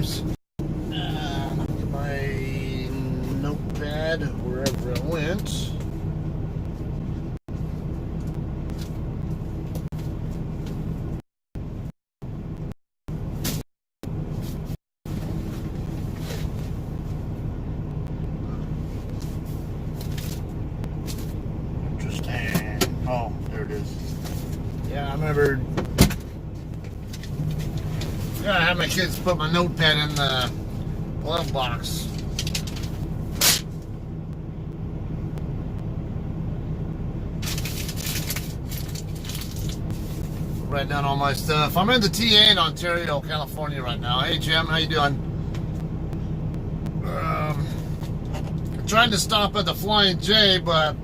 times. Get my notepad wherever it went. Interesting. Oh, there it is. Yeah, I remember. Yeah, I had my kids put my notepad in the glove box. Write down all my stuff. I'm in the TA in Ontario, California right now. Hey Jim, how you doing? Trying to stop at the Flying J, but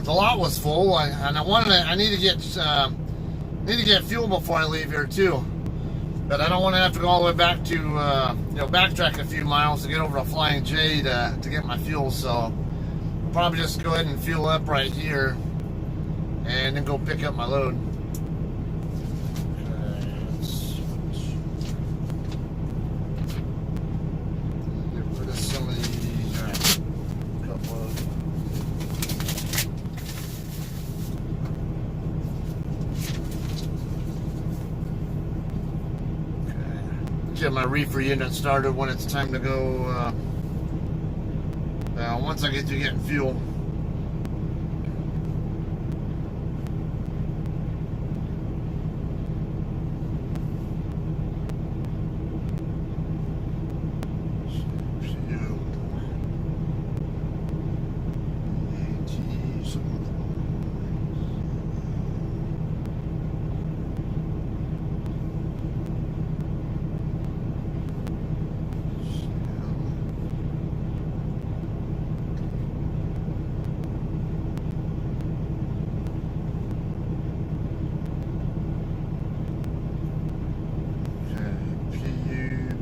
the lot was full, and I need to get fuel before I leave here too. But I don't want to have to go all the way back to backtrack a few miles to get over to Flying J to get my fuel. So I'll probably just go ahead and fuel up right here, and then go pick up my load. Get my reefer unit started when it's time to go. Once I get to getting fuel.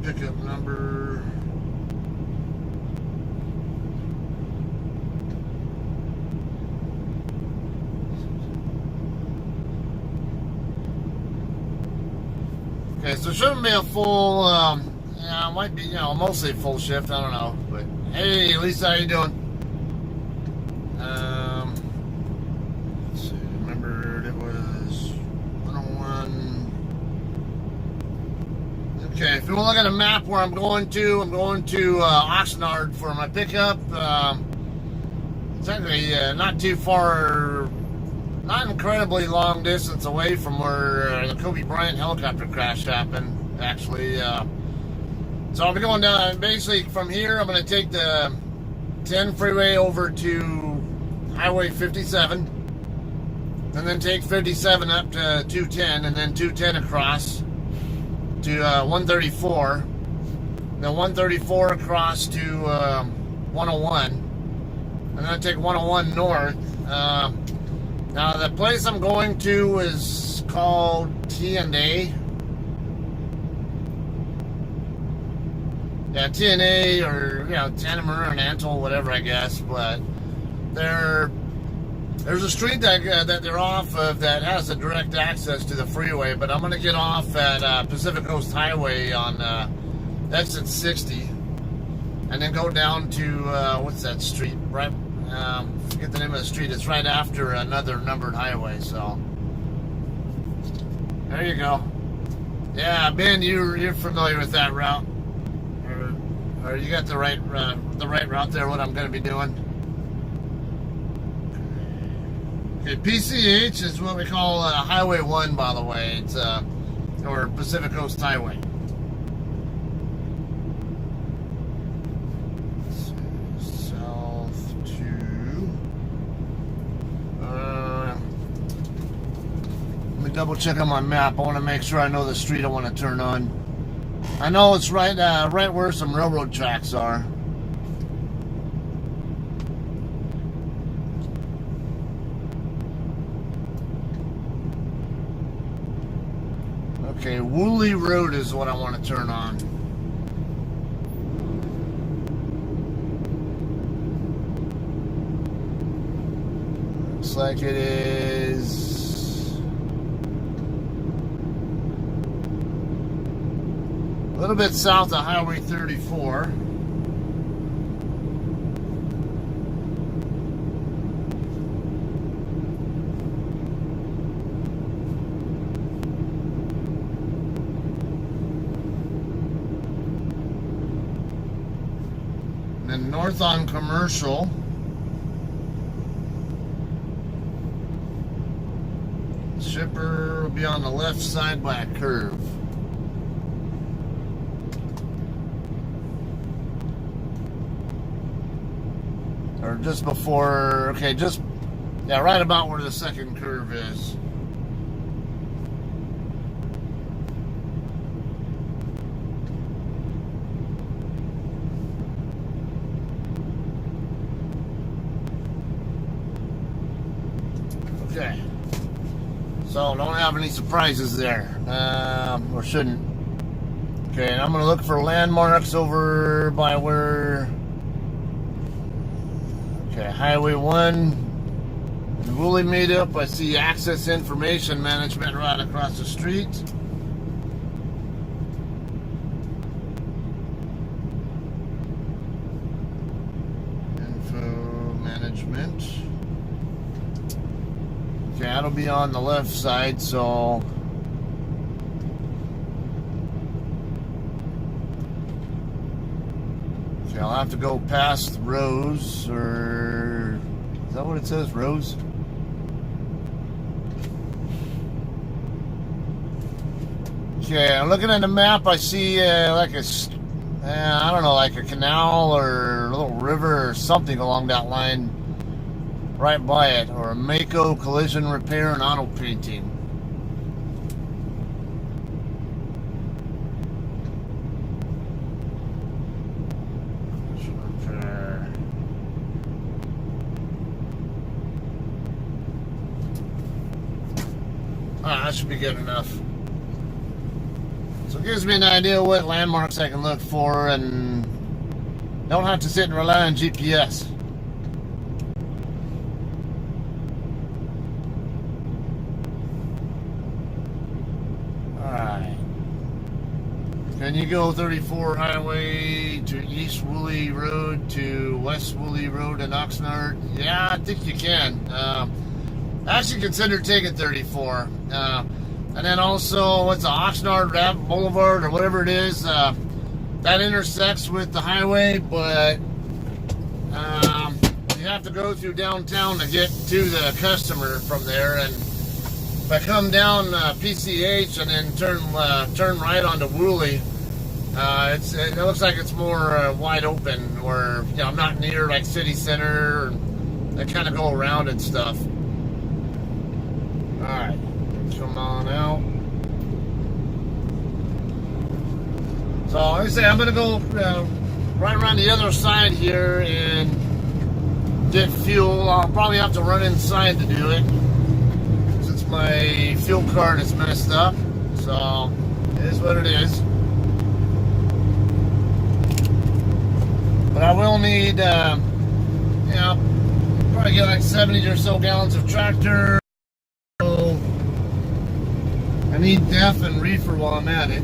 Pickup number. Okay, so it shouldn't be a full, yeah, it might be, mostly full shift, I don't know, but hey, Lisa, how you doing? Let's see, remember it was 101. Okay, if you want to look at a map where I'm going to Oxnard for my pickup. It's actually not too far, not incredibly long distance away from where the Kobe Bryant helicopter crash happened, actually. So I'll be going down, basically from here, I'm going to take the 10 freeway over to Highway 57, and then take 57 up to 210, and then 210 across to 134, then 134 across to 101, and then I take 101 north. Now the place I'm going to is called TNA. Yeah, TNA, or Tanner and Antle, whatever, I guess. But there's a street that they're off of that has a direct access to the freeway, but I'm going to get off at Pacific Coast Highway on exit 60, and then go down to, what's that street? Right, forget the name of the street. It's right after another numbered highway, so there you go. Yeah, Ben, you're familiar with that route, or you got the right route there, what I'm going to be doing. Okay, PCH is what we call Highway 1, by the way. It's or Pacific Coast Highway. South to. Let me double check on my map. I want to make sure I know the street I want to turn on. I know it's right where some railroad tracks are. Okay, Woolley Road is what I want to turn on. Looks like it is. little bit south of Highway 34. And then north on Commercial. Shipper will be on the left side by a curve. Or just before, okay, yeah, right about where the second curve is. Okay. So don't have any surprises there, or shouldn't. Okay, and I'm gonna look for landmarks over by where. Okay, Highway 1, the Woolley meetup. I see Access Information Management right across the street. Info Management. Okay, that'll be on the left side, so okay, I'll have to go past Rose, or is that what it says, Rose? Okay, I'm looking at the map. I see like a, I don't know, like a canal or a little river or something along that line. Right by it, or a Mako Collision Repair and Auto Painting. Repair. That should be good enough. So it gives me an idea what landmarks I can look for and don't have to sit and rely on GPS. Can you go 34 highway to East Woolley Road to West Woolley Road in Oxnard? Yeah, I think you can. I actually consider taking 34. And then also, what's the Oxnard Boulevard or whatever it is, that intersects with the highway, but you have to go through downtown to get to the customer from there. And if I come down PCH and then turn right onto Woolley, it looks like it's more wide open, or you know, I'm not near like city center. And I kind of go around and stuff. All right, come on out. So like I say, I'm gonna go right around the other side here and get fuel. I'll probably have to run inside to do it since my fuel card is messed up. So it is what it is. But I will need, you know, probably get like 70 or so gallons of tractor. So I need DEF and reefer while I'm at it.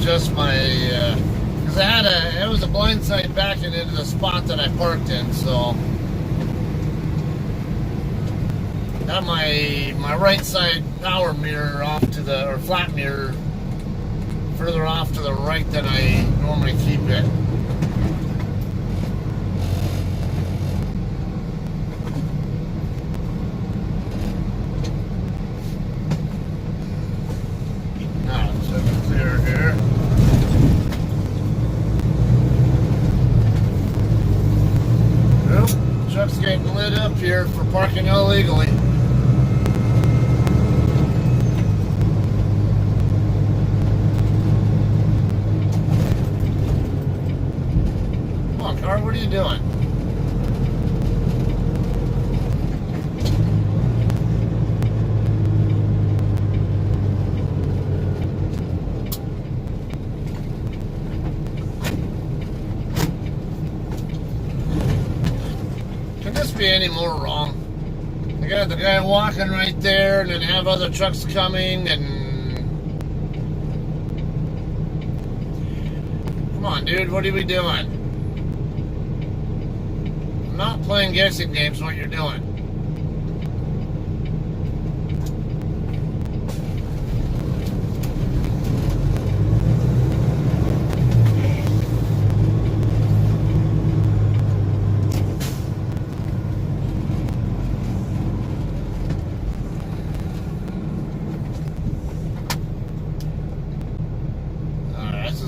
Just my, because it was a blind side backing into the spot that I parked in, so got my right side power mirror off to the, or flat mirror further off to the right than I normally keep it. Now it's clear here. here for parking illegally. Come on, car, what are you doing? Be any more wrong? I got the guy walking right there, and then have other trucks coming, and come on, dude, what are we doing? I'm not playing guessing games. What you're doing?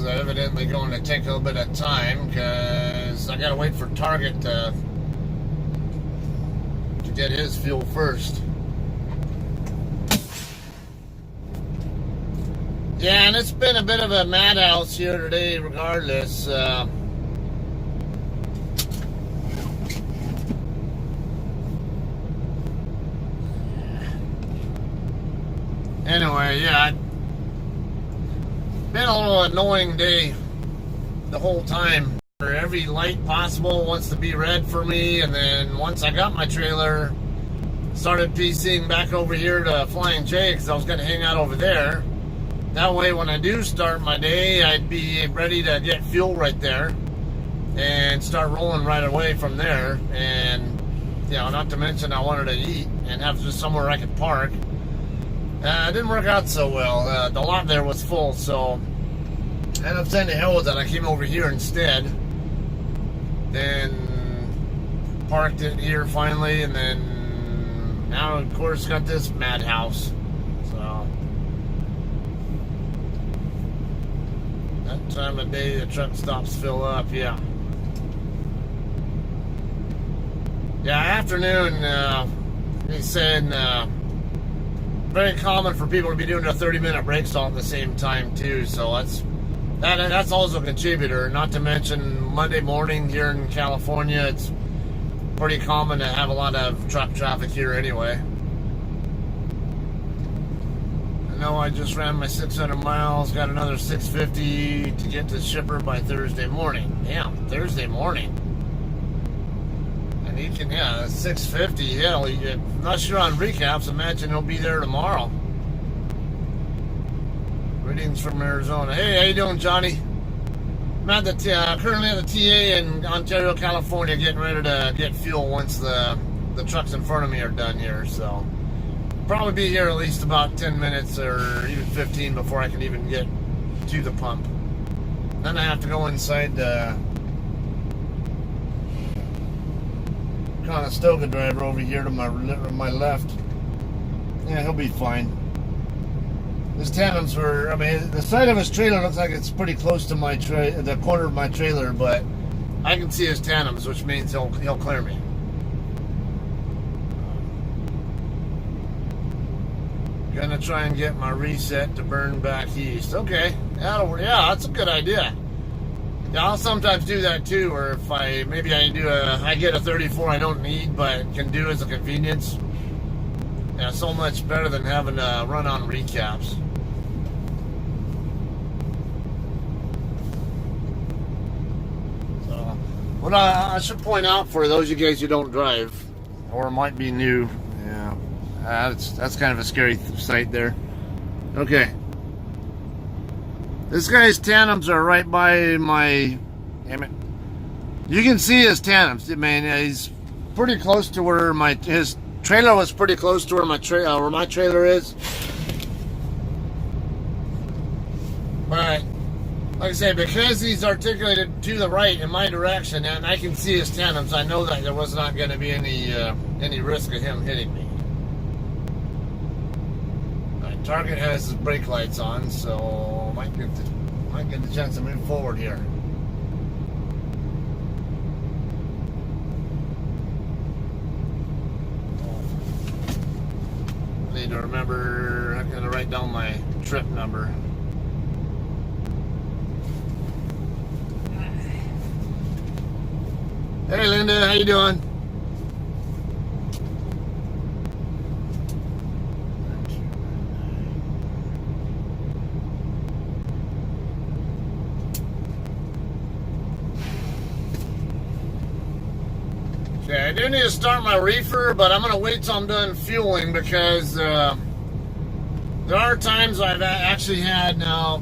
Evidently going to take a little bit of time because I gotta wait for Target to get his fuel first. Yeah, and it's been a bit of a madhouse here today regardless. Anyway, yeah, been a little annoying day the whole time. Every light possible wants to be red for me, and then once I got my trailer, started PCing back over here to Flying J because I was going to hang out over there. That way when I do start my day, I'd be ready to get fuel right there and start rolling right away from there. And you know, not to mention I wanted to eat and have just somewhere I could park. It didn't work out so well. The lot there was full, so I ended up saying to hell with it. I came over here instead. Then parked it here finally, and then now, of course, got this madhouse. So that time of day, the truck stops fill up. Yeah. Yeah, afternoon. He's saying. Very common for people to be doing a 30-minute breaks all at the same time too, so that's also a contributor. Not to mention Monday morning here in California, it's pretty common to have a lot of truck traffic here anyway. I know I just ran my 600 miles, got another 650 to get to shipper by Thursday morning. Damn, Thursday morning. He can, yeah, 650. Hell, unless you're on recaps, imagine he'll be there tomorrow. Greetings from Arizona. Hey, how you doing, Johnny? I'm at the currently at the TA in Ontario, California, getting ready to get fuel once the trucks in front of me are done here. So, probably be here at least about 10 minutes or even 15 before I can even get to the pump. Then I have to go inside the Conestoga driver over here to my left. Yeah, he'll be fine. His tandems were, I mean, the side of his trailer looks like it's pretty close to the corner of my trailer, but I can see his tandems, which means he'll clear me. Gonna try and get my reset to burn back east. Okay, that'll work. Yeah, that's a good idea. Yeah, I'll sometimes do that too, or if I get a 34 I don't need but can do as a convenience. Yeah, so much better than having to run on recaps. So, what I should point out for those of you guys who don't drive, or might be new, yeah, that's kind of a scary sight there. Okay. This guy's tandems are right by my, damn it. You can see his tandems. I mean, he's pretty close to where his trailer was pretty close to where my trailer is. But like I say, because he's articulated to the right in my direction, and I can see his tandems, I know that there was not going to be any risk of him hitting me. Target has his brake lights on, so might get the chance to move forward here. need to remember. I'm gonna write down my trip number. Hey Linda, how you doing? Okay, I do need to start my reefer, but I'm going to wait till I'm done fueling because there are times I've actually had, now,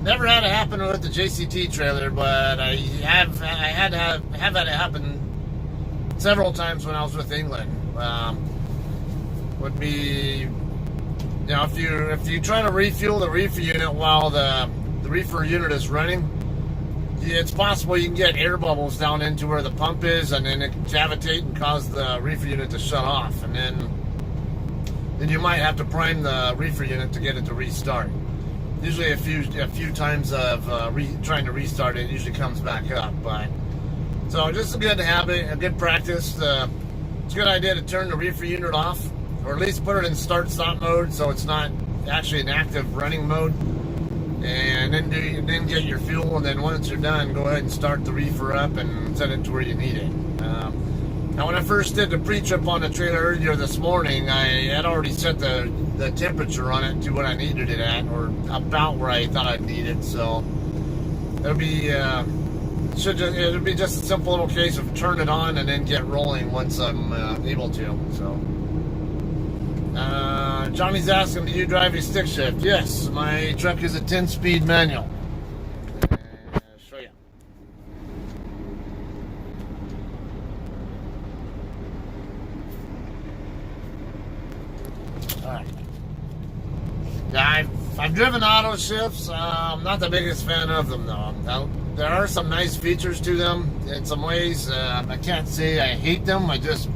never had it happen with the JCT trailer, but I have had it happen several times when I was with England. Would be, if you try to refuel the reefer unit while the reefer unit is running, it's possible you can get air bubbles down into where the pump is, and then it can cavitate and cause the reefer unit to shut off, and then you might have to prime the reefer unit to get it to restart. Usually a few times of trying to restart it usually comes back up, but so just a good habit, a good practice. It's a good idea to turn the reefer unit off, or at least put it in start-stop mode so it's not actually an active running mode. And then get your fuel, and then once you're done, go ahead and start the reefer up and set it to where you need it. Now, when I first did the pre-trip on the trailer earlier this morning, I had already set the temperature on it to what I needed it at, or about where I thought I'd need it. So it'll be just a simple little case of turn it on and then get rolling once I'm able to. So. Johnny's asking, do you drive a stick shift? Yes, my truck is a 10-speed manual. I'll show you. Alright. Yeah, I've driven auto shifts. I'm not the biggest fan of them, though. There are some nice features to them in some ways. I can't say I hate them. I just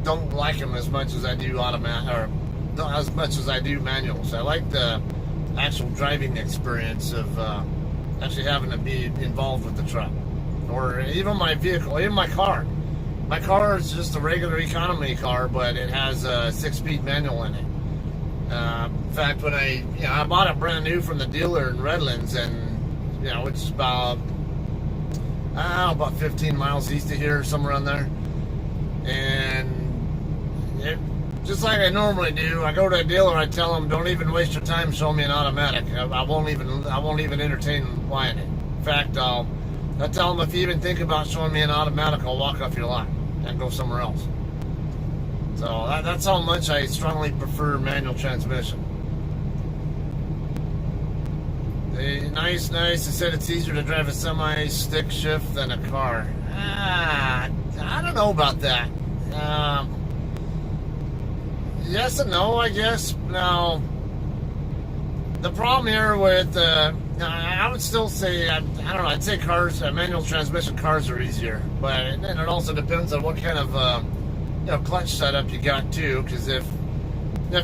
don't like them as much as I do automatic, or not as much as I do manuals. I like the actual driving experience of actually having to be involved with the truck, or even my vehicle, even my car. My car is just a regular economy car, but it has a 6-speed manual in it. In fact, when I bought it brand new from the dealer in Redlands, and it's about 15 miles east of here, somewhere around there, and just like I normally do, I go to a dealer, I tell them, don't even waste your time showing me an automatic. I won't even entertain buying it. In fact, I tell them, if you even think about showing me an automatic, I'll walk off your lot and go somewhere else. So that's how much I strongly prefer manual transmission. Nice. They said it's easier to drive a semi-stick shift than a car. I don't know about that. Yes and no, I guess. Now, the problem here with, I would still say, I don't know, I'd say cars, manual transmission cars are easier. But then it also depends on what kind of, clutch setup you got too. Because if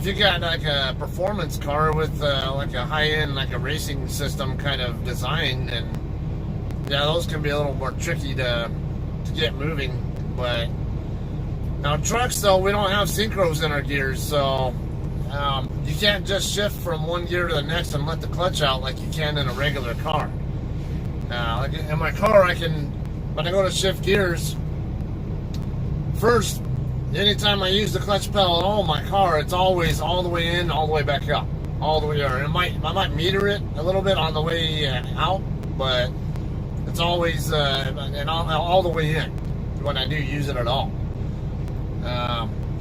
you got like a performance car with like a high-end, like a racing system kind of design, and those can be a little more tricky to get moving. But now trucks, though, we don't have synchros in our gears, so you can't just shift from one gear to the next and let the clutch out like you can in a regular car. Like in my car, when I go to shift gears, first, anytime I use the clutch pedal at all in my car, it's always all the way in, all the way back up, all the way there. I might meter it a little bit on the way out, but it's always all the way in when I do use it at all.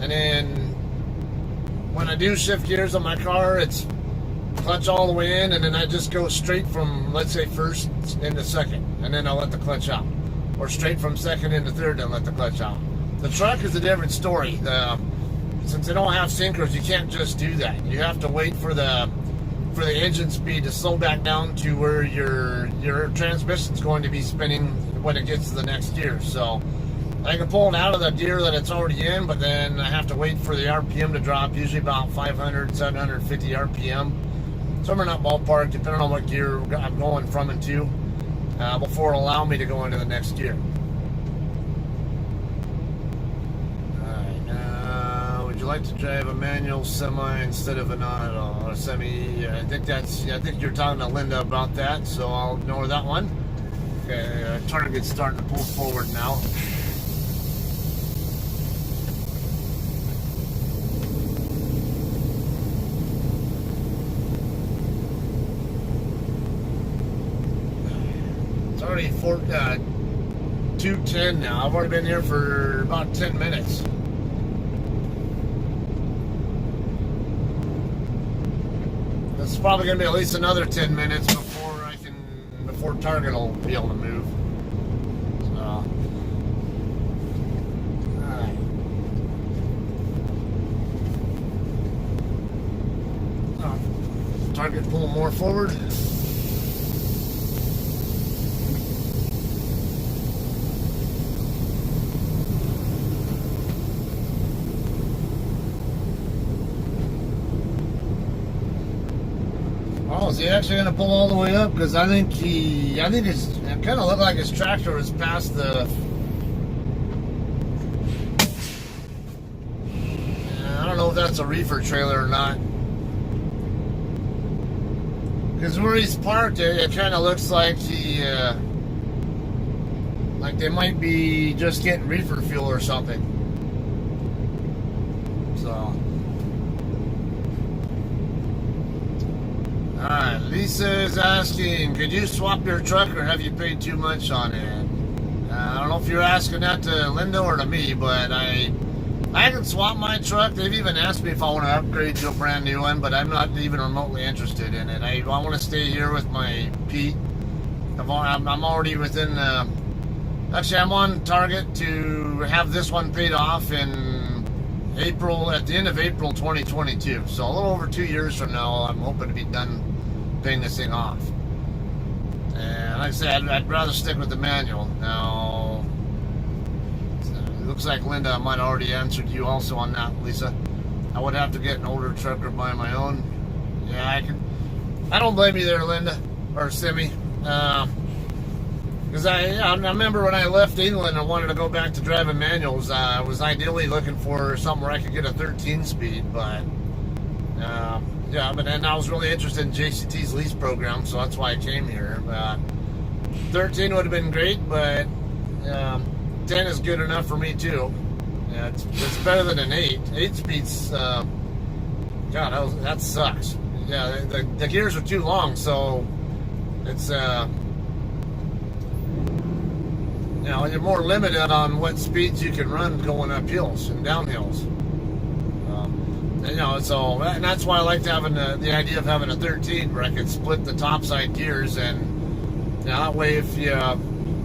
And then when I do shift gears on my car, it's clutch all the way in, and then I just go straight from, let's say, first into second, and then I'll let the clutch out, or straight from second into third and let the clutch out. The truck is a different story. Since they don't have synchros, you can't just do that. You have to wait for the engine speed to slow back down to where your transmission's going to be spinning when it gets to the next gear. So I can pull it out of the gear that it's already in, but then I have to wait for the RPM to drop, usually about 500, 750 RPM. Somewhere in that ballpark, depending on what gear I'm going from and to, before it'll allow me to go into the next gear. Alright, would you like to drive a manual semi instead of an auto or semi? I think you're talking to Linda about that, so I'll ignore that one. Okay, target's starting to pull forward now. It's already 2:10 now. I've already been here for about 10 minutes. It's probably going to be at least another 10 minutes before target will be able to move. So, alright. Target pulling more forward. Oh, is he actually going to pull all the way up? Because I think it kind of looked like his tractor was past the. I don't know if that's a reefer trailer or not. Because where he's parked, it kind of looks like like they might be just getting reefer fuel or something. So. Alright, Lisa is asking, could you swap your truck or have you paid too much on it? I don't know if you're asking that to Linda or to me, but I can swap my truck. They've even asked me if I want to upgrade to a brand new one, but I'm not even remotely interested in it. I want to stay here with my Pete. I'm already within, actually I'm on target to have this one paid off in April, at the end of April 2022. So a little over 2 years from now, I'm hoping to be done paying this thing off. And like I said, I'd rather stick with the manual. Now, it looks like Linda might have already answered you also on that, Lisa. I would have to get an older truck or buy my own. Yeah, I don't blame you there, Linda, or Simi. Because I remember when I left England and wanted to go back to driving manuals, I was ideally looking for something where I could get a 13-speed, but yeah, but then I was really interested in JCT's lease program, so that's why I came here. 13 would have been great, but 10 is good enough for me too. Yeah, it's better than an 8. 8 speeds, God, that sucks. Yeah, the gears are too long, so it's you know, you're more limited on what speeds you can run going up hills and down hills. You know, so and that's why I liked having the idea of having a 13 where I could split the topside gears, and you know, that way if you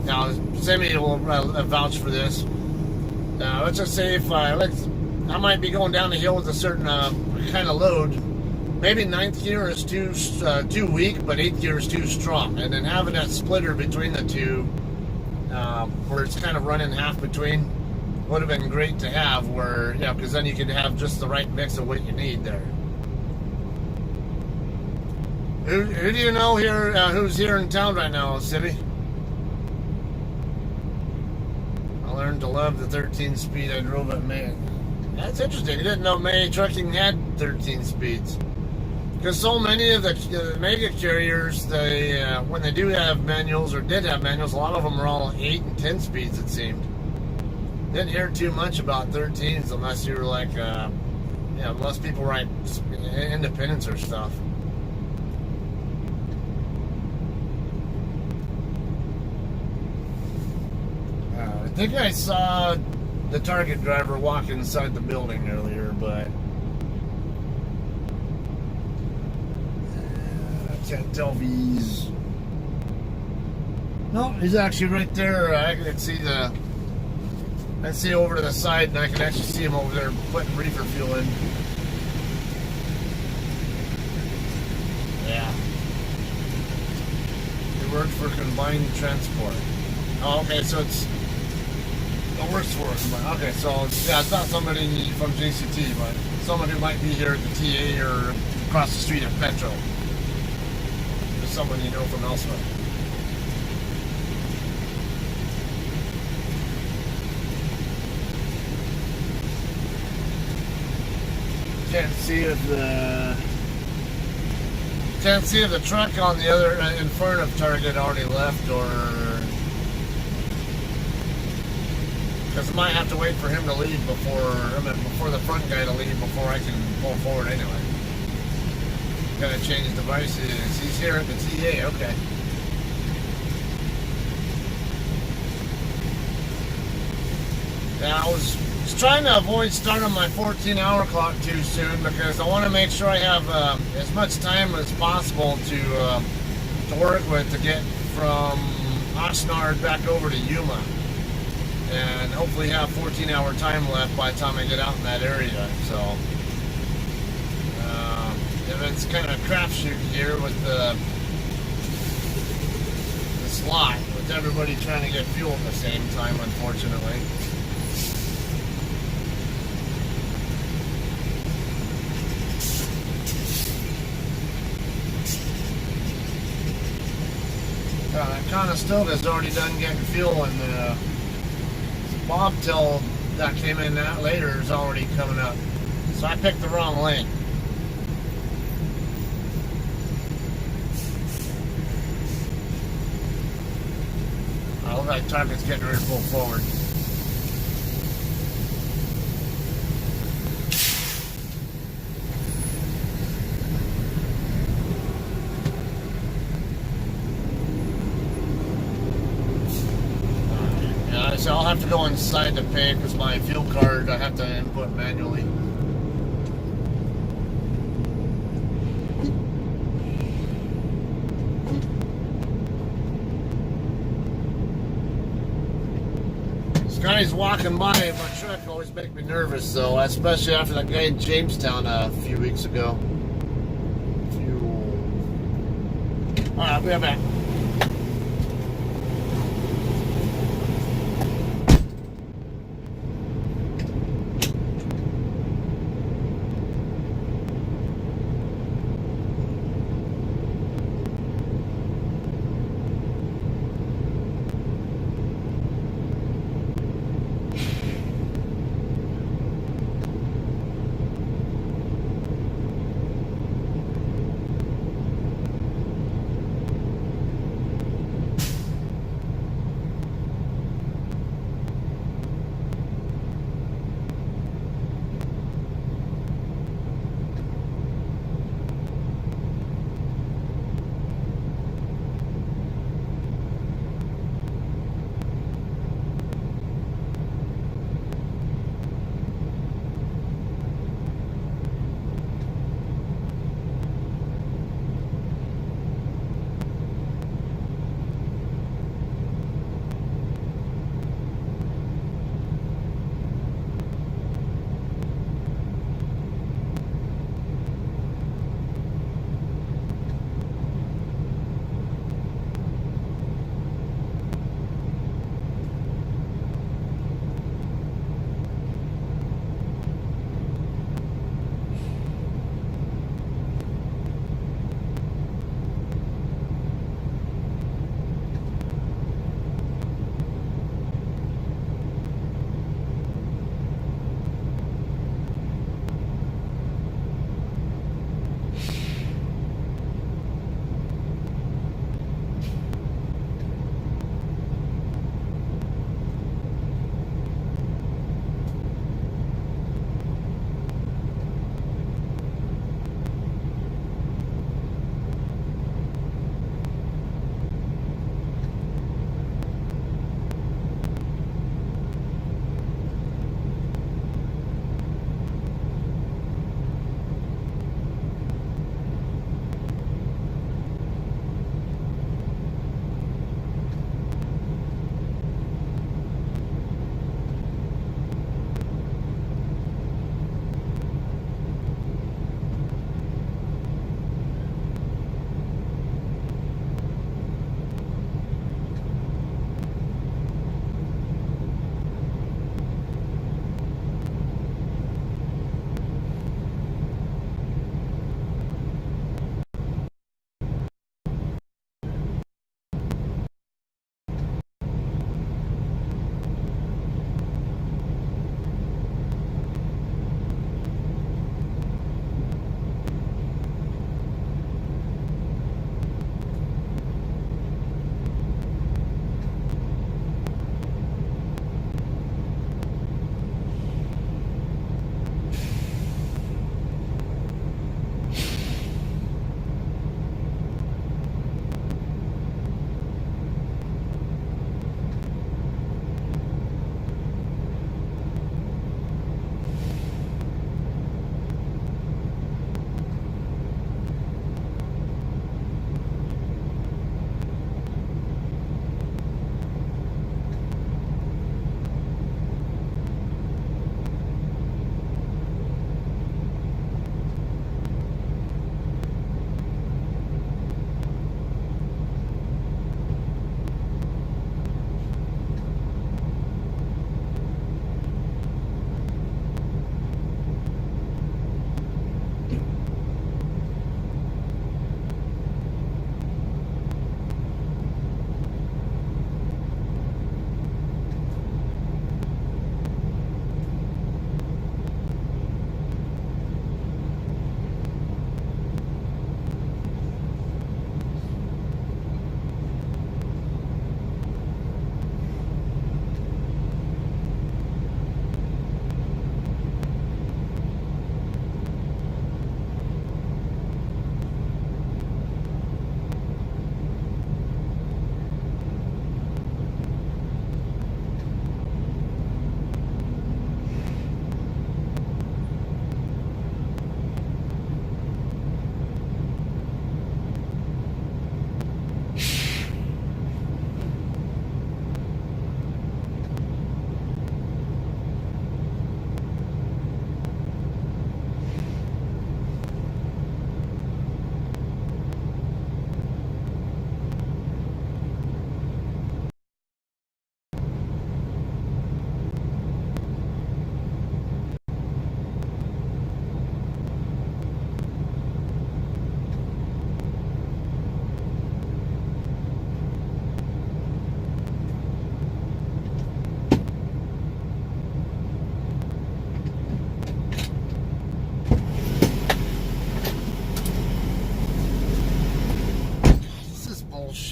now Simi will vouch for this. Let's just say if I might be going down the hill with a certain kind of load. Maybe 9th gear is too weak, but 8th gear is too strong, and then having that splitter between the two, where it's kind of running half between, would have been great to have. Where because then you could have just the right mix of what you need there. Who do you know here? Who's here in town right now, Simi? I learned to love the 13 speed I drove at May. That's interesting. I didn't know May Trucking had 13 speeds. Because so many of the mega carriers, they when they do have manuals or did have manuals, a lot of them are all 8 and 10 speeds, it seemed. Didn't hear too much about 13s unless you were like, unless people write independents or stuff. I think I saw the Target driver walk inside the building earlier, but I can't tell if he's... No, he's actually right there. I can see over to the side, and I can actually see him over there putting reefer fuel in. Yeah. He works for combined transport. Oh, okay, so it works for us. Okay, so yeah, it's not somebody from JCT, but someone who might be here at the TA or across the street at Petro. Just someone you know from elsewhere. Can't see if the truck on the other in front of target already left, or because I might have to wait for him to leave before the front guy to leave before I can pull forward anyway. Gotta change devices. He's here at the TA. Okay. Yeah, I was trying to avoid starting my 14-hour clock too soon because I want to make sure I have as much time as possible to work with to get from Oxnard back over to Yuma, and hopefully have 14-hour time left by the time I get out in that area. So it's kind of a crapshoot here with the slot, with everybody trying to get fuel at the same time, unfortunately. That Conestoga's already done getting fuel, and the bobtail that came in that later is already coming up. So I picked the wrong lane. I look like target's getting ready to pull forward. So I'll have to go inside to pay because my fuel card I have to input manually. Scotty's walking by in my truck always makes me nervous, though, especially after that guy in Jamestown a few weeks ago. Alright, I'll be right back.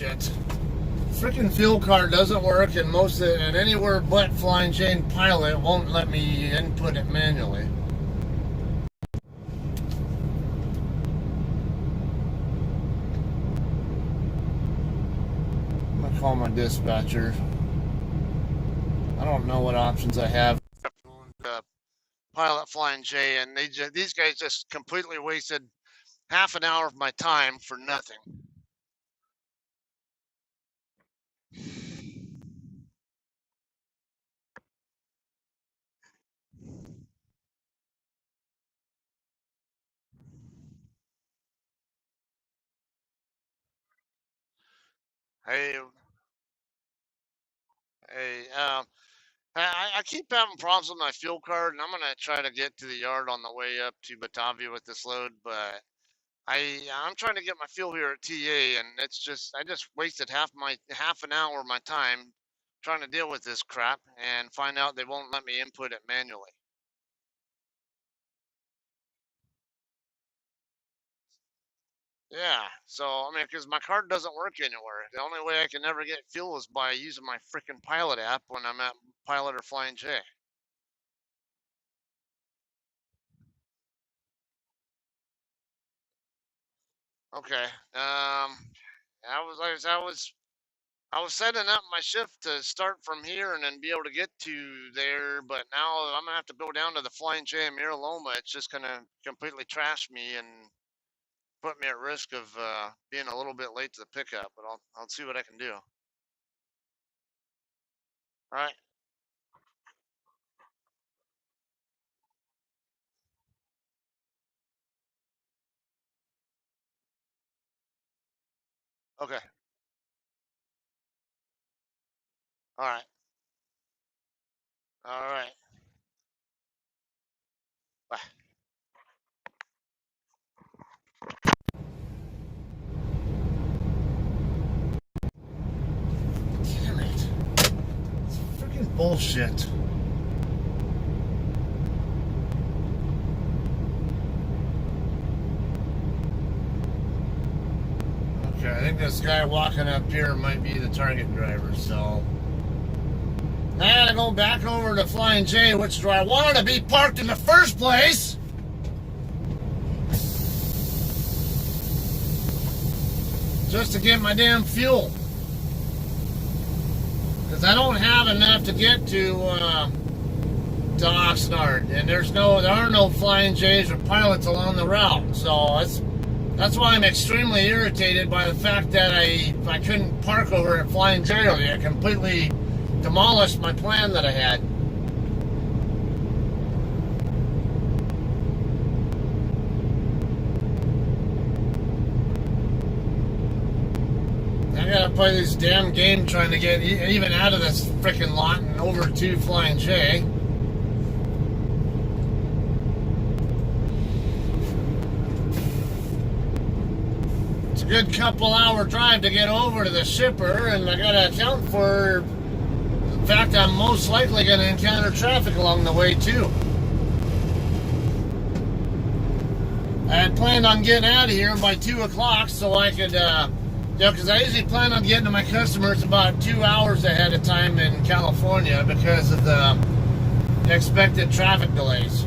bullshit. Freaking fuel card doesn't work, and and anywhere but Flying J Pilot won't let me input it manually. I'm gonna call my dispatcher. I don't know what options I have. Pilot Flying J, and these guys just completely wasted half an hour of my time for nothing. Hey, hey, I keep having problems with my fuel card, and I'm gonna try to get to the yard on the way up to Batavia with this load, but I'm trying to get my fuel here at TA, and I just wasted half an hour of my time trying to deal with this crap and find out they won't let me input it manually. Yeah, so I mean, because my card doesn't work anywhere. The only way I can ever get fuel is by using my freaking Pilot app when I'm at Pilot or Flying J. Okay. I was setting up my shift to start from here and then be able to get to there, but now I'm gonna have to go down to the Flying J in Mira Loma. It's just gonna completely trash me and put me at risk of being a little bit late to the pickup. But I'll see what I can do. All right. Okay. All right. All right. Bye. Damn it. It's freaking bullshit. Okay, I think this guy walking up here might be the target driver, so I had to go back over to Flying J, which is where I wanted to be parked in the first place. Just to get my damn fuel. Because I don't have enough to get to Oxnard. And there are no Flying J's or pilots along the route. So that's why I'm extremely irritated by the fact that I couldn't park over at Flying J. It completely demolished my plan that I had. I gotta play this damn game trying to get even out of this freaking lot and over to Flying J. It's a good couple hour drive to get over to the shipper, and I gotta account for the fact I'm most likely gonna encounter traffic along the way too. I had planned on getting out of here by 2 o'clock so I could because I usually plan on getting to my customers about 2 hours ahead of time in California because of the expected traffic delays.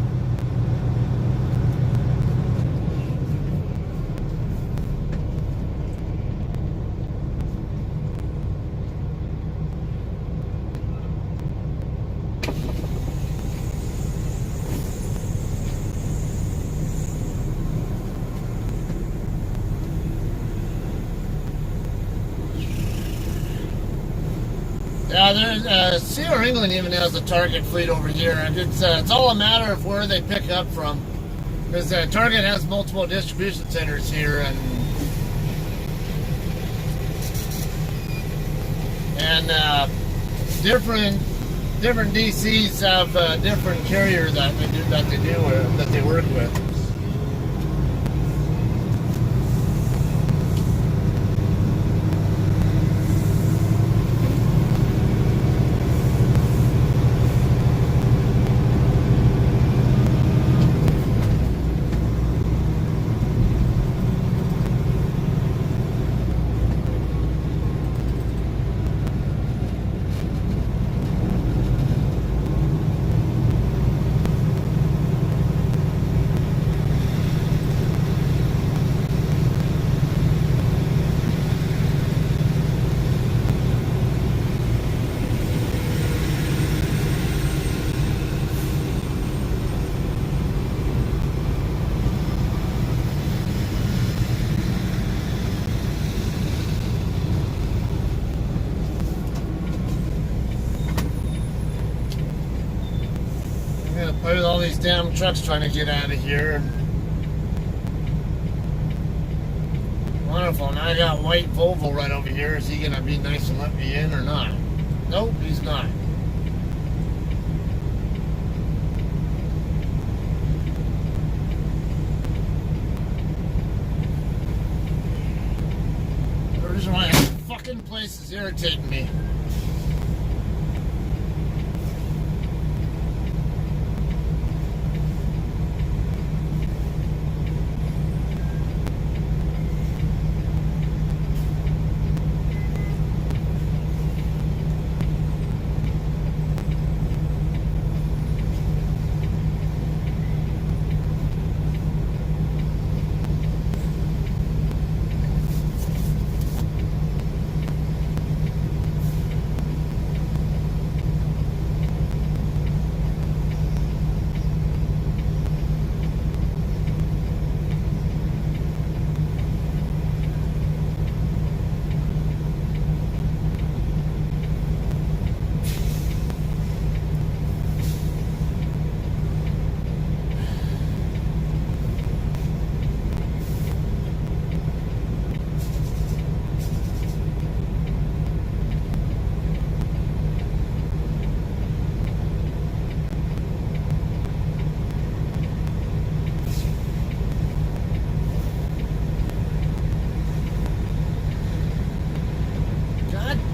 Yeah, there's Sierra England even has a Target fleet over here, and it's all a matter of where they pick up from, because Target has multiple distribution centers here, and different DCs have different carrier that they work with. Look at all these damn trucks trying to get out of here. Wonderful. Now I got white Volvo right over here. Is he gonna be nice and let me in or not? Nope, he's not. The reason why this fucking place is irritating me.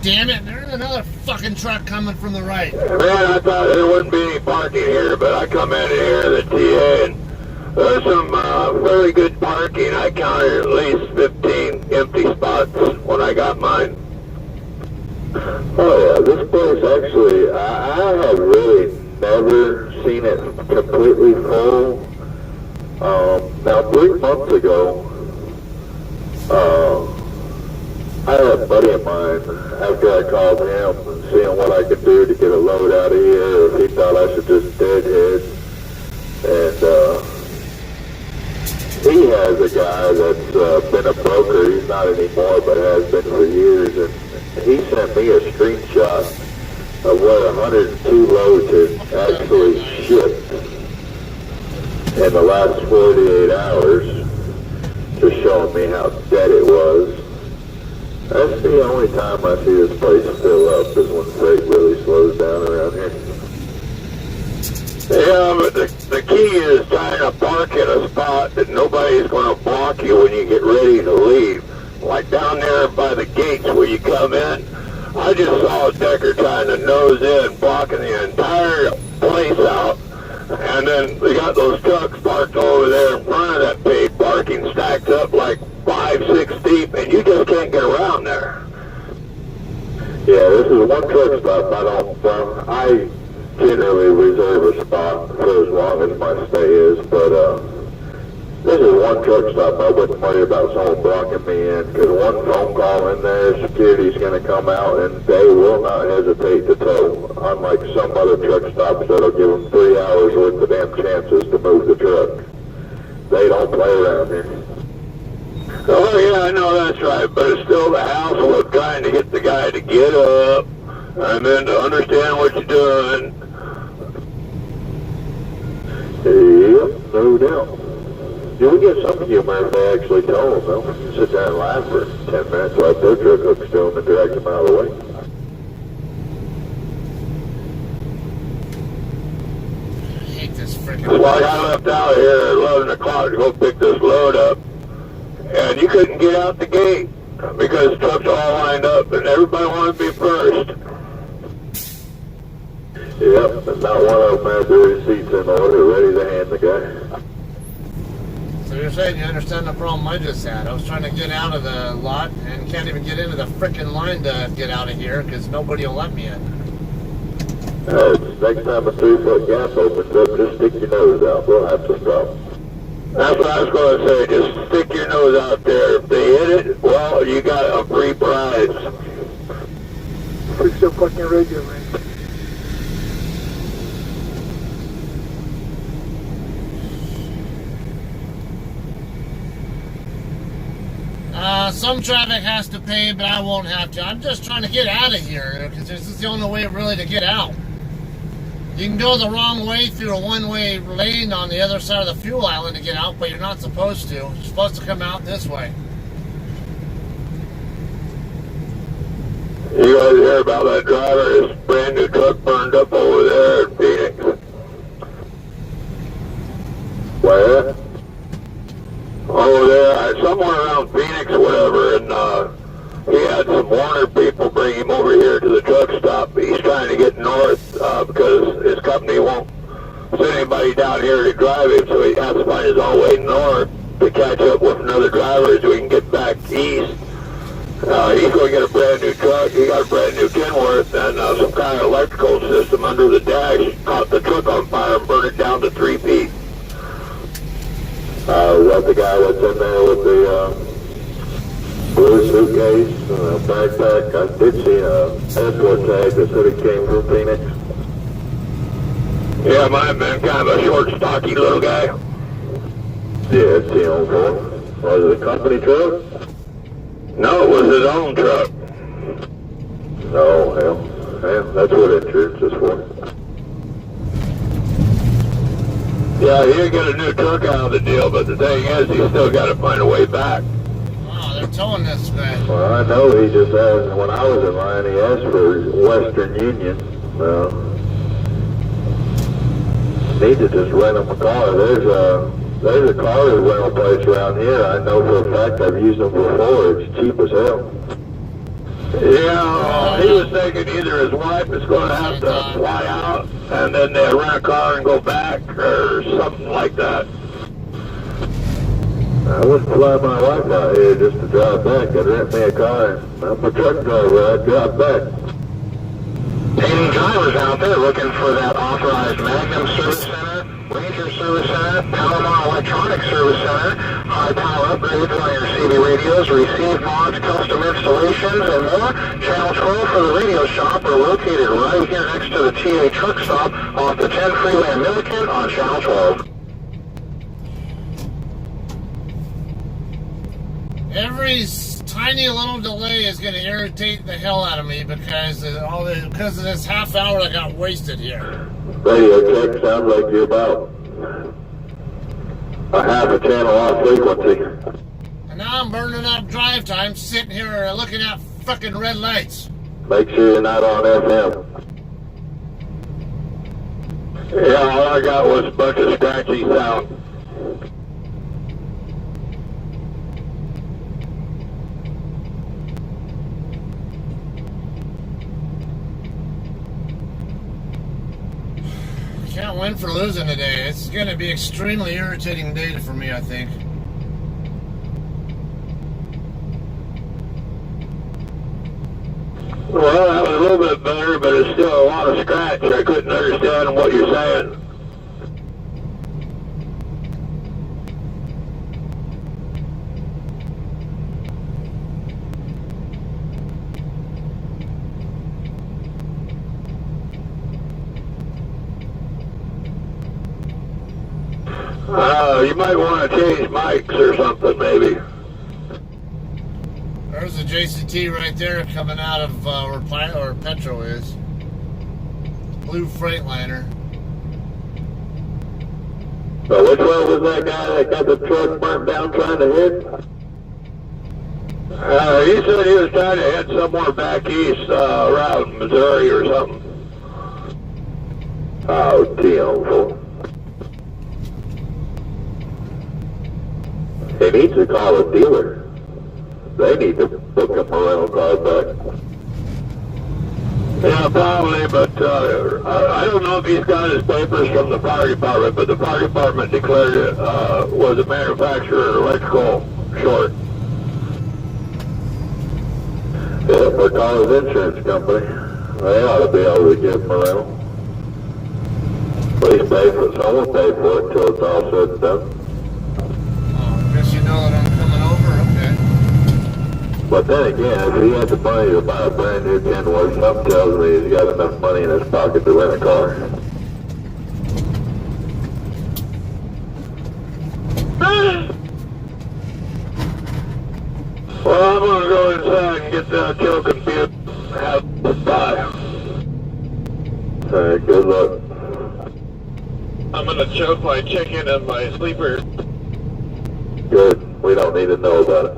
Damn it, there's another fucking truck coming from the right. Man, I thought there wouldn't be any parking here, but I come in here, the TA, and there's some very good parking. I counted at least 15 empty spots when I got mine. Oh yeah, this place actually, I have really never seen it completely full. Now 3 months ago, I had a buddy of mine, after I called him, seeing what I could do to get a load out of here, if he thought I should just deadhead. And he has a guy that's been a broker, he's not anymore, but has been for years, and he sent me a screenshot of where 102 loads had actually shipped in the last 48 hours, just showing me how dead it was. That's the only time I see this place fill up is when freight really slows down around here. Yeah, but the key is trying to park in a spot that nobody's going to block you when you get ready to leave. Like down there by the gates where you come in, I just saw a decker trying to nose in, blocking the entire place out. And then they got those trucks parked over there in front of that paid parking, stacked up like 5, 6 deep, and you just can't get around there. Yeah, this is one truck stop I generally reserve a spot for as long as my stay is, but this is one truck stop I wouldn't worry about someone blocking me in, because one phone call in there, security's going to come out and they will not hesitate to tow, unlike some other truck stops that'll give them 3 hours worth of damn chances to move the truck. They don't play around here. Oh yeah, I know that's right, but it's still the hassle of trying to get the guy to get up and then to understand what you're doing. Yep, no doubt. You would get some humor if they actually told them, though. Sit there and laugh for 10 minutes while their truck hooks to them and direct them out of the way. I hate this freaking It's like I left out here at 11 o'clock to go pick this load up, and you couldn't get out the gate because trucks all lined up and everybody wanted to be first. Yep, and not one of them had their receipts in order, ready to hand the guy. So you're saying you understand the problem I just had. I was trying to get out of the lot and can't even get into the frickin' line to get out of here because nobody will let me in. Next time a 3-foot gap opens up, just stick your nose out. We'll have to stop. That's what I was going to say. Just stick your nose out there. If they hit it, well, you got a free prize. Fix your fucking radio, man. Some traffic has to pay, but I won't have to. I'm just trying to get out of here because this is the only way really to get out. You can go the wrong way through a one-way lane on the other side of the fuel island to get out, but you're not supposed to. You're supposed to come out this way. You guys hear about that driver? His brand new truck burned up over there in Phoenix. Where? Over there, somewhere around Phoenix or whatever, and he had some Warner people bring him over here to the truck stop. He's trying to get north because his company won't send anybody down here to drive him, so he has to find his own way north to catch up with another driver so he can get back east. He's going to get a brand new truck. He got a brand new Kenworth and some kind of electrical system under the dash. Caught the truck on fire and burned it down to 3 feet. Is that the guy that's in there with the blue suitcase and a backpack? I did see a escort tag that said it came from Phoenix. Yeah, might have been kind of a short, stocky little guy. Yeah, it's the old one. Was it a company truck? No, it was his own truck. Oh, hell. That's what insurance is for. Yeah, he'll get a new truck out of the deal, but the thing is, he's still got to find a way back. Oh, they're towing this man. Well, I know he just asked, when I was in line, he asked for Western Union. Well, need to just rent him a car. There's a car rental place around here. I know for a fact I've used them before. It's cheap as hell. Yeah, he was thinking either his wife is going to have to fly out and then they rent a car and go back or something like that. I wouldn't fly my wife out here just to drive back. I'd rent me a car. I'm a truck driver. I'd drive back. Any drivers out there looking for that authorized Magnum Service Center, Ranger Service Center, Palomar Electronic Service Center, high power upgrades on your CB radios, receive mods, custom installations, and more? Channel 12 for the radio shop are located right here next to the TA truck stop off the 10 freeway in Milliken on Channel 12. Every tiny little delay is going to irritate the hell out of me because of this half hour I got wasted here. Radio check sounds like you're about a half a channel off frequency. And now I'm burning up drive time sitting here looking at fucking red lights. Make sure you're not on FM. Yeah, all I got was a bunch of scratchy sound. Can't win for losing today. It's going to be extremely irritating day for me, I think. Well, that was a little bit better, but it's still a lot of scratch. I couldn't understand what you're saying. You might want to change mics or something, maybe. There's a JCT right there coming out of where Petro is. Blue Freightliner. So which one was that guy that got the truck burnt down trying to hit? He said he was trying to hit somewhere back east, around Missouri or something. Oh, damn. He needs to call a dealer. They need to book him a rental car back. Yeah, probably, but I don't know if he's got his papers from the fire department, but the fire department declared it was a manufacturer electrical short. Yeah, or call his insurance company. They ought to be able to give him a rental. Please pay for it. Someone pay for it until it's all said and done. Guess you know that I'm coming over, okay. But then again, if he had the money to buy a brand new Kenworth, something tells me he's got enough money in his pocket to rent a car. Well, I'm gonna go inside and get that choking beer and have a bye. Alright, good luck. gonna choke my chicken and my sleeper. Good. We don't need to know about it.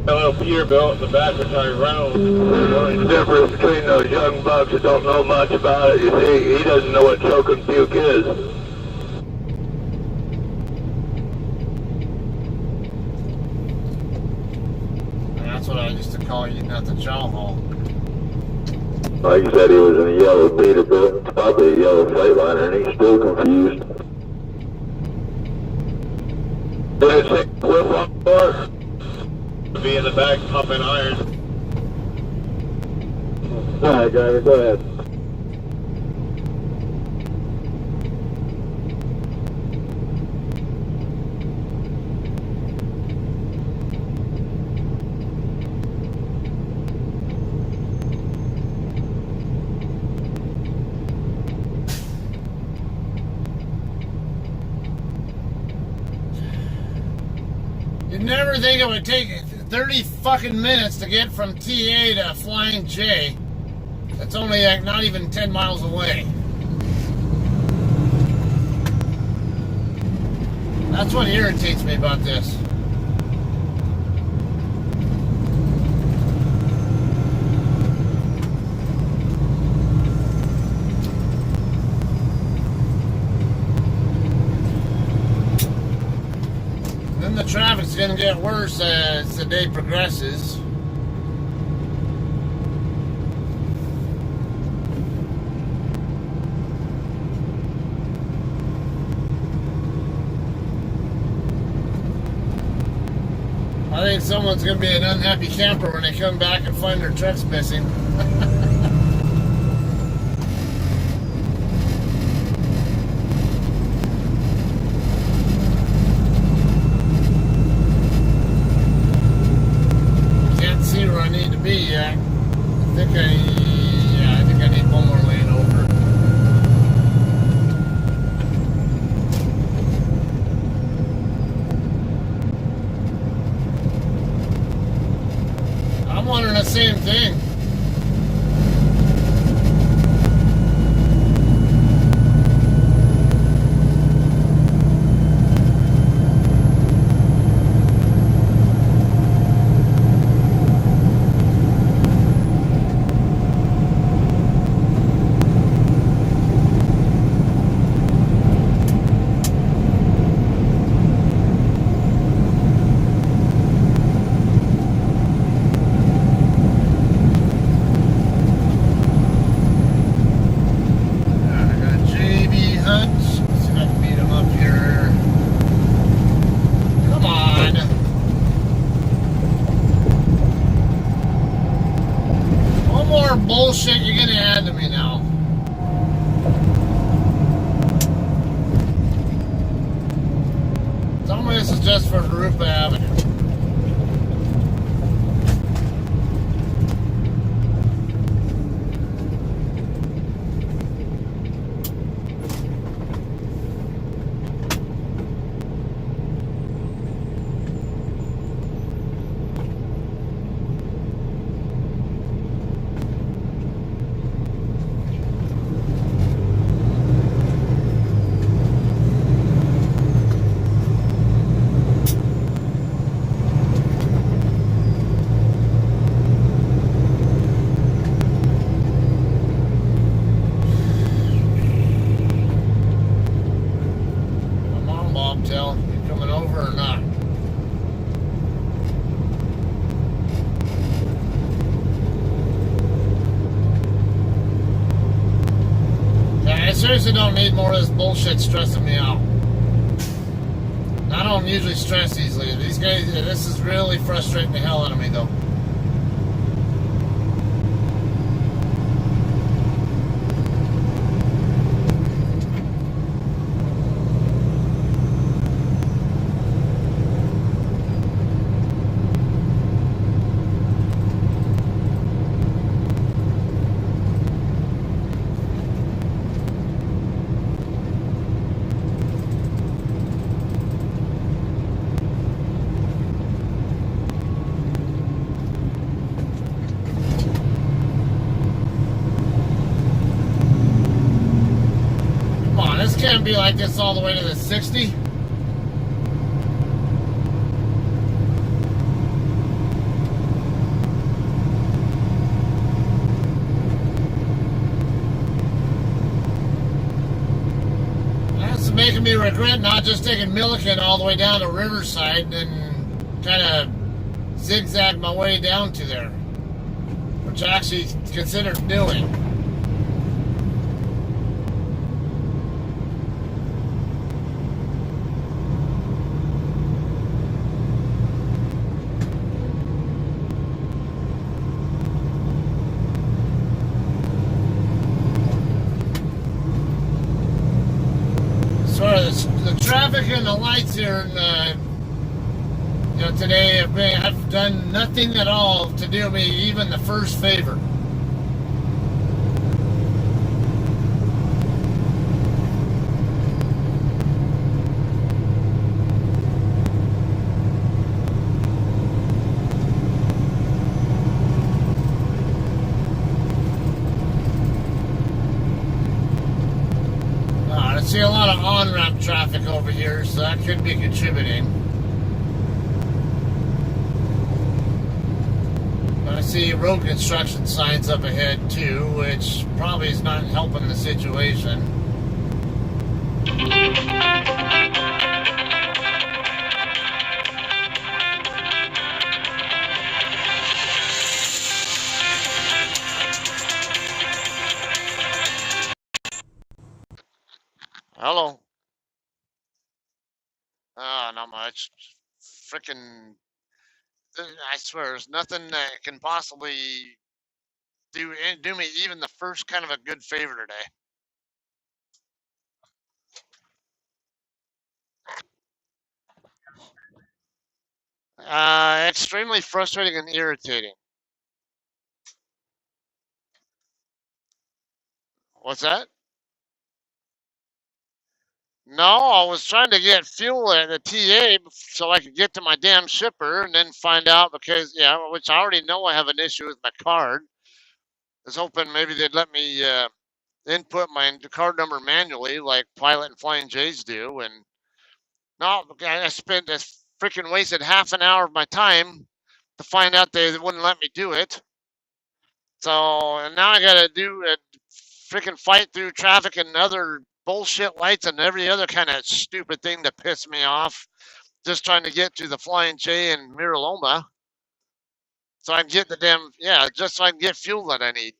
A little Peterbilt in the back with Tony Reynolds. The only difference between those young bucks that don't know much about it, you see, he doesn't know what choke and puke is. That's what I used to call eating at the chow hall. Like you said, he was in a yellow Peterbilt, probably a yellow Freightliner, and he's still confused. Did it say whip on the door? Be in the back pumping iron. Alright, driver, go ahead. You'd never think it would take 30 fucking minutes to get from TA to Flying J. That's only like not even 10 miles away. That's what irritates me about this. Then the traffic's gonna get worse as the day progresses. I think someone's gonna be an unhappy camper when they come back and find their truck's missing. Can't see where I need to be yet. I think I need one more lane over. I'm wondering the same thing. Bullshit you're gonna add to me now. Tell me this is just for Garupa Avenue. Tell you coming over or not? Yeah, I seriously don't need more of this bullshit stressing me out. I don't usually stress easily. These guys, this is really frustrating the hell out of me though. can't be like this all the way to the 60. That's making me regret not just taking Milliken all the way down to Riverside and kind of zigzag my way down to there, which I actually considered doing. The traffic and the lights here, today have done nothing at all to do me even the first favor. I see a lot of on-ramp traffic over here, so that could be contributing. But I see road construction signs up ahead too, which probably is not helping the situation. Hello. Not much. Freaking, I swear, there's nothing that can possibly do me even the first kind of a good favor today. Extremely frustrating and irritating. What's that? No, I was trying to get fuel at the TA so I could get to my damn shipper, and then find out because, which I already know I have an issue with my card. I was hoping maybe they'd let me input my card number manually like Pilot and Flying J's do. And no, I spent this freaking wasted half an hour of my time to find out they wouldn't let me do it. So, and now I got to do a freaking fight through traffic and other bullshit lights and every other kind of stupid thing to piss me off, just trying to get to the Flying J in Miraloma so I can get the damn, just so I can get fuel that I need.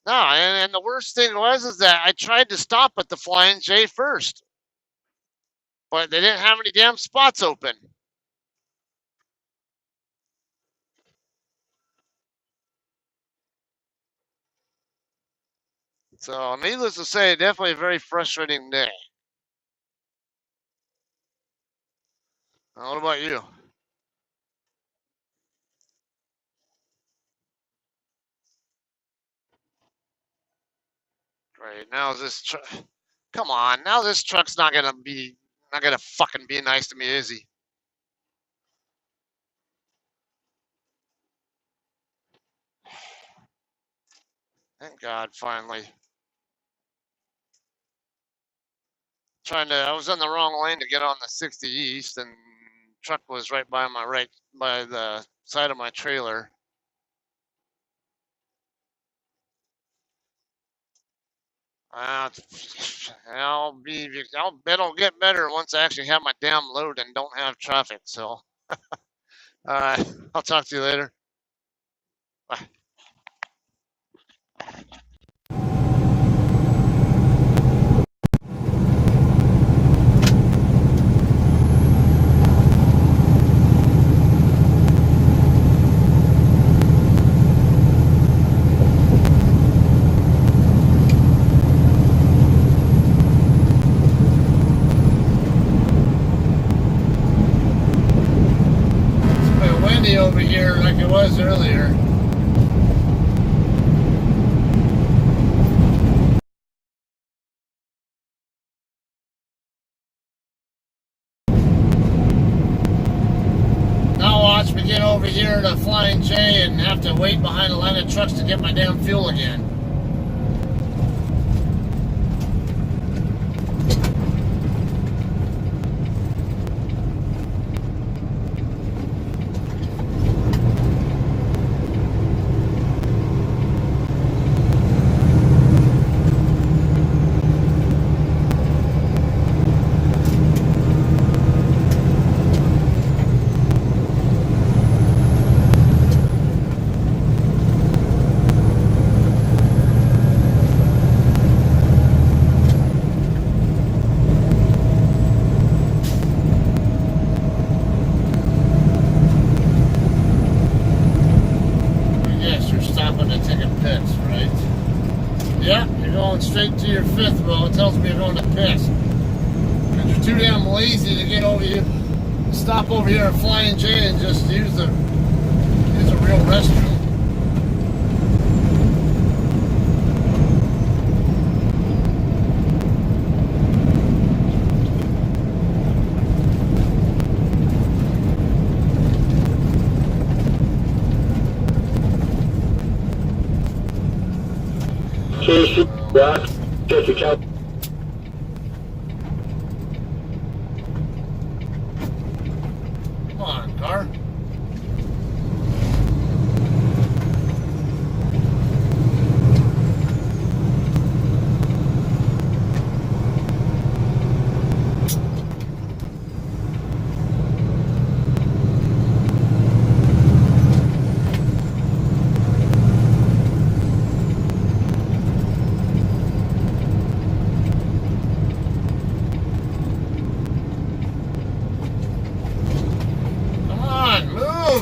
No, and the worst thing is that I tried to stop at the Flying J first, but they didn't have any damn spots open. So, needless to say, definitely a very frustrating day. What about you? Great. Now is this truck? Come on. Now this truck's not gonna fucking be nice to me, is he? Thank God, finally. I was in the wrong lane to get on the 60 East, and truck was right by by the side of my trailer. I'll bet it'll get better once I actually have my damn load and don't have traffic. So, I'll talk to you later. Bye. Over here like it was earlier. Now watch me get over here to Flying J and have to wait behind a line of trucks to get my damn fuel again. going straight to your fifth wheel, it tells me you're going to piss. And you're too damn lazy to get over here, stop over here at Flying J and just use a real restroom. Come on, car.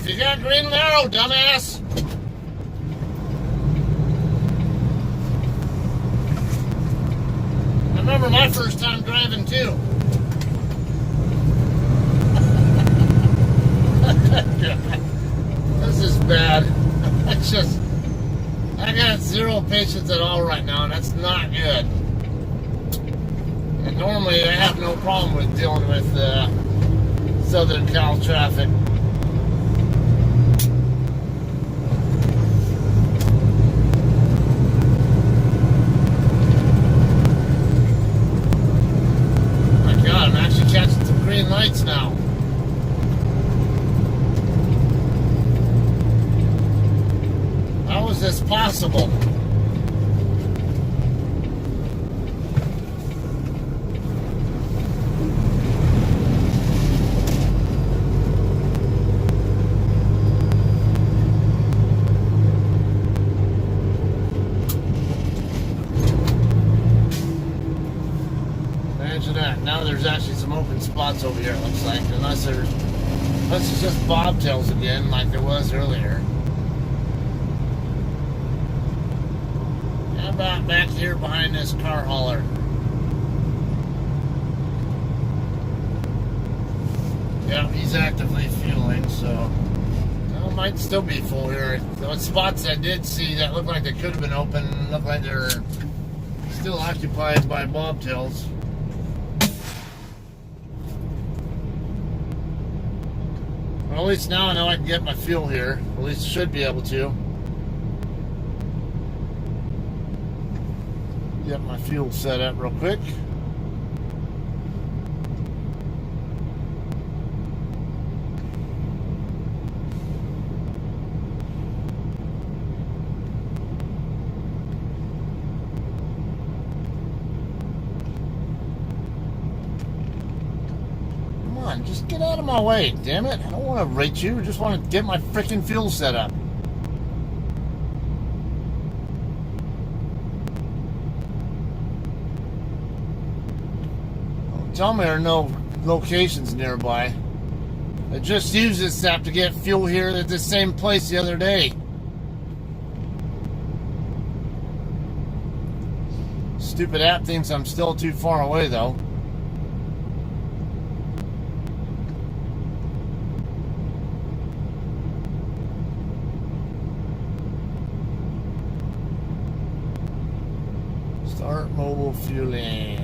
You got green arrow, dumbass. I remember my first time driving too. This is bad. It's just, I got zero patience at all right now, and that's not good. And normally I have no problem with dealing with Southern Cal traffic. Catching some green lights now. How is this possible? Now there's actually some open spots over here, it looks like, unless it's just bobtails again like there was earlier. How about back here behind this car hauler? Yeah, he's actively fueling, so well, it might still be full here. Those spots I did see that looked like they could have been open look like they're still occupied by bobtails. Well, at least now I know I can get my fuel here. At least should be able to. Get my fuel set up real quick. Just get out of my way, damn it. I don't want to rate you. I just want to get my freaking fuel set up. Don't tell me there are no locations nearby. I just used this app to get fuel here at the same place the other day. Stupid app thinks I'm still too far away, though. Start mobile fueling.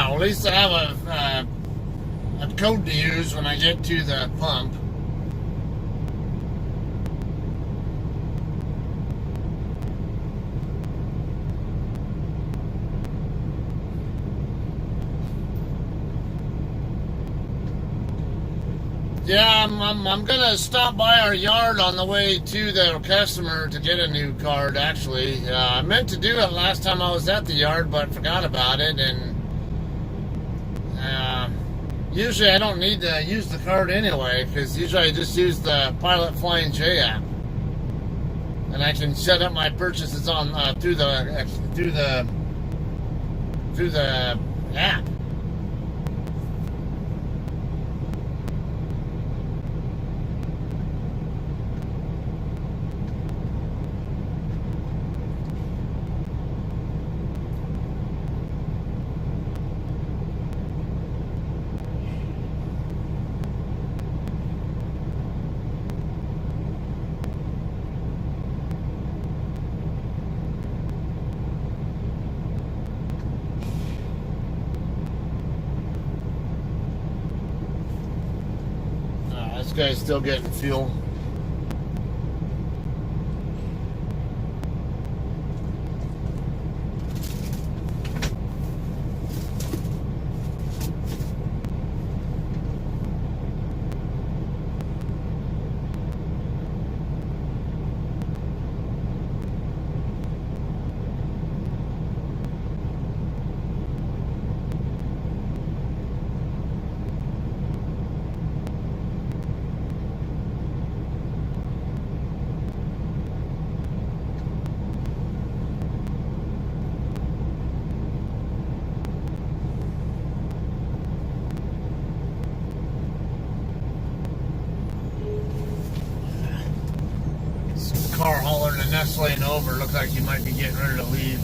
At least I have a code to use when I get to the pump. Yeah, I'm gonna stop by our yard on the way to the customer to get a new card. Actually, I meant to do it last time I was at the yard, but forgot about it. And usually I don't need to use the card anyway, because usually I just use the Pilot Flying J app, and I can set up my purchases on through the app. This guy's still getting fuel. Car hauler in the next lane over. Looks like he might be getting ready to leave.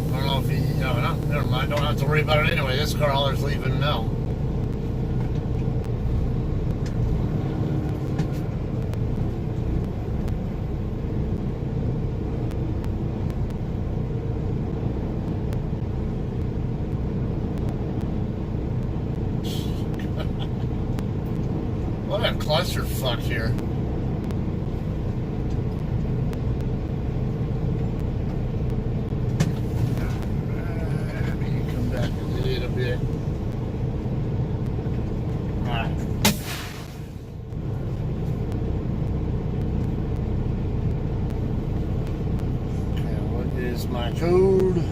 I don't know if he. No, never mind. Don't have to worry about it anyway. This car hauler's leaving now. What a clusterfuck here. Let me come back a little bit. Alright. Okay, what is my code?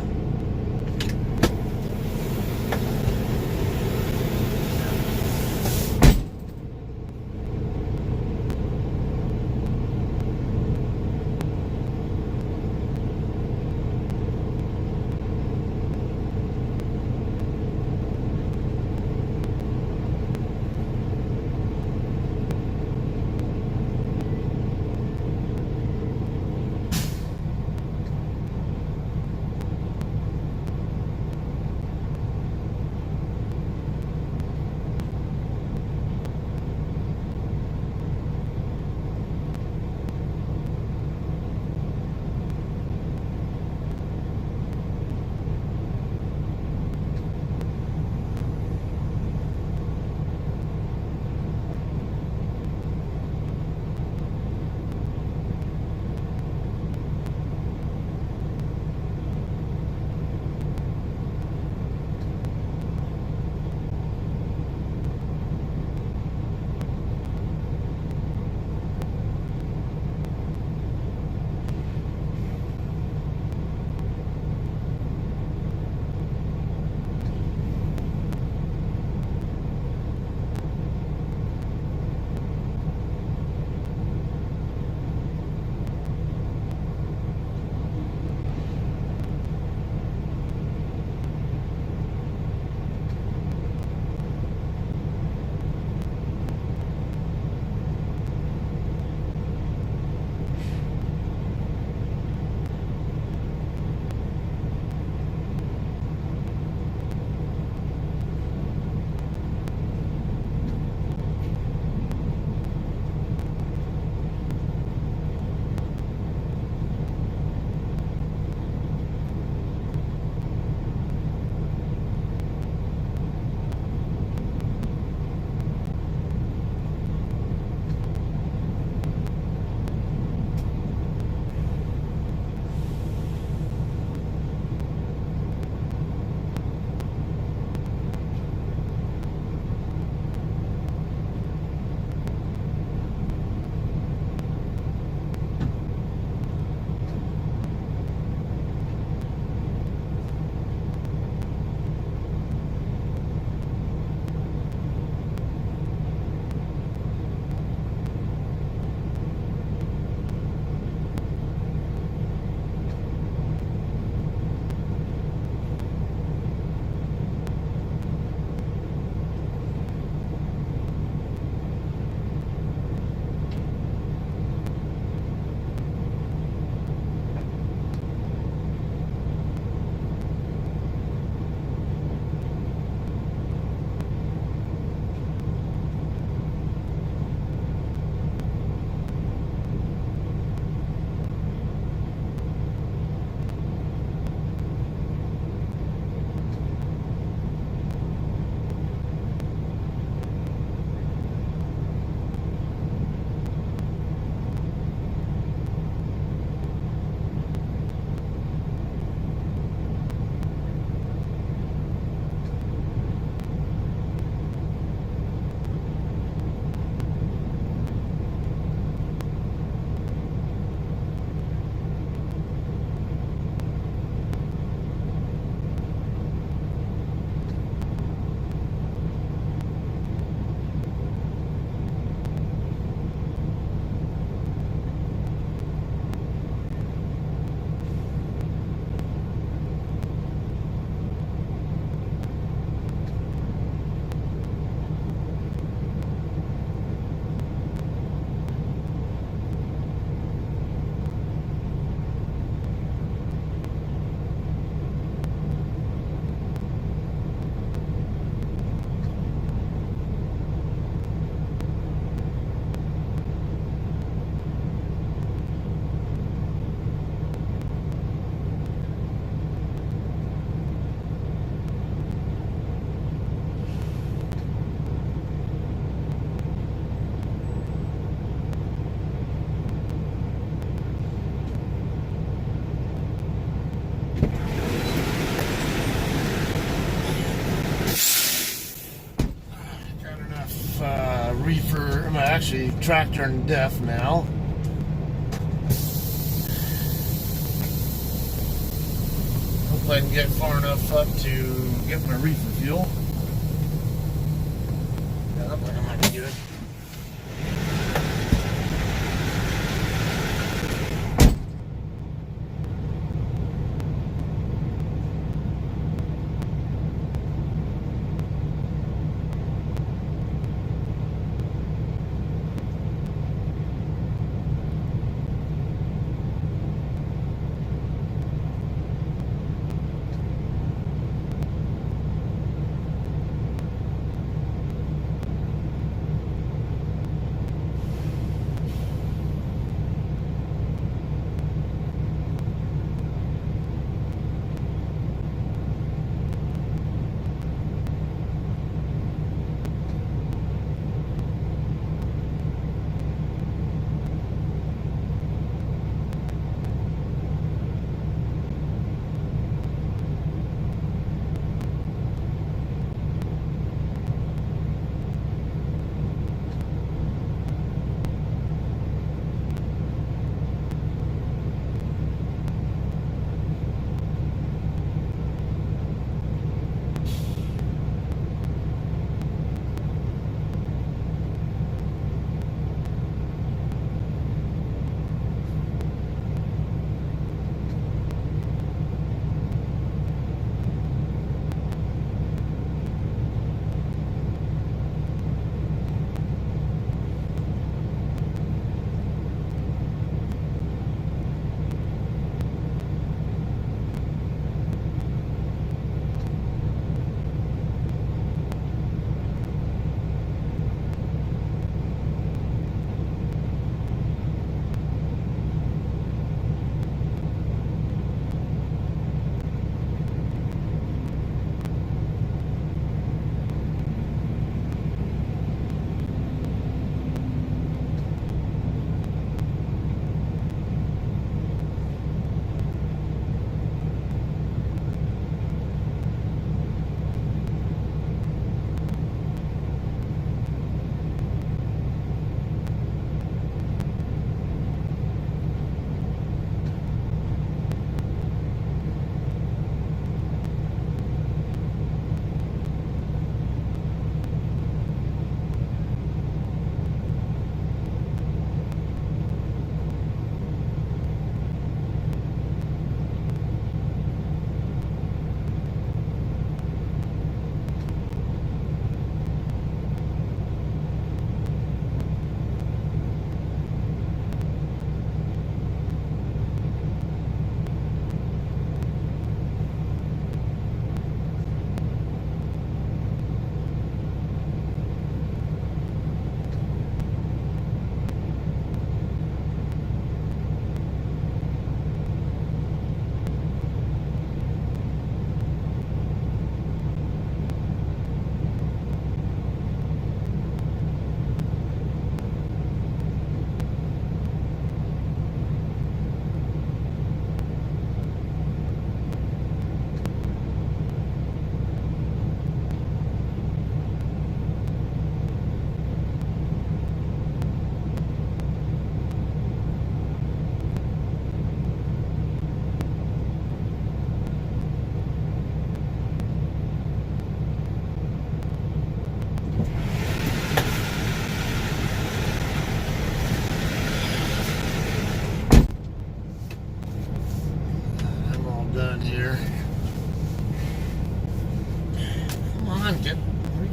reefer, I'm actually tractor and DEF now. Hope I can get far enough up to get my reefer fuel. Yeah, that might be good.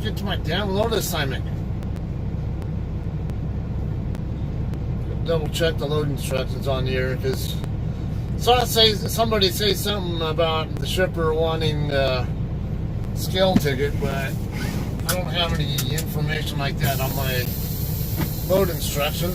Get to my download assignment. Double check the load instructions on here because somebody say something about the shipper wanting a scale ticket, but I don't have any information like that on my load instruction.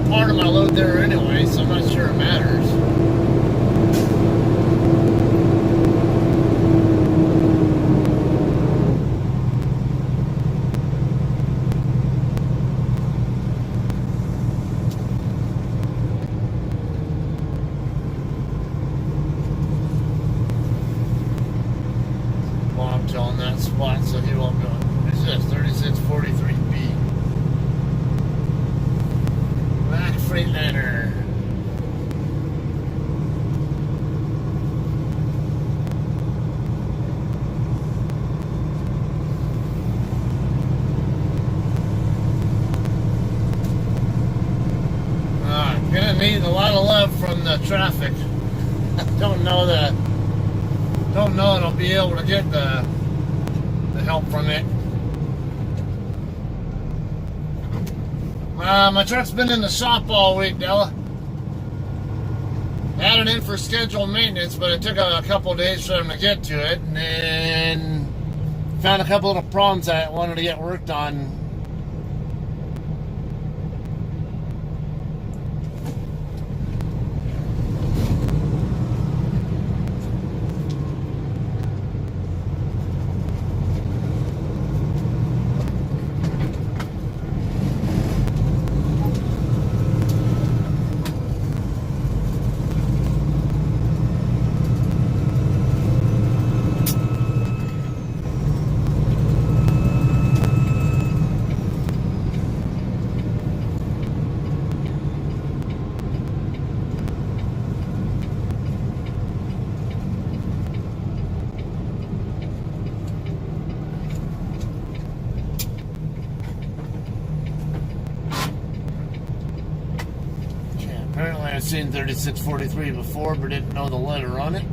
Part of my load there spot, so he won't go. What's this? 3643B. Black Freightliner. Gonna need a lot of love from the traffic. Don't know I'll be able to get the help from it. My truck's been in the shop all week, Della. Had it in for scheduled maintenance, but it took a couple days for them to get to it, and then found a couple little problems that I wanted to get worked on. Apparently I've seen 3643 before, but didn't know the letter on it.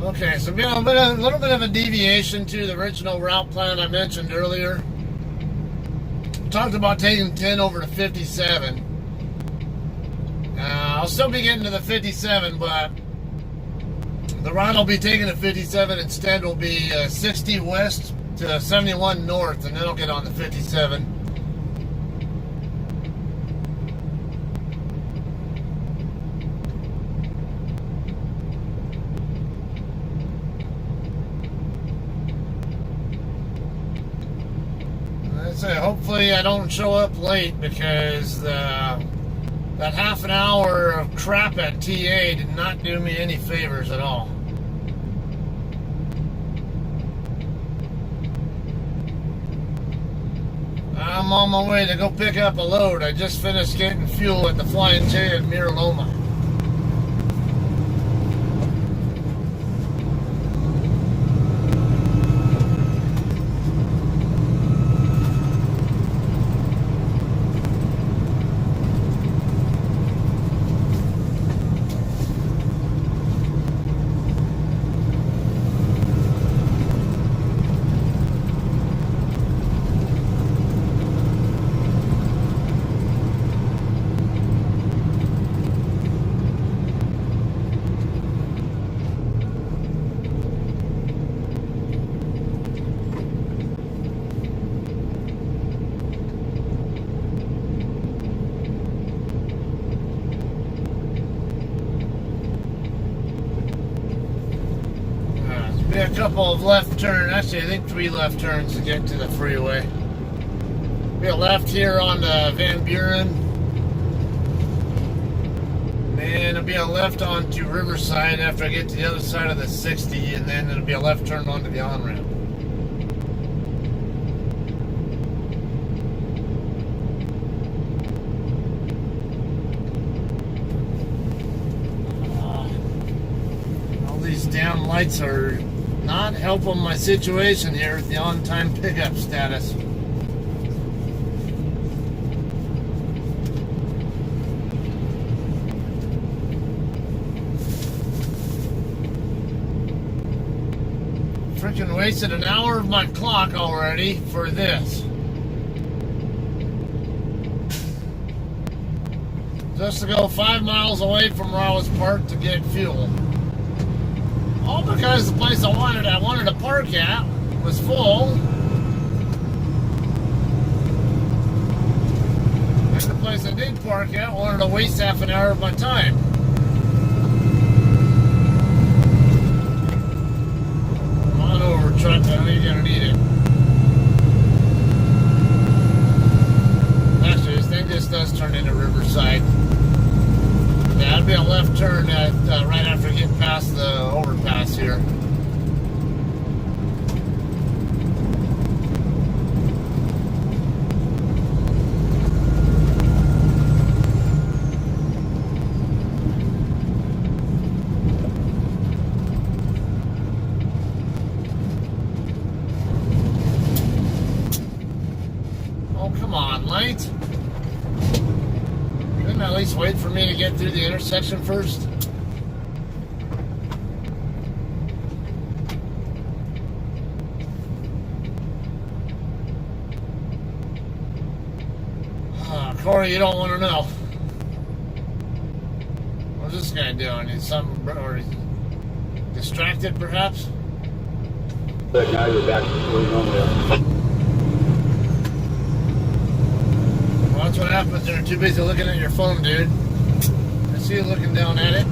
Okay, so a little bit of a deviation to the original route plan I mentioned earlier. Talked about taking 10 over to 57. I'll still be getting to the 57, but the route I'll be taking to 57 instead will be 60 west to 71 north, and then I'll get on the 57. Hopefully I don't show up late, because that half an hour of crap at TA did not do me any favors at all. I'm on my way to go pick up a load. I just finished getting fuel at the Flying J at Mira Loma. A couple of left turns, actually I think 3 left turns to get to the freeway. Be a left here on the Van Buren, and it'll be a left onto Riverside after I get to the other side of the 60, and then it'll be a left turn onto the on-ramp. All these damn lights are not helping my situation here with the on-time pickup status. Freaking and wasted an hour of my clock already for this. Just to go 5 miles away from where I was parked to get fuel. All because the place I wanted to park at was full. And the place I did park at wanted to waste half an hour of my time. Come on over, truck. I know you're gonna need it. Actually, this thing just does turn into Riverside. Yeah, that'd be a left turn right after getting past the overpass here. Oh, come on, light. Couldn't at least wait for me to get through the intersection first? Corey, you don't want to know. What's this guy doing? He's or he's distracted, perhaps? But now you're back to where you normally are. Well, that's what happens when you're too busy looking at your phone, dude. I see you looking down at it.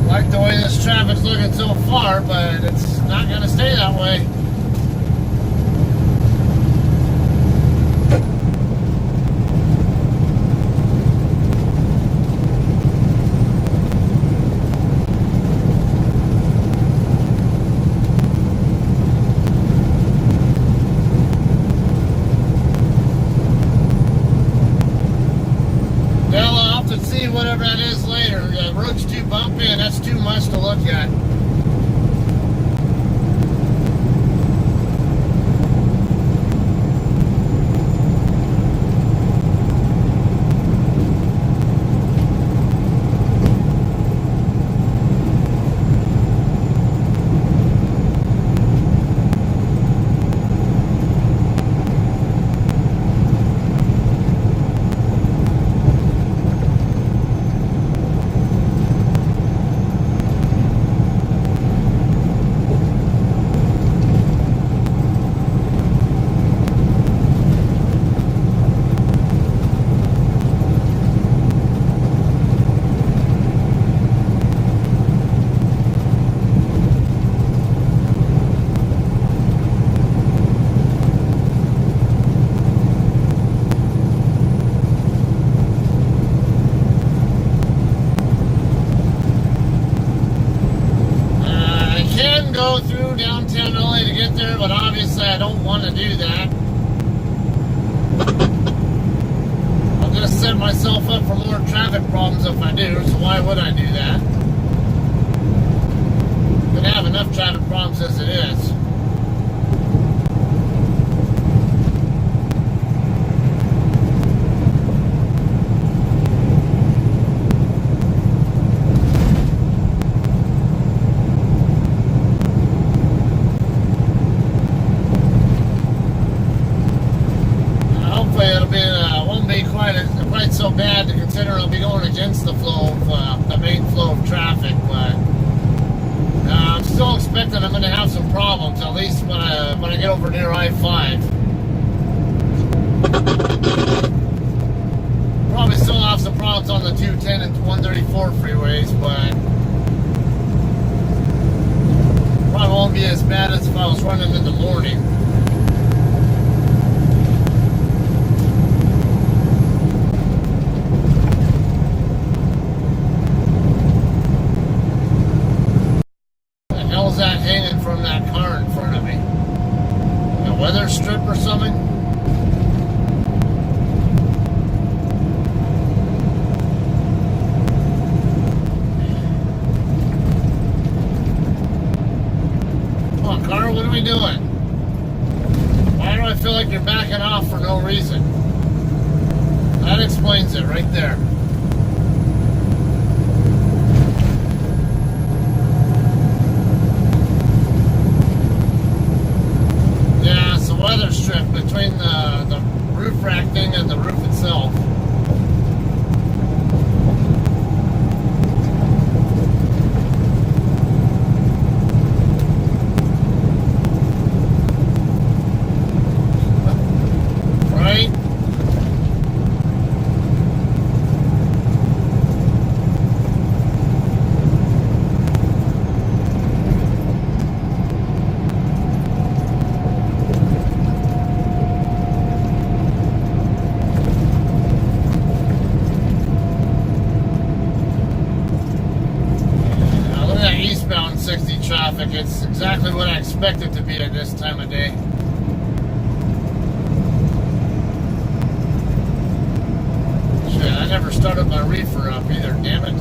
Like the way this traffic's looking so far, but it's not going to stay that way. Well, I'll have to see whatever that is later. The road's too bumpy and that's too much to look at. Go through downtown LA to get there, but obviously I don't want to do that. I'm going to set myself up for more traffic problems if I do, so why would I do that? I'm going to have enough traffic problems as it is. Quite so bad to consider I'll be going against the flow of the main flow of traffic, but I'm still expecting I'm going to have some problems, at least when I get over near I-5. Probably still have some problems on the 210 and 134 freeways, but probably won't be as bad as if I was running in the morning. That hanging from that car in front of me? A weather strip or something? car, what are we doing? Why do I feel like you're backing off for no reason? That explains it right there. Yeah, it's a weather strip between the roof rack thing and the roof itself. Right? Now, look at that eastbound 60 traffic. It's exactly what I expect it to be at this time of day. Shit, I never started my reefer up either, damn it.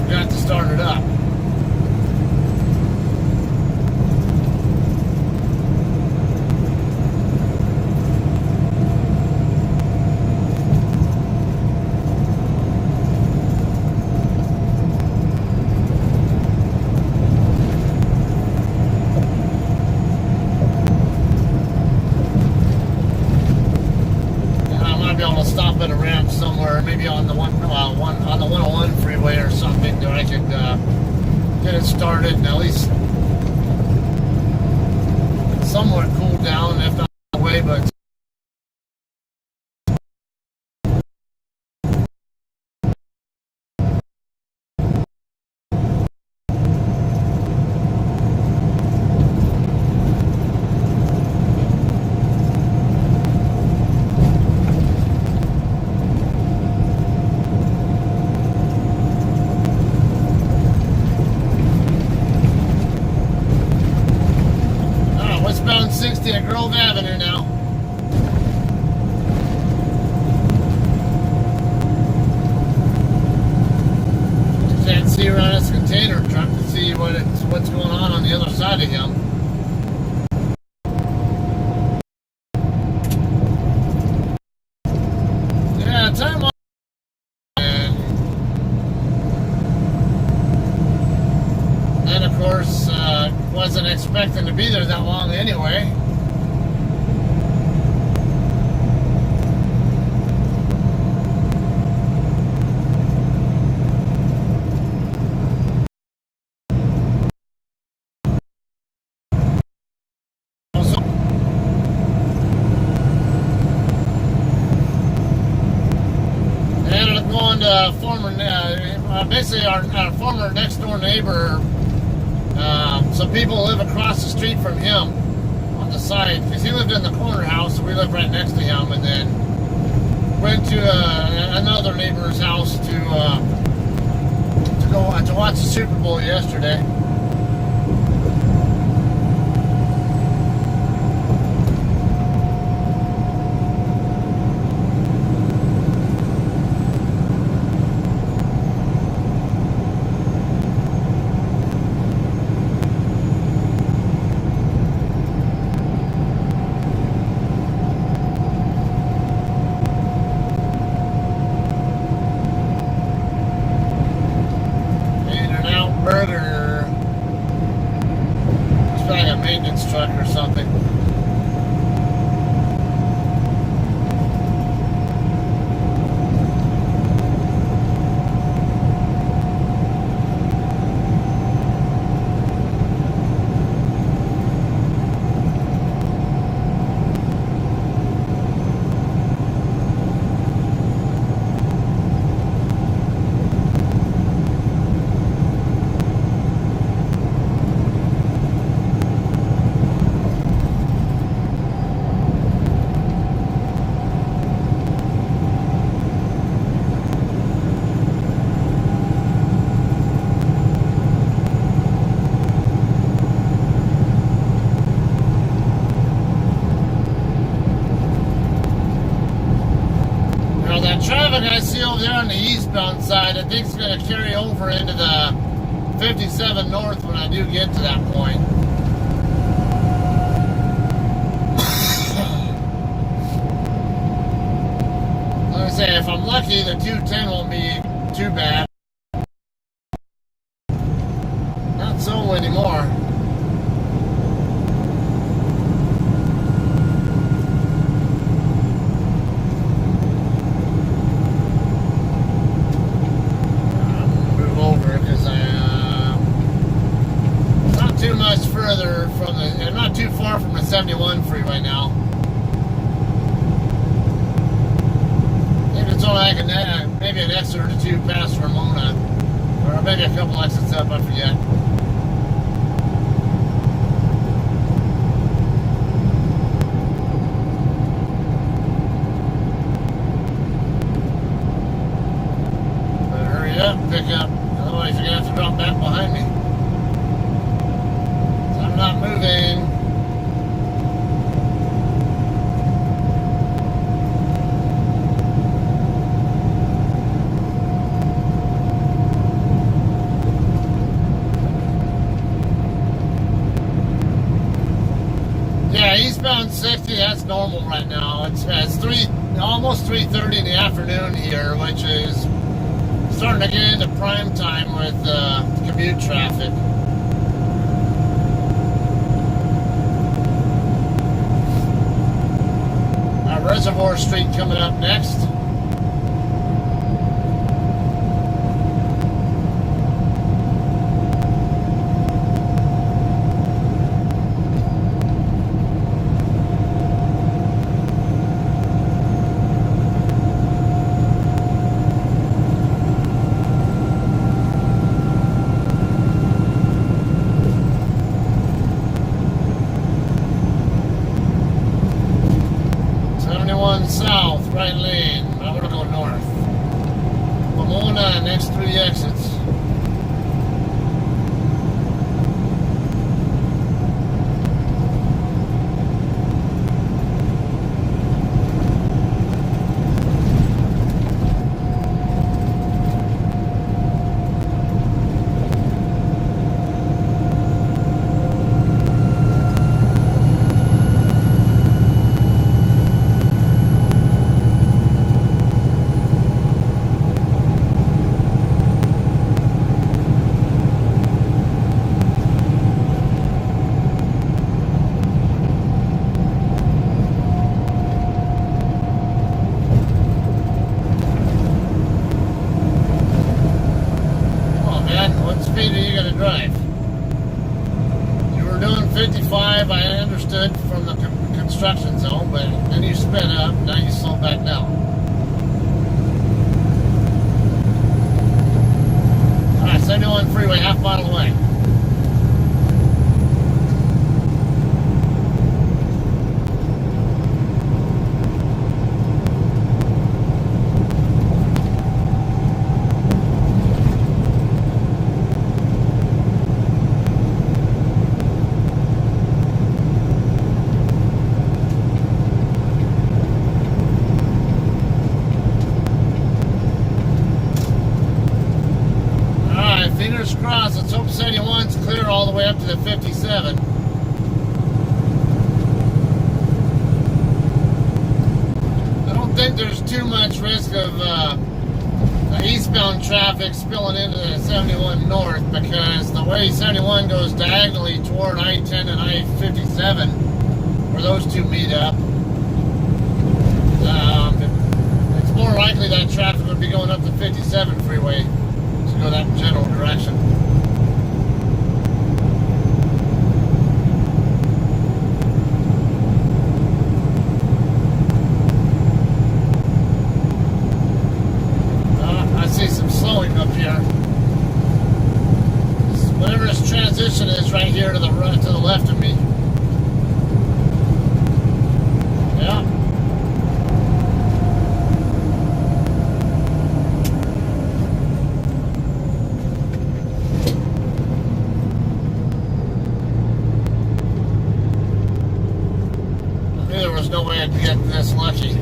Forgot to start it up. I might be able to stop at a ramp somewhere, maybe on the on the 101 freeway or something, that I could get it started and at least somewhat cool down, if not all the way, but. Westbound 60 at Grove Avenue now. You can't see around this container truck to see what's going on the other side of him. Yeah, time on. And of course, wasn't expecting to be there that long anyway. I ended up going to basically our former next door neighbor. Some people live across the street from him on the side, because he lived in the corner house, so we lived right next to him, and then went to another neighbor's house to watch the Super Bowl yesterday. Burger. It's like a maintenance truck or something. Traffic I see over there on the eastbound side, I think it's going to carry over into the 57 north when I do get to that point. Like I say, if I'm lucky, the 210 won't be too bad. Not so anymore. Further from the, not too far from the 71 freeway now. Maybe it's only like maybe an exit or two past Ramona, or maybe a couple exits up, I forget. Better hurry up, pick up, otherwise you're gonna have to drop back behind me. Not moving. Yeah, eastbound 60, that's normal right now. It's almost 3:30 in the afternoon here, which is starting to get into prime time with commute traffic. Reservoir Street coming up next. South, right lane. I want to go north. Pomona, next 3 exits. Drive. You were doing 55, I understood, from the construction zone, but then you sped up, now you slow back down. Alright, 71 freeway, half mile away. Fingers crossed, let's hope 71's clear all the way up to the 57. I don't think there's too much risk of the eastbound traffic spilling into the 71 north, because the way 71 goes diagonally toward I-10 and I-57, where those two meet up, it's more likely that traffic would be going up the 57 freeway to go that general direction. I see some slowing up here. Whatever this transition is right here to the right, to the left of me. Yeah. I knew there was no way I'd get this lucky.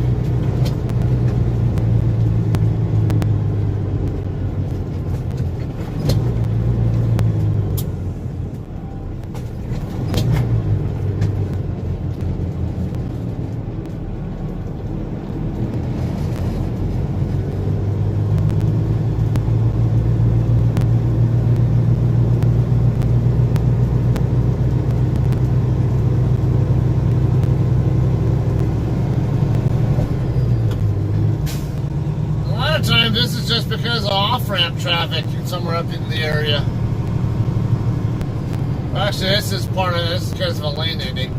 because of off-ramp traffic somewhere up in the area. Actually, this is because of a lane ending.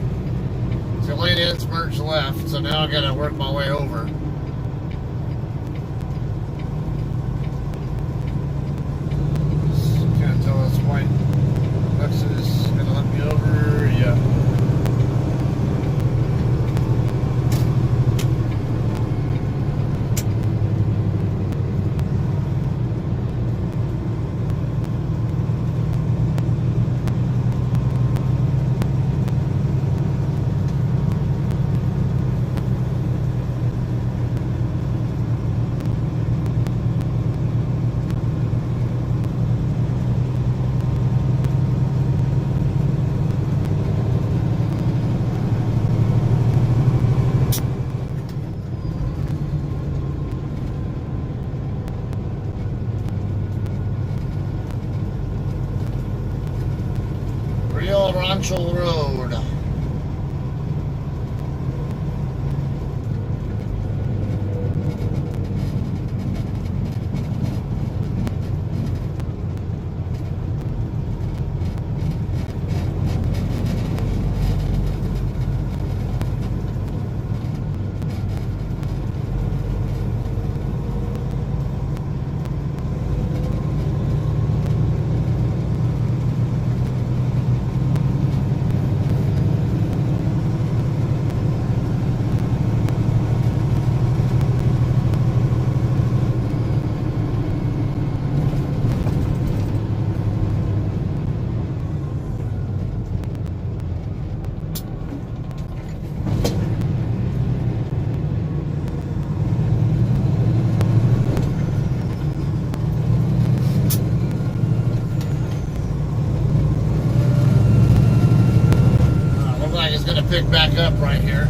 So lane ends, merge left, so now I gotta work my way over. Can't tell this white Lexus gonna let me over. Yeah. Rio Rancho Road. Pick back up right here.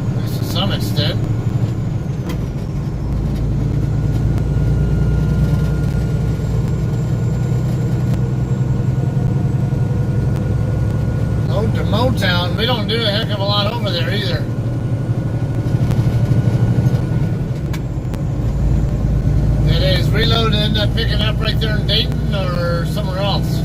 At least to some extent. Load to Motown. We don't do a heck of a lot over there either. It is reload and end up picking up right there in Dayton or somewhere else.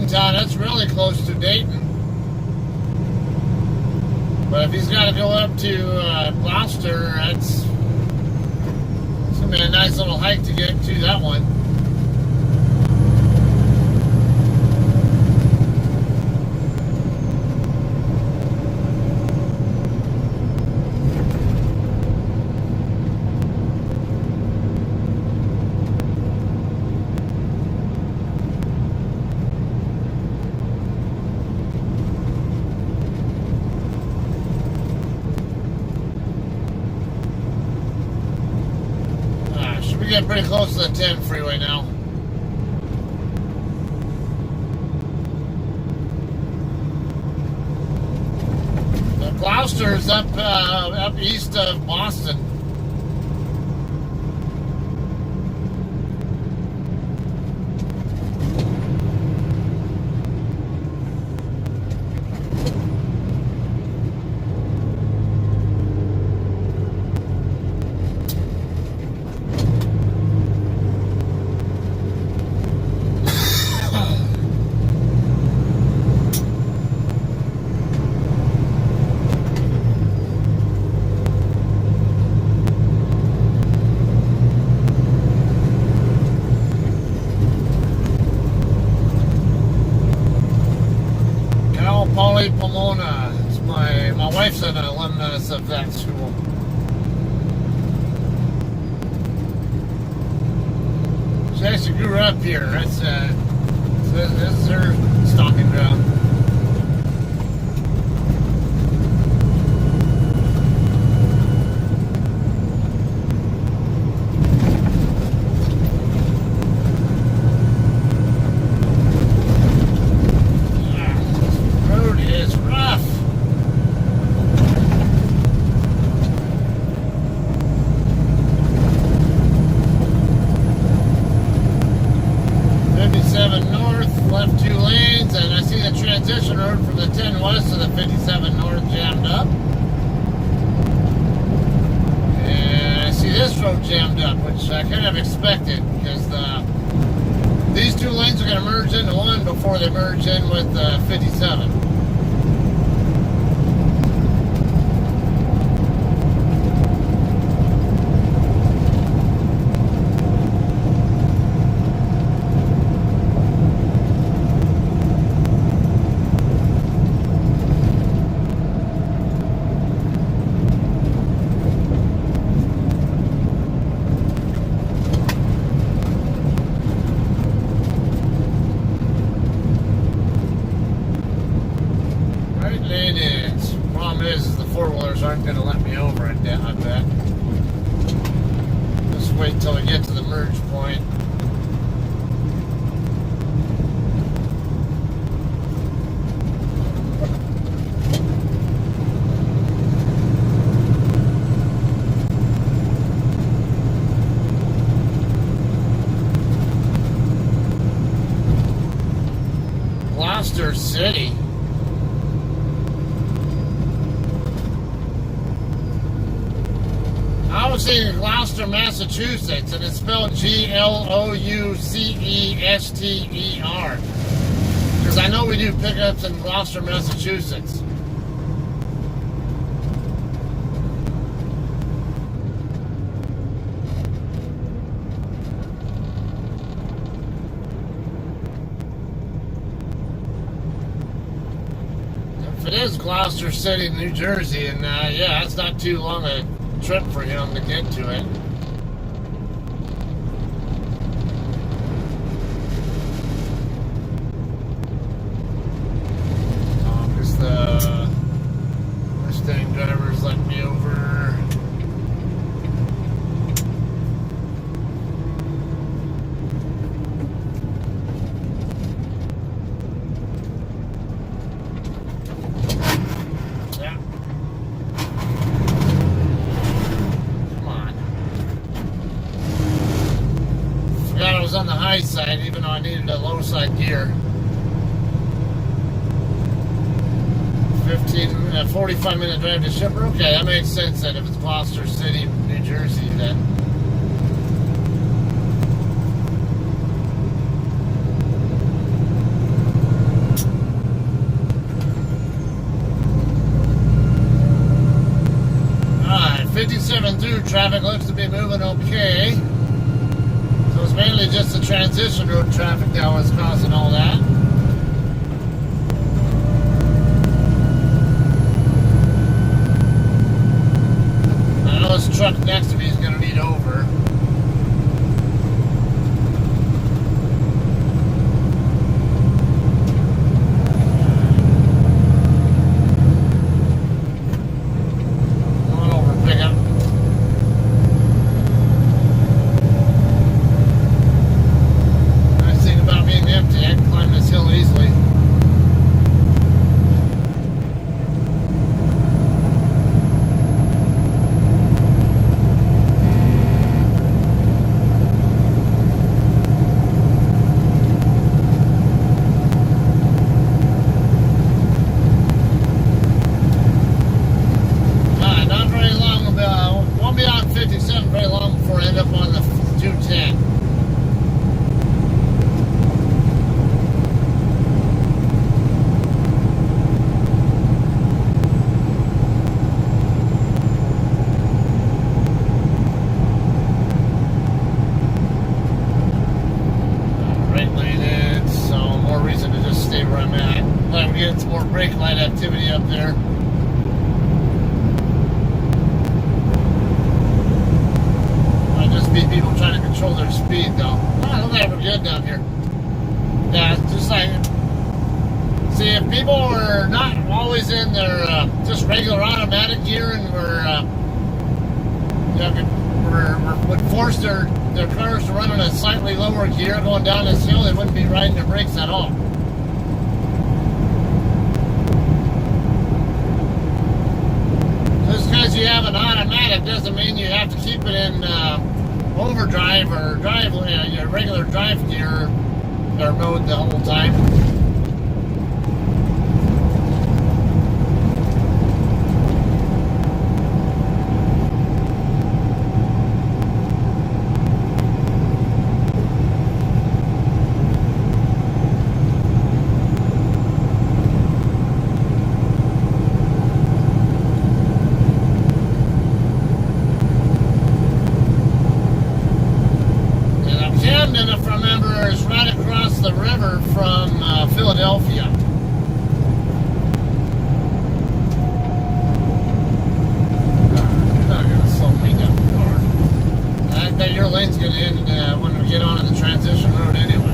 Town, that's really close to Dayton. But if he's got to go up to Gloucester, it's going to be a nice little hike to get to that one. We're getting pretty close to the 10 freeway now. Gloucester's up east of Boston. up here. That's this is their stomping ground. Road is rough. North, left 2 lanes, and I see the transition road from the 10 west to the 57 north jammed up. And I see this road jammed up, which I kind of expected because these 2 lanes are going to merge into one before they merge in with 57. Aren't going to let me over at that, I bet. Just wait until we get to the merge point. Gloucester City. I was in Gloucester, Massachusetts, and it's spelled Gloucester. Because I know we do pickups in Gloucester, Massachusetts. If it is Gloucester City, New Jersey, and yeah, it's not too long a trip for him to get to it. Because the Mustang drivers let me over. On the high side, even though I needed a low side gear. 45-minute drive to Shipper. Okay, that makes sense then if it's Gloucester City, New Jersey, then. Alright, 57 through, traffic looks to be moving okay. So it's mainly just the transition road traffic that was causing all that. I know this truck next to me is going to need over. Going over pickup. Empty, I can climb this hill easily. Not very long, won't be on 57 very long before I end up on the 210. Where I'm at. I'm getting some more brake light activity up there. Might just be people trying to control control their speed though. Oh, look like we're good down here. Yeah, it's just like, see, if people were not always in their just regular automatic gear and would force their cars to run in a slightly lower gear going down this hill, they wouldn't be riding their brakes at all. Just because you have an automatic doesn't mean you have to keep it in overdrive or drive, your regular drive gear or mode the whole time. If I remember, is right across the river from Philadelphia. You're not going to slow me down the car. I bet your lane's going to end when we get onto the transition road anyway.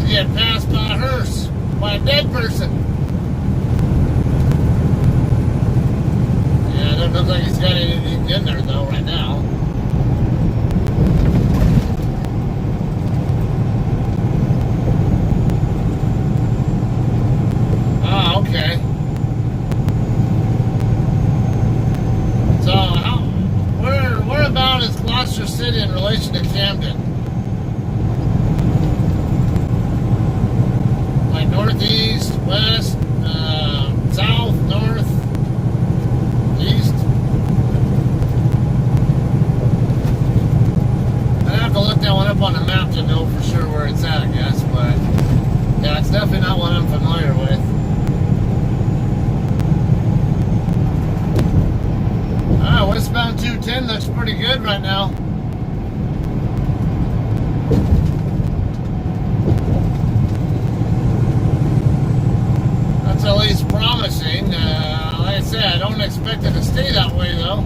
Get passed by a hearse, by a dead person. Yeah, it doesn't look like he's got anything in there though right now. Ah, okay. So, where about is Gloucester City in relation to Camden? Northeast, west, south, north, east. I have to look that one up on the map to know for sure where it's at, I guess, but yeah, it's definitely not one I'm familiar with. Westbound 210 looks pretty good right now. At least promising. Like I said, I don't expect it to stay that way though.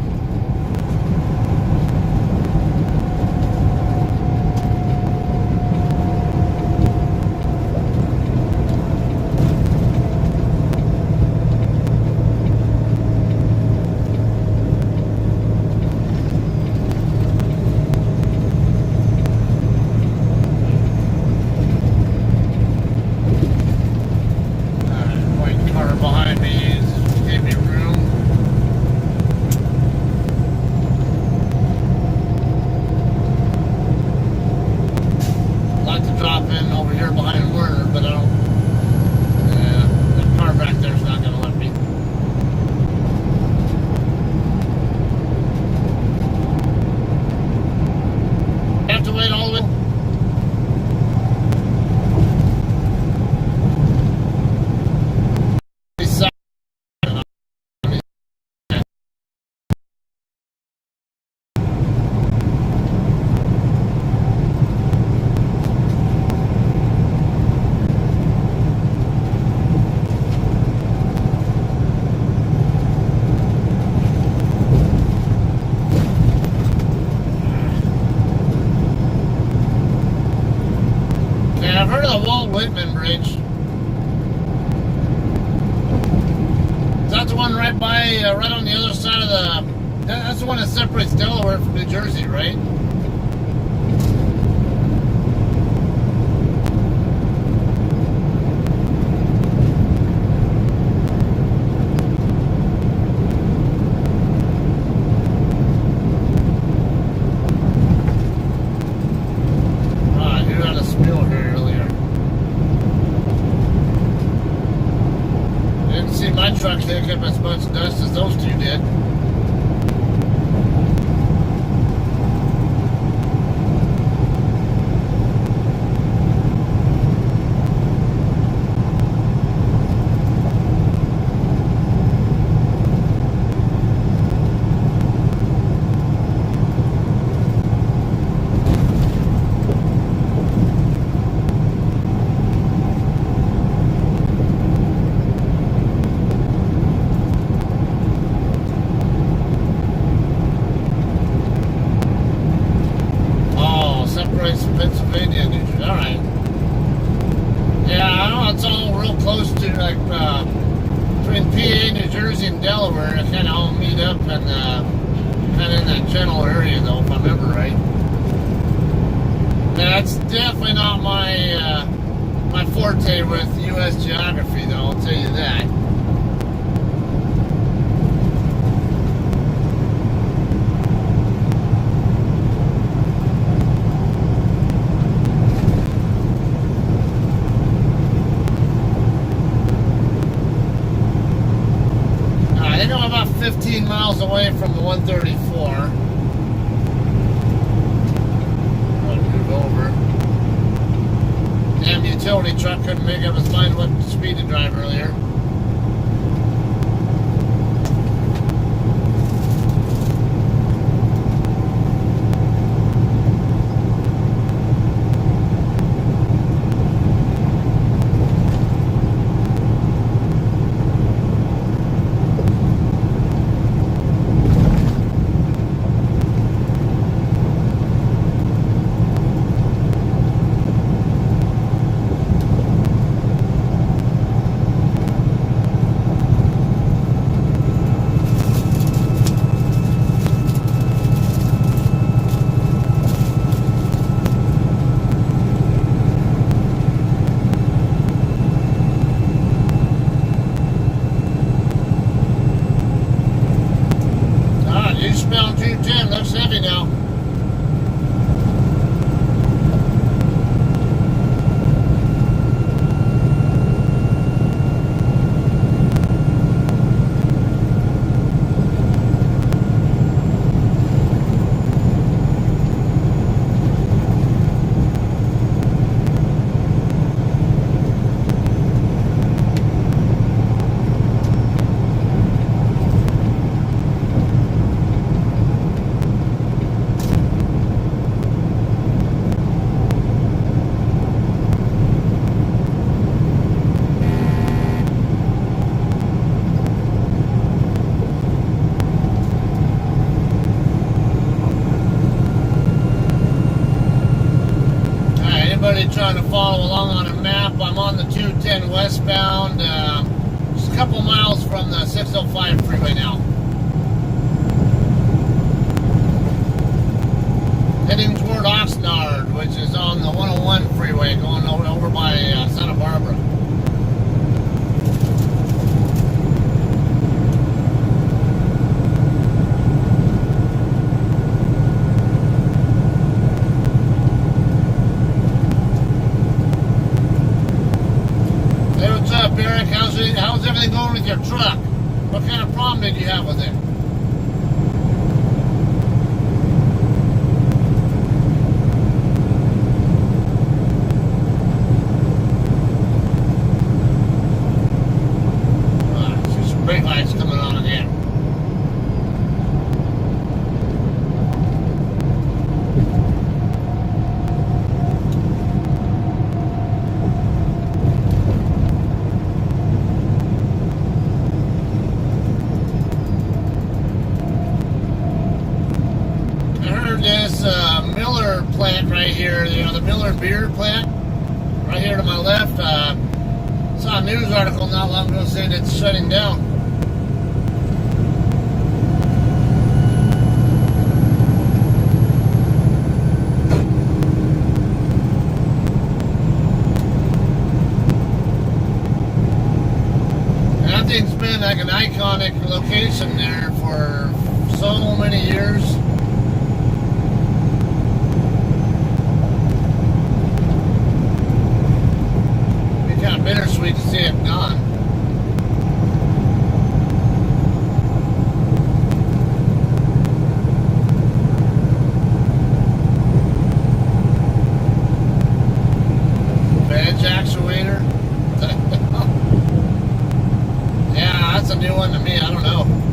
Behind me gave me room. I'd like to drop in over here behind Werner, but I don't. That car back there's not going to let me. Have to wait all the way. I've heard of the Walt Whitman Bridge. Is that the one right by, right on the other side of the... That's the one that separates Delaware from New Jersey, right? My truck kick up as much dust as those two did. Jersey and Delaware, they kind of all meet up and kind of in that general area, though, if I remember right. That's definitely not my my forte with U.S. geography, though. I'll tell you that. I think I'm about 15 miles away from the 134. I'll move over. Damn utility truck couldn't make up his mind what speed to drive earlier. Eastbound 210, looks heavy now. Trying to follow along on a map, I'm on the 210 westbound, just a couple miles from the 605 freeway now. Heading toward Oxnard, which is on the 101 freeway going over by Santa Barbara. Eric, how's everything going with your truck? What kind of problem did you have with it? See some brake lights coming on again. This Miller plant right here, you know, the Miller beer plant right here to my left. Saw a news article not long ago saying it's shutting down. And that thing's been like an iconic location there for so many years. Bittersweet to see it gone. Veg actuator? Yeah, that's a new one to me. I don't know.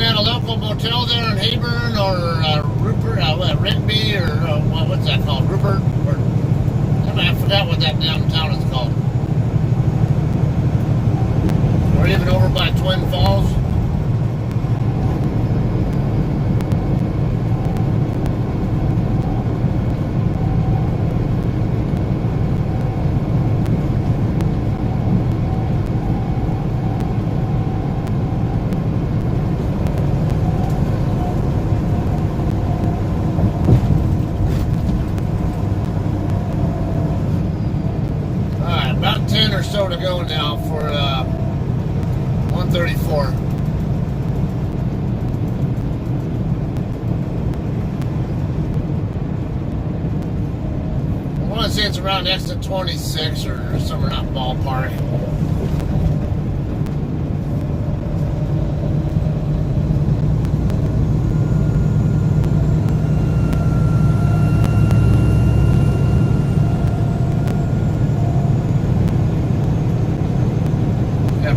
at a local motel there in Hayburn or Rupert, Rigby, or what's that called? Rupert? Or, I forgot what that damn town is called. Or even over by Twin Falls. About 10 or so to go now for 134. I want to say it's around exit 26 or somewhere in that ballpark.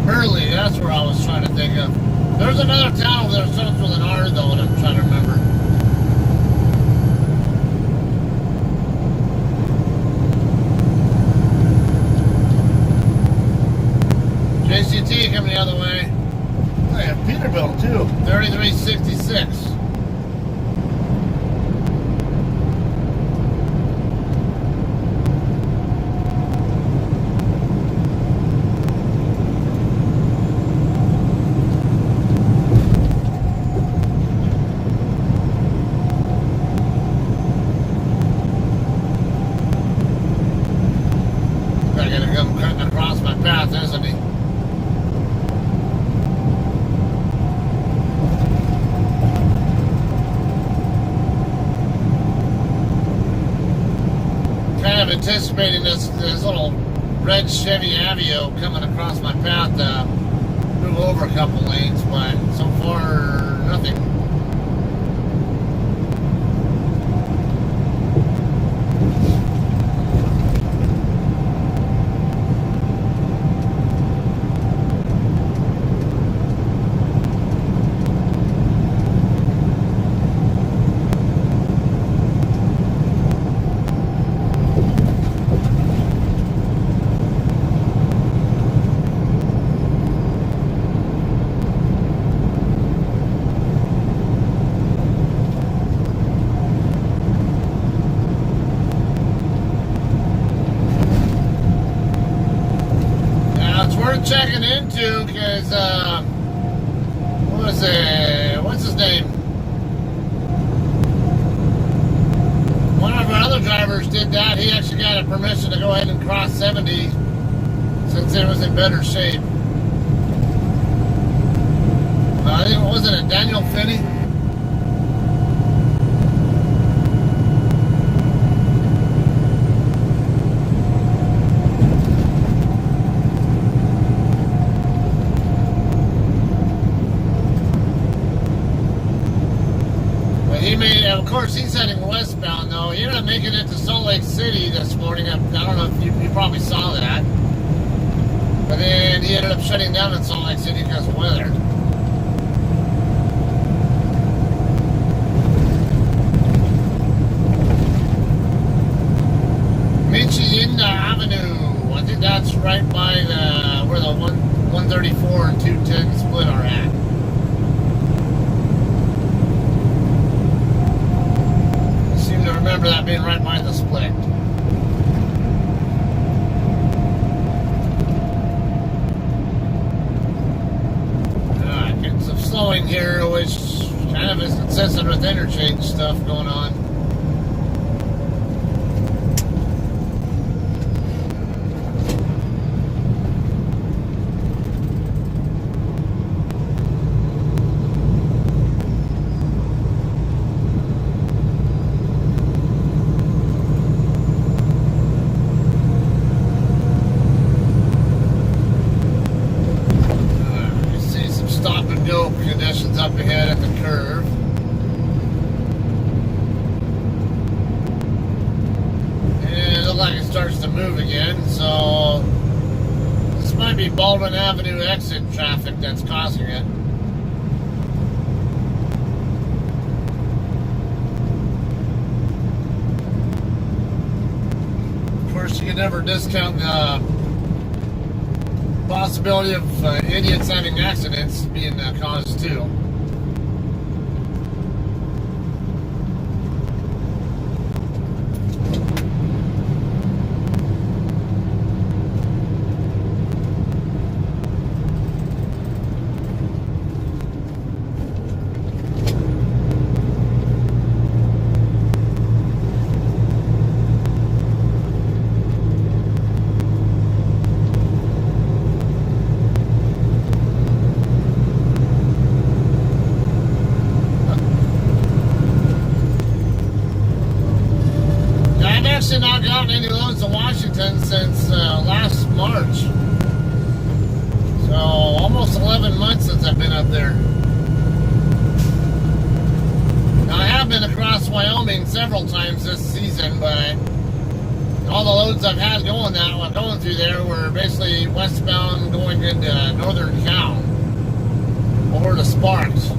Burley, that's where I was trying to think of. There's another town over there, starts with an R though, and I'm trying to remember. JCT coming the other way. Oh, yeah, Peterbilt too. 3366. Gonna come cutting across my path, isn't he? Kind of anticipating this little red Chevy Aveo coming across my path to move over a couple lanes, but so far nothing. Checking into because what's his name? One of our other drivers did that. He actually got a permission to go ahead and cross 70 since it was in better shape. I think wasn't it Daniel Finney? Of course, he's heading westbound, though. He ended up making it to Salt Lake City this morning. I don't know if you probably saw that. But then he ended up shutting down in Salt Lake City because of weather. Michiana Avenue. I think that's right by where the 134 and 210 split are at. Remember that being right by the split. Alright, getting some slowing here, which kind of is consistent with interchange stuff going on. Conditions up ahead at the curve. And it looks like it starts to move again, so this might be Baldwin Avenue exit traffic that's causing it. can never discount the possibility of idiots having accidents being caused too. Actually not gotten any loads to Washington since last March. So almost 11 months since I've been up there. Now I have been across Wyoming several times this season, but all the loads I've had going through there were basically westbound going into northern Cal over to Sparks.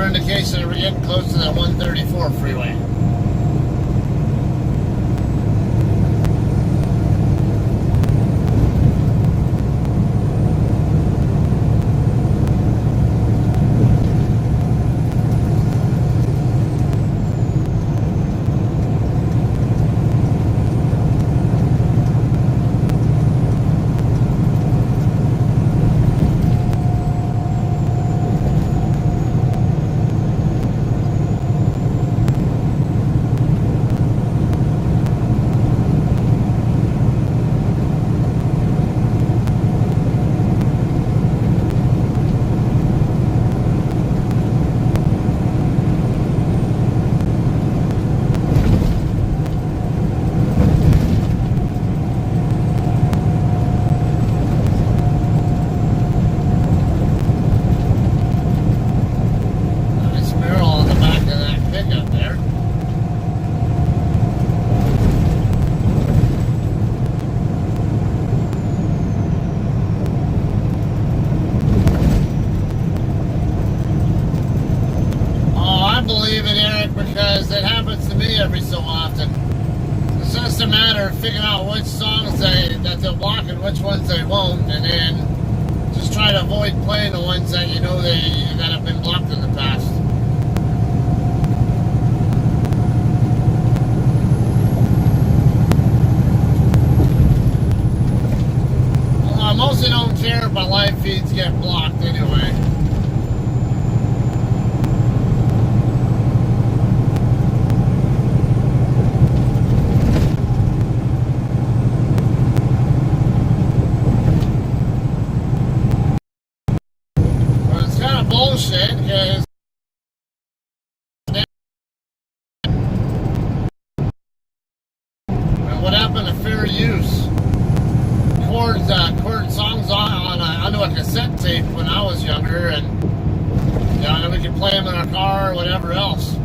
Indication that we're getting close to that 134 freeway. Because it happens to me every so often. It's just a matter of figuring out which songs that they'll block and which ones they won't, and then just try to avoid playing the ones that you know that have been blocked in the past. mostly don't care if my live feeds get blocked anyway. But it's kind of bullshit because what happened to fair use? Recorded songs onto a cassette tape when I was younger, and and we could play them in our car or whatever else.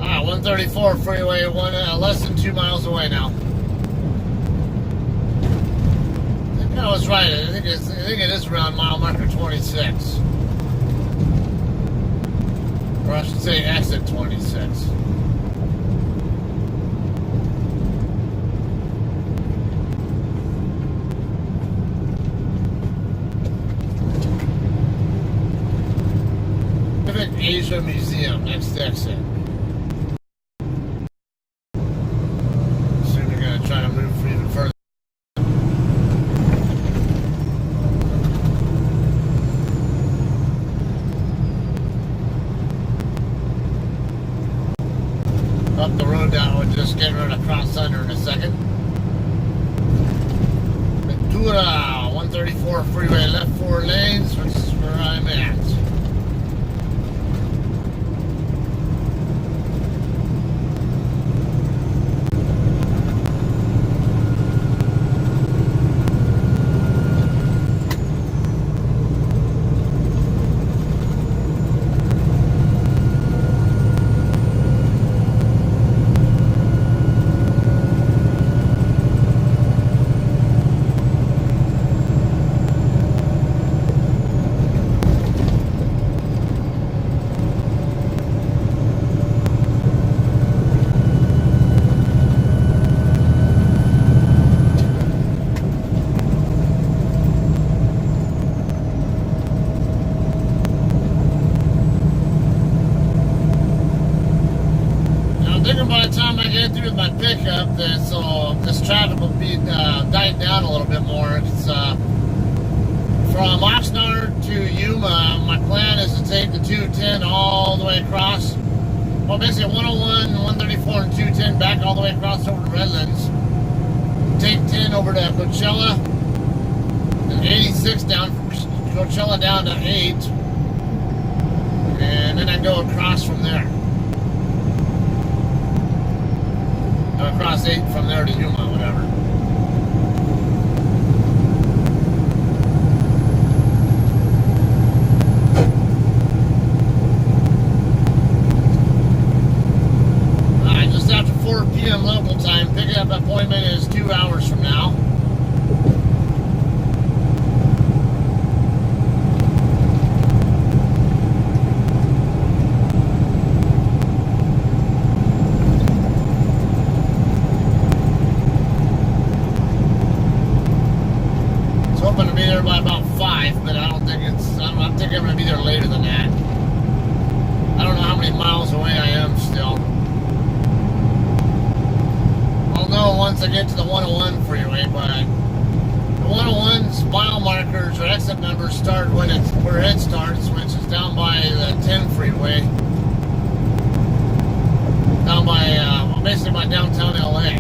Ah, 134 freeway, less than 2 miles away now. I was right. I think it is around mile marker 26, or I should say exit 26. Pacific Asia Museum, next exit. Soon we're gonna try to move even further. Up the road down, we're just getting ready to cross under in a second. Ventura, 134 freeway, left 4 lanes, which is where I'm at. By the time I get through with my pickup, this traffic will be died down a little bit more. It's from Oxnard to Yuma. My plan is to take the 210 all the way across. Well, basically 101, 134, and 210 back all the way across over to Redlands. Take 10 over to Coachella, and 86 down from Coachella down to 8, and then I go across from there. Across 8 from there to Yuma, whatever. Alright, just after 4 p.m. local time. Picking up appointment is 2 hours from now. Hoping to be there by about 5, but I don't think I'm thinking I'm going to be there later than that. I don't know how many miles away I am still. I'll know once I get to the 101 freeway, but the 101's mile markers or exit numbers start where it starts, which is down by the 10 freeway. Down by, basically by downtown LA.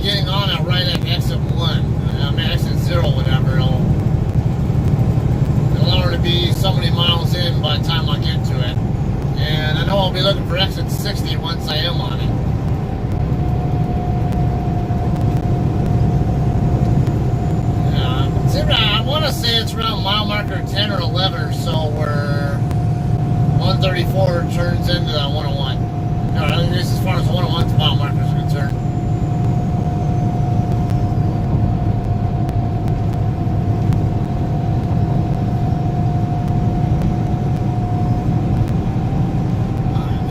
Getting on it right at exit 1, exit 0, whatever. It'll already be so many miles in by the time I get to it. And I know I'll be looking for exit 60 once I am on it. I want to say it's around mile marker 10 or 11 or so where 134 turns into the 101. No, at least as far as the 101's mile markers are concerned.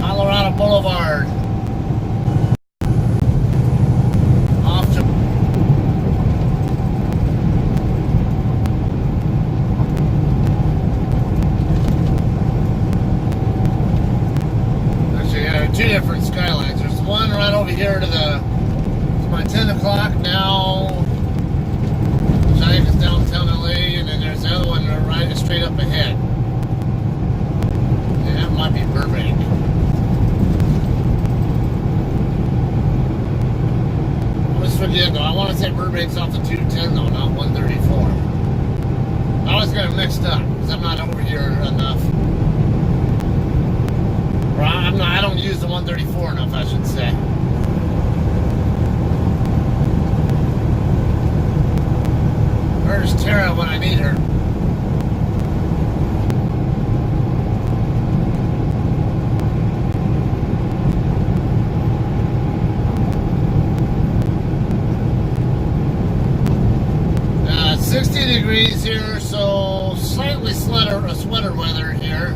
Colorado Boulevard. Off to two different skylines. There's one right over here to my 10 o'clock now, which I think is downtown LA, and then there's the other one right straight up ahead. And that might be Burbank. I always forget though. I want to say Burbank's off the 210 though, not 134. I always get it mixed up because I'm not over here enough. I don't use the 134 enough, I should say. Where's Tara when I need her? It's 60 degrees here, so slightly sweater weather here.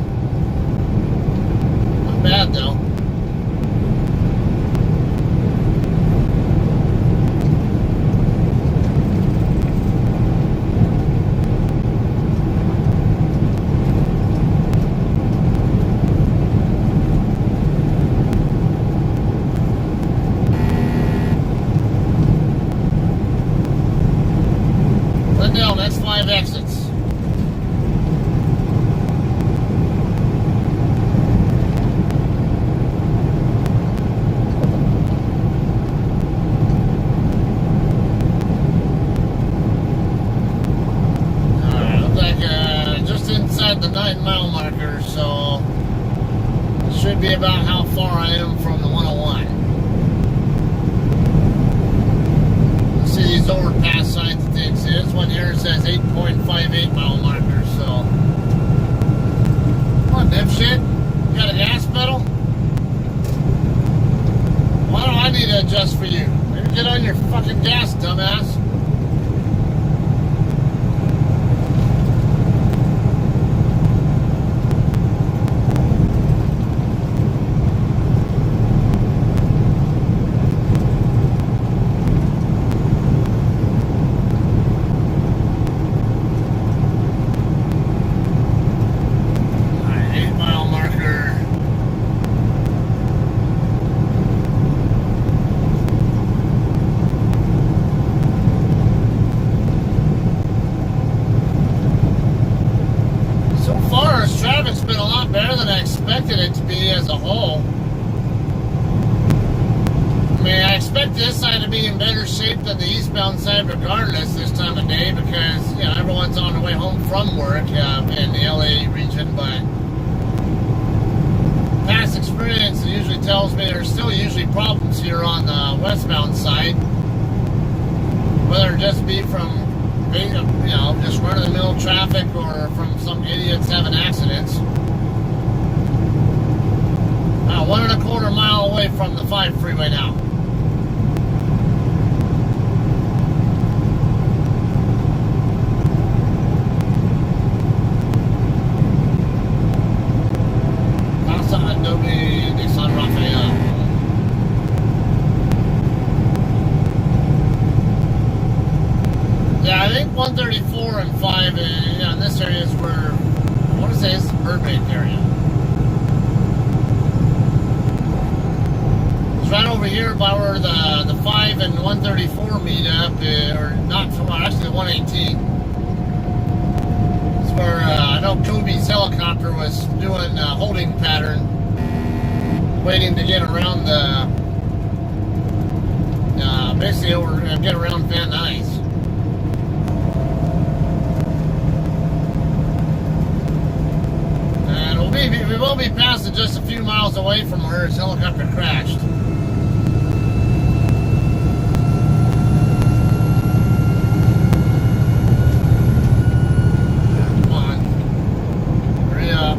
Bad though. Glendale, that's 5 exits. The 9-mile marker, so it should be about how far I am from the 101. Let's see these overpass signs and things. This one here says 8.58 mile marker, so come on, dipshit. You got a gas pedal? Why do I need to adjust for you? Maybe get on your fucking gas, dumbass. Traffic's been a lot better than I expected it to be as a whole. I mean, I expect this side to be in better shape than the eastbound side regardless this time of day because, you know, everyone's on their way home from work in the LA region, but past experience usually tells me there's still usually problems here on the westbound side, whether it just be from just run-of-the-mill traffic or from some idiots having accidents. 1.25 mile away from the 5 freeway now. Casa Adobe de San Rafael. Yeah, I think 134 and 5 in this area is where, I want to say it's the Burbank area. It's right over here by where the 5 and 134 meet up, or not, actually the 118. It's where I know Kobe's helicopter was doing a holding pattern, waiting to get around basically get around Van Nuys. We will be passing just a few miles away from where his helicopter crashed. Come on. Hurry up.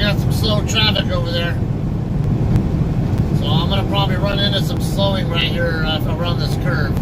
got some slow traffic over there. So I'm going to probably run into some slowing right here if I run this curve.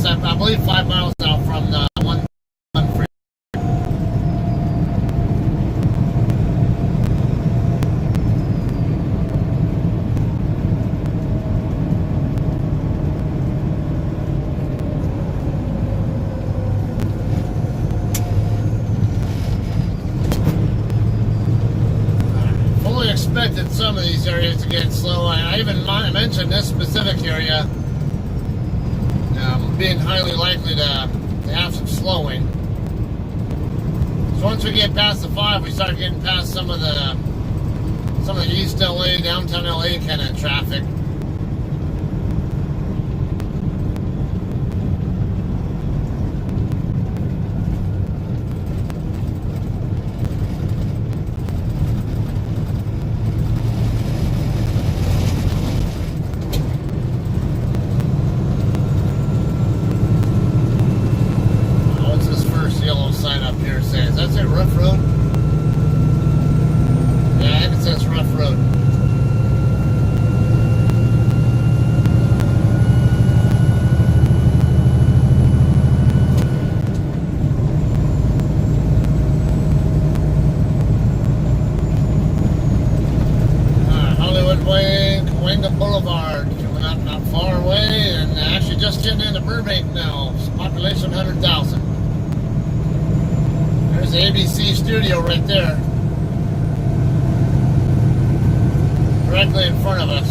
I believe 5 miles out from the one free. Fully expected some of these areas to get slow. I even mentioned this specific area being highly likely to have some slowing. So once we get past the 5, we start getting past some of the East LA, downtown LA kind of traffic. Boulevard, coming up not far away, and actually just getting into Burbank now. Population 100,000. There's the ABC studio right there, directly in front of us.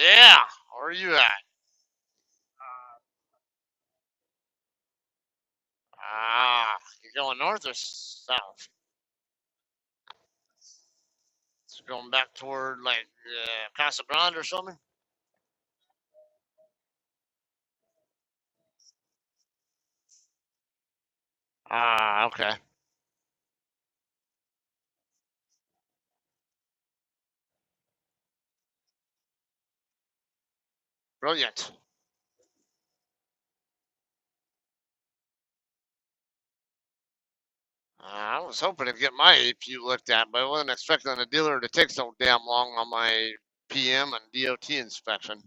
Yeah, where are you at? You're going north or south? It's going back toward like Casa Grande or something? Okay. Brilliant. I was hoping to get my APU looked at, but I wasn't expecting the dealer to take so damn long on my PM and DOT inspection.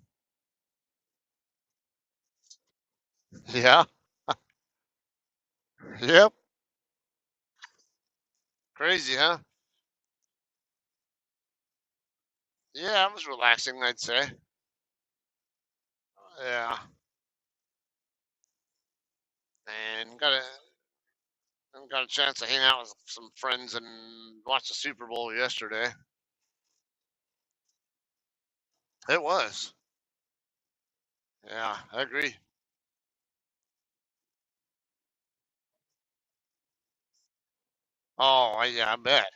Yeah. Yep. Crazy, huh? Yeah, I was relaxing, I'd say. Yeah. And got a chance to hang out with some friends and watch the Super Bowl yesterday. It was. Yeah, I agree. Oh, yeah, I bet.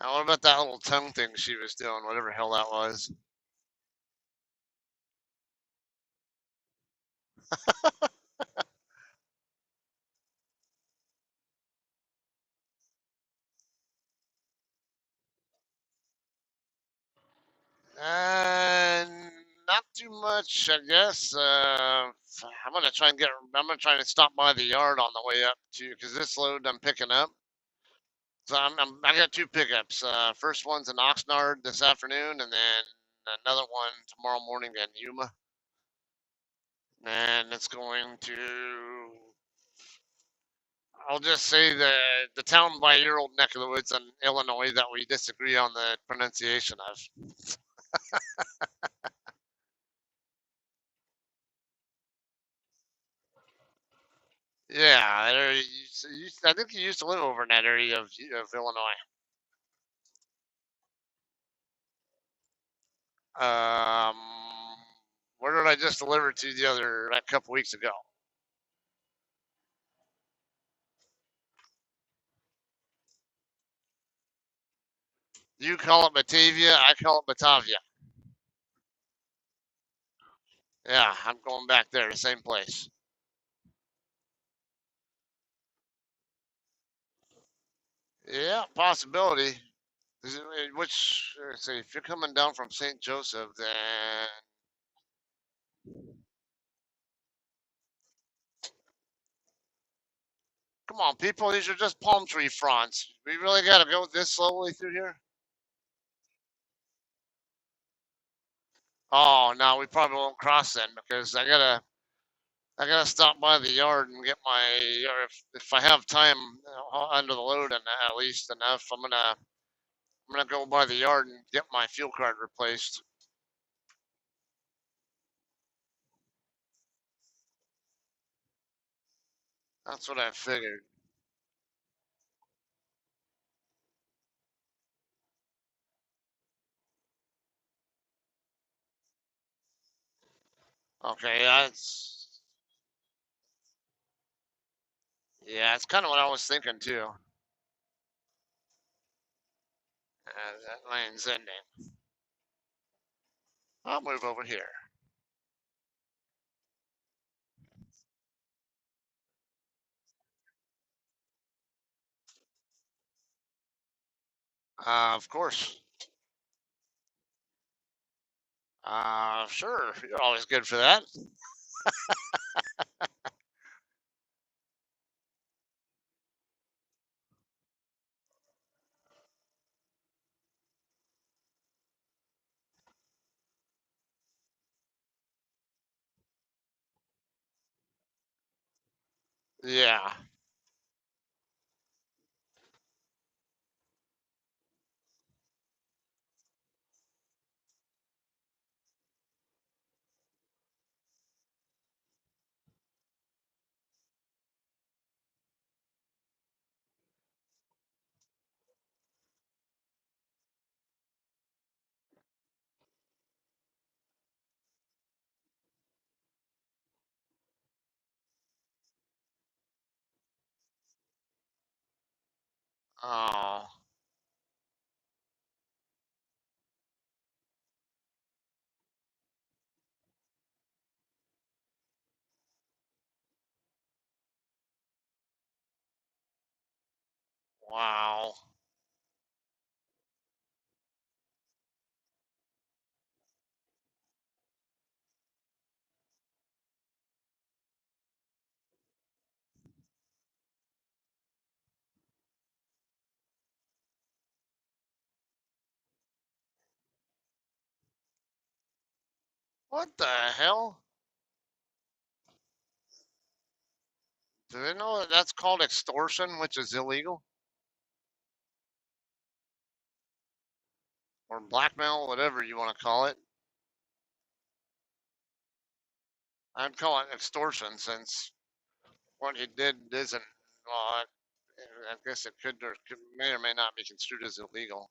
Now, what about that little tongue thing she was doing, whatever the hell that was. Not too much, I guess. I'm gonna try to stop by the yard on the way up too, because this load I'm picking up. So I got two pickups. First one's in Oxnard this afternoon, and then another one tomorrow morning in Yuma. And it's going to, I'll just say the town by your old neck of the woods in Illinois that we disagree on the pronunciation of. Yeah, I think you used to live over in that area of Illinois. Um, where did I just deliver to a couple weeks ago? You call it Batavia, I call it Batavia. Yeah, I'm going back there, the same place. Yeah, possibility. Which, let's see, if you're coming down from St. Joseph, then come on, people, these are just palm tree fronds. We really got to go this slowly through here? Oh, no, we probably won't cross then because I gotta stop by the yard and get or if I have time under the load and at least enough, I'm gonna go by the yard and get my fuel card replaced. That's what I figured. Okay, that's kind of what I was thinking too. That lane's ending. I'll move over here. Of course. Sure. You're always good for that. Yeah. Oh, wow. What the hell? Do they know that that's called extortion, which is illegal? Or blackmail, whatever you want to call it? I'd call it extortion since what he did isn't, well, I guess it may or may not be construed as illegal.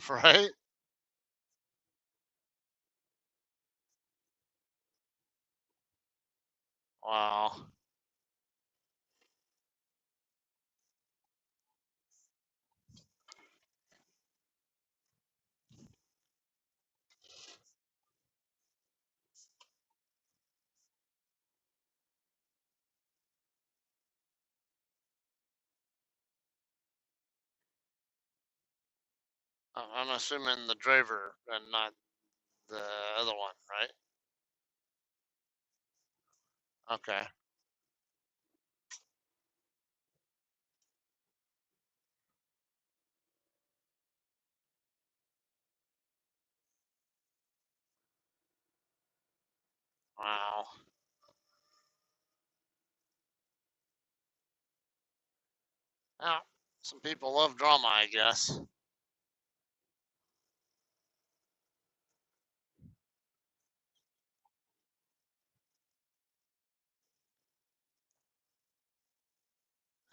Right? Wow. I'm assuming the driver and not the other one, right? Okay. Wow. Well, some people love drama, I guess.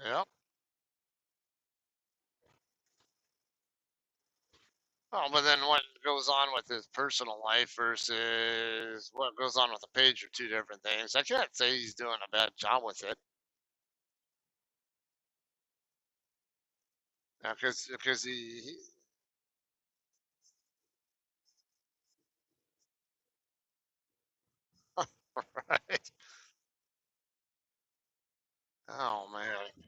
Yep. Oh, but then what goes on with his personal life versus what goes on with the page are two different things. I can't say he's doing a bad job with it. Because he right. Oh man.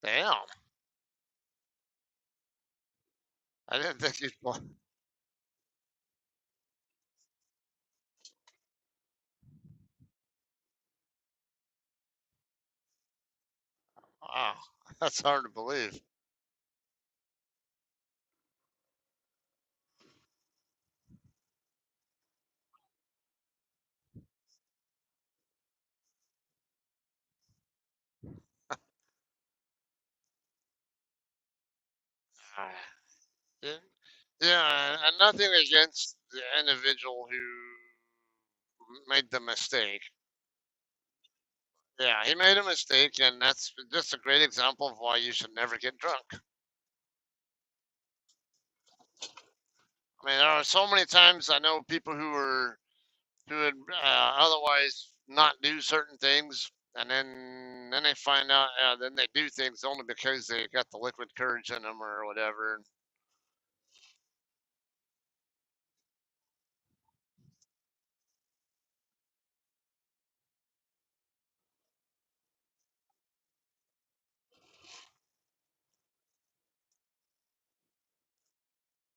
Damn. I didn't think you'd. Wow. That's hard to believe. Ah, yeah, yeah, and nothing against the individual who made the mistake. Yeah, he made a mistake, and that's just a great example of why you should never get drunk. I mean, there are so many times I know people who would otherwise not do certain things, and then they find out, then they do things only because they got the liquid courage in them or whatever.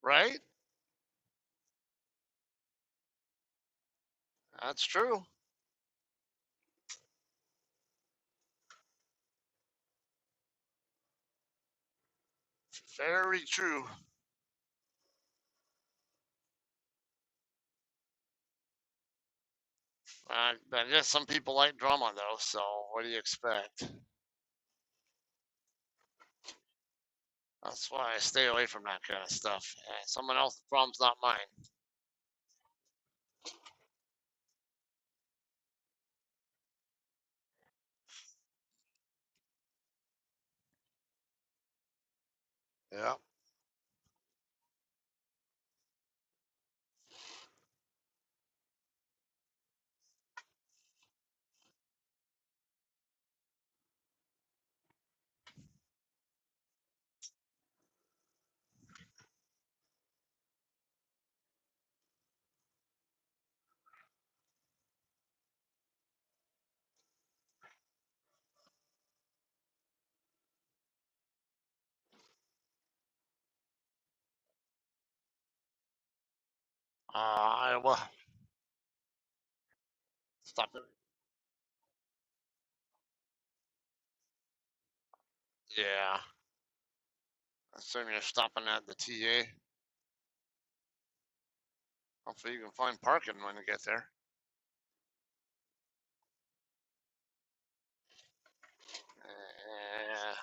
Right? That's true. Very true. I guess some people like drama though, so what do you expect? That's why I stay away from that kind of stuff. Someone else's problem's not mine. Yeah. I will stop it. Yeah. I assume you're stopping at the TA. Hopefully you can find parking when you get there. Yeah.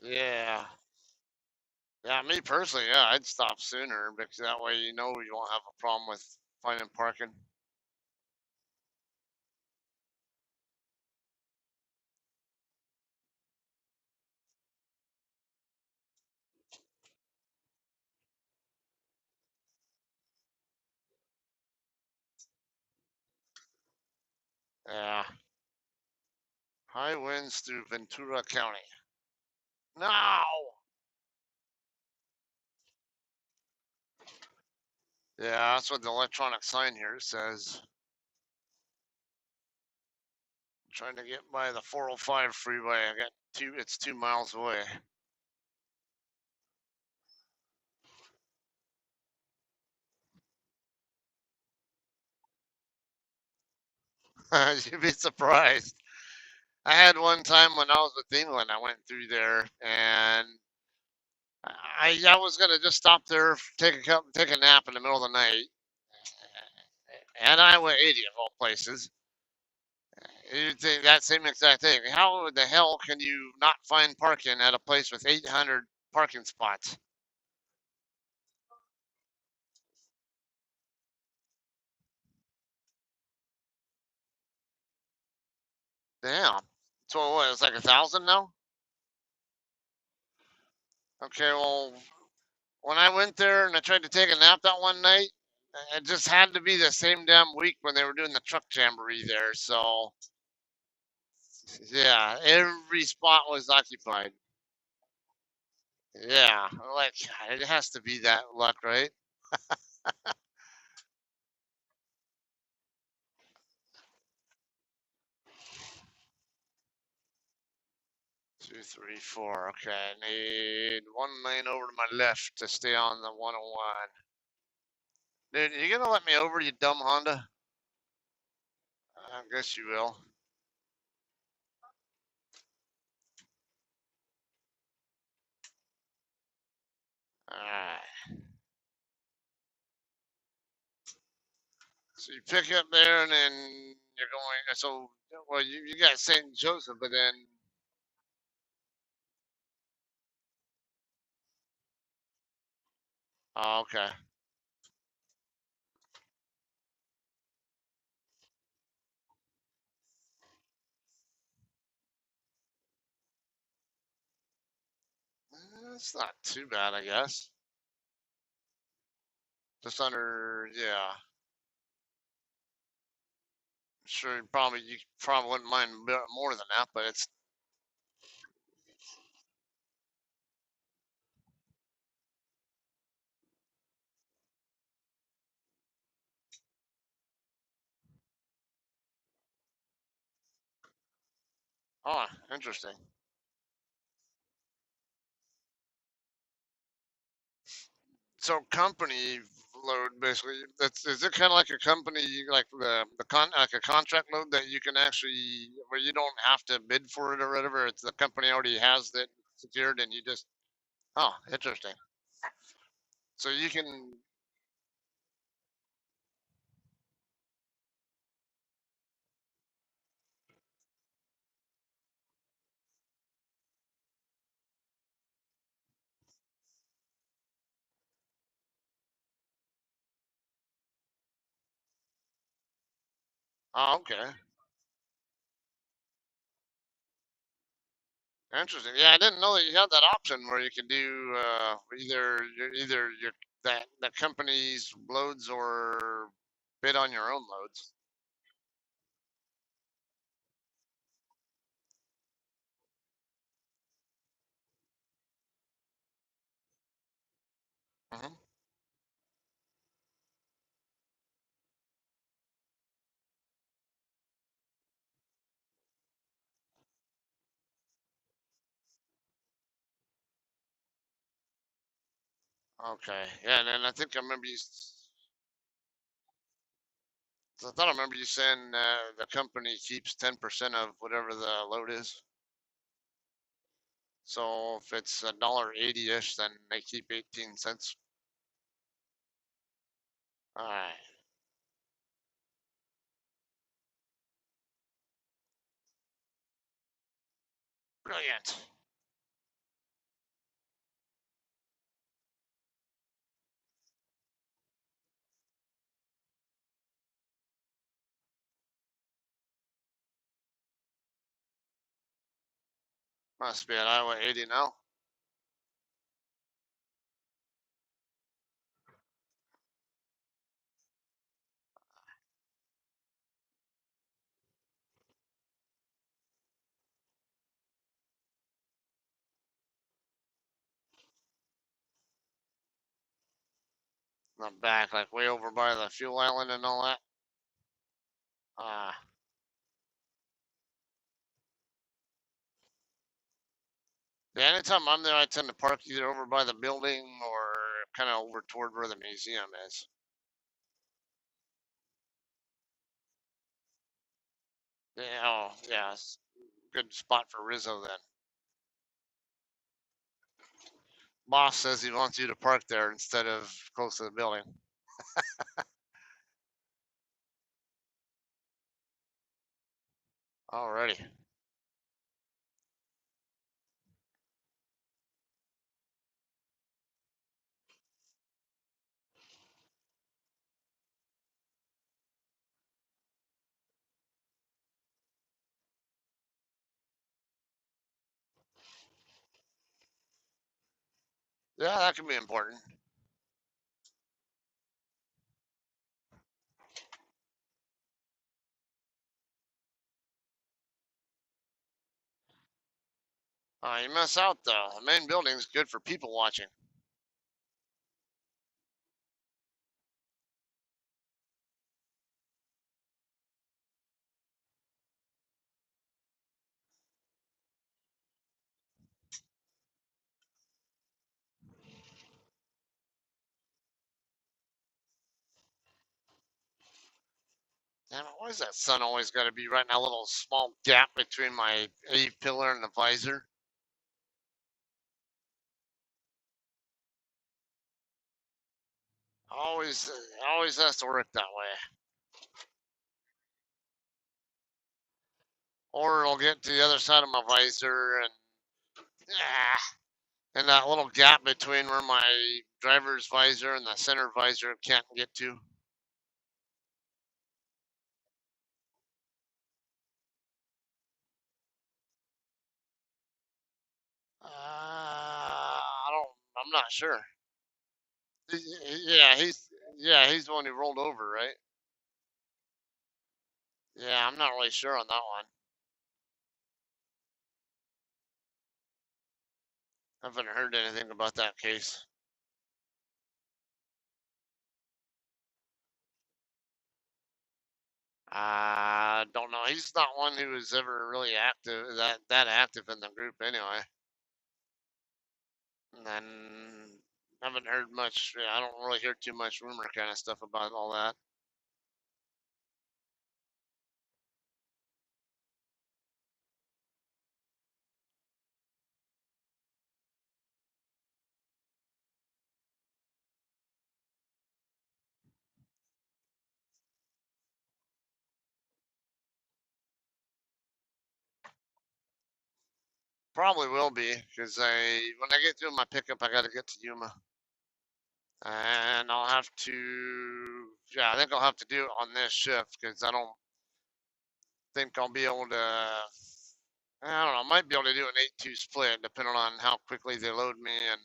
Yeah. Yeah, me personally, yeah, I'd stop sooner because that way you know you won't have a problem with finding parking. Yeah. High winds through Ventura County. No! Yeah, that's what the electronic sign here says. Trying to get by the 405 freeway. I got it's 2 miles away. You'd be surprised. I had one time when I was with England, I went through there and I was gonna just stop there, take a nap in the middle of the night, and I went 80 of all places. You'd think that same exact thing. How the hell can you not find parking at a place with 800 parking spots? Damn. So what? It's like 1,000 now. Okay, well, when I went there and I tried to take a nap that one night, it just had to be the same damn week when they were doing the truck jamboree there. So yeah, every spot was occupied. Yeah, like it has to be that luck, right? 2, 3, 4. Okay, I need one lane over to my left to stay on the 101. Dude, you gonna let me over, you dumb Honda? I guess you will. Alright. So you pick up there and then you're going, so, well, you got St. Joseph, but then, oh, okay. It's not too bad, I guess. Just under, yeah. Sure, you probably wouldn't mind a bit more than that, but it's, oh, interesting. So company load basically, that's, is it kind of like a company, like like a contract load that you can actually, where you don't have to bid for it or whatever, it's the company already has that secured and you just, oh, interesting. So you can, oh, okay. Interesting. Yeah, I didn't know that you had that option where you can do either your that company's loads or bid on your own loads. Hmm. Okay. Yeah, and then I think I remember I thought I remember you saying the company keeps 10% of whatever the load is. So if it's $1.80-ish, then they keep 18 cents. All right. Brilliant. Must be at Iowa 80 now. Not back, like way over by the fuel island and all that. Yeah, anytime I'm there, I tend to park either over by the building or kind of over toward where the museum is. Yeah, oh, yeah, it's a good spot for Rizzo then. Boss says he wants you to park there instead of close to the building. Alrighty. Yeah, that can be important. You miss out though. The main building's good for people watching. Damn it, why is that sun always got to be right in that little small gap between my A pillar and the visor? Always has to work that way. Or it'll get to the other side of my visor and that little gap between where my driver's visor and the center visor can't get to. I'm not sure. Yeah, he's the one who rolled over, right? Yeah, I'm not really sure on that one. I haven't heard anything about that case. I don't know. He's not one who was ever really active, that active in the group anyway. And then haven't heard much. I don't really hear too much rumor kind of stuff about all that. Probably will be because when I get through my pickup, I got to get to Yuma, and I'll have to. Yeah, I think I'll have to do it on this shift because I don't think I'll be able to. I don't know. I might be able to do an 8-2 split depending on how quickly they load me and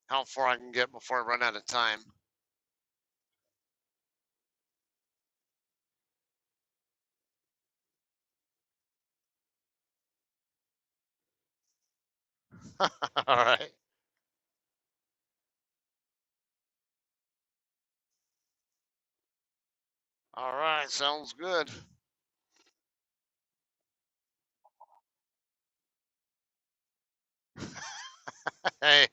how far I can get before I run out of time. All right. All right. Sounds good. Hey,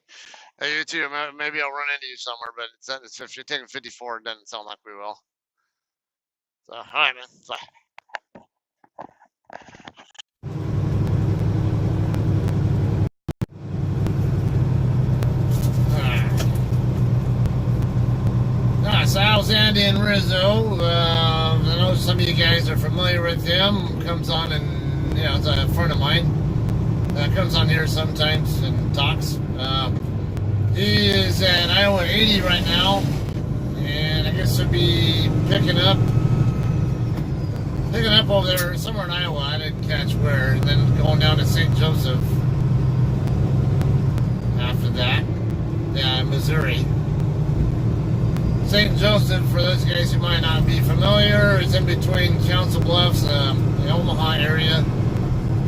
hey, you too. Maybe I'll run into you somewhere, but if you're taking 54, it doesn't sound like we will. So, all right, man. Bye. So how's Andy and Rizzo? I know some of you guys are familiar with him. Comes on and, it's a friend of mine. Comes on here sometimes and talks. He is at Iowa 80 right now. And I guess he'll be picking up over there somewhere in Iowa. I didn't catch where. And then going down to St. Joseph after that. Yeah, Missouri. St. Joseph, for those guys who might not be familiar, is in between Council Bluffs, the Omaha area,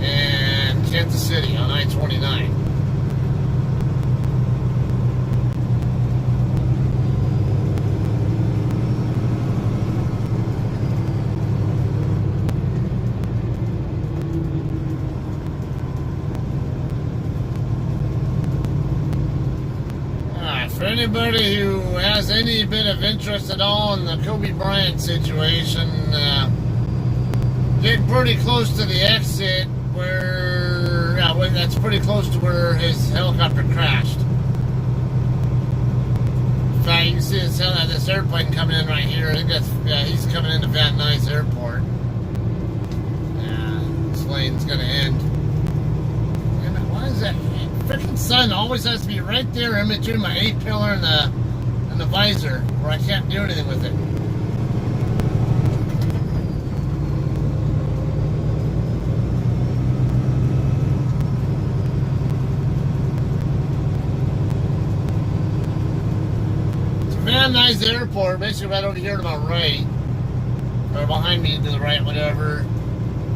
and Kansas City on I-29. For anybody who has any bit of interest at all in the Kobe Bryant situation, getting pretty close to the exit where, that's pretty close to where his helicopter crashed. In fact, you can see this airplane coming in right here. I think that's, he's coming into Van Nuys Airport. This lane's gonna end. Damn it, why is that? Freaking sun always has to be right there in between my A-pillar and the visor, where I can't do anything with it. It's Van Nuys Airport, basically right over here to my right, or behind me to the right, whatever.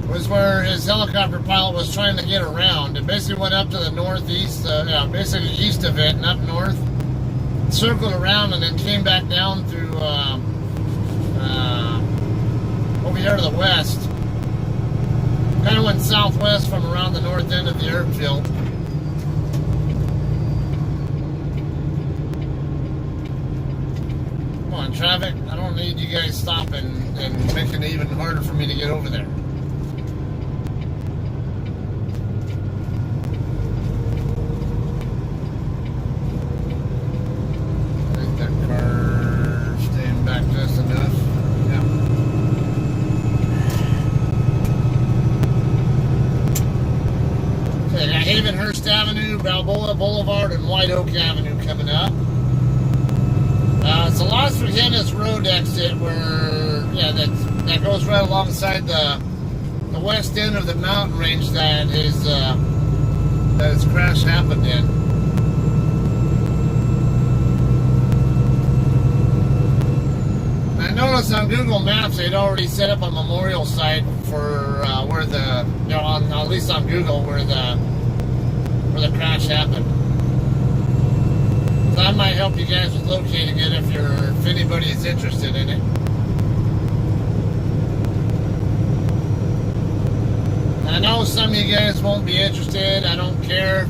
Was where his helicopter pilot was trying to get around. It basically went up to the northeast, basically east of it and up north, circled around and then came back down through over here to the west. Kind of went southwest from around the north end of the airfield. Come on, traffic. I don't need you guys stopping and making it even harder for me to get over there. Havenhurst Avenue, Balboa Boulevard, and White Oak Avenue coming up. It's the Las Virgenes Road exit where, that goes right alongside the west end of the mountain range that his crash happened in. I noticed on Google Maps they'd already set up a memorial site for where the, at least on Google, where the crash happened. So that might help you guys with locating it if anybody is interested in it. I know some of you guys won't be interested. I don't care.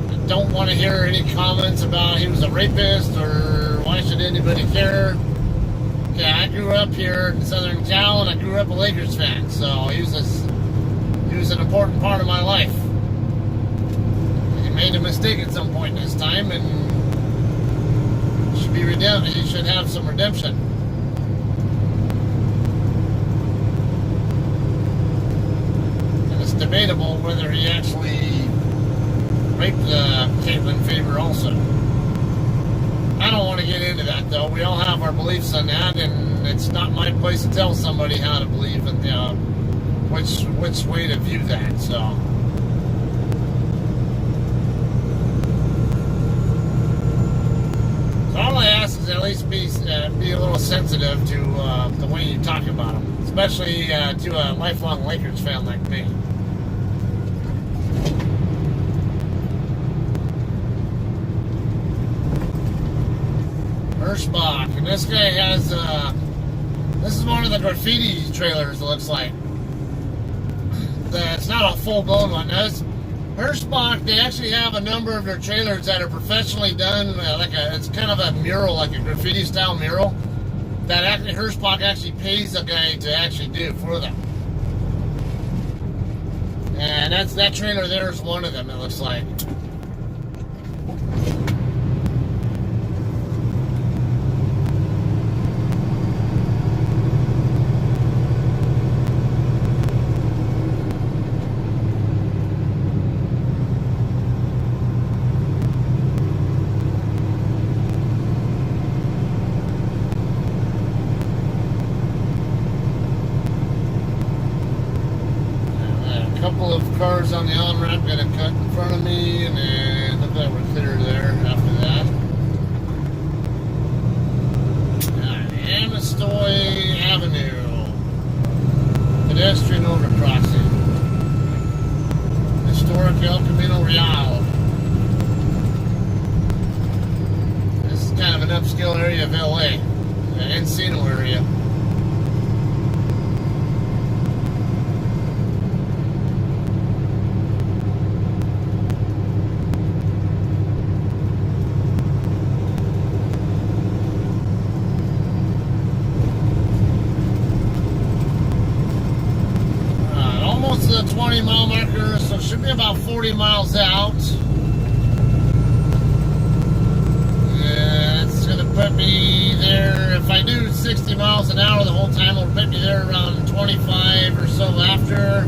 I don't want to hear any comments about he was a rapist or why should anybody care. Yeah, I grew up here in Southern Cal and I grew up a Lakers fan, so he was an important part of my life. He made a mistake at some point in his time, and he should have some redemption. And it's debatable whether he actually raped Caitlin Faber also. I don't want to get into that, though. We all have our beliefs on that, and it's not my place to tell somebody how to believe and which way to view that. So all I ask is at least be a little sensitive to the way you talk about them, especially to a lifelong Lakers fan like me. Hirschbach, and this guy has this is one of the graffiti trailers, it looks like. It's not a full-blown one. Hirschbach, they actually have a number of their trailers that are professionally done, it's kind of a mural, like a graffiti-style mural, that actually Hirschbach actually pays a guy to actually do for them. And that trailer there is one of them, it looks like. A couple of cars on the on-ramp got a cut in front of me, and then looked like we're clear there after that. Amistoy Avenue. Pedestrian overcrossing. Historic El Camino Real. This is kind of an upscale area of LA. The Encino area. Almost to the 20-mile marker, so it should be about 40 miles out. It's going to put me there, if I do 60 miles an hour the whole time, it'll put me there around 25 or so after.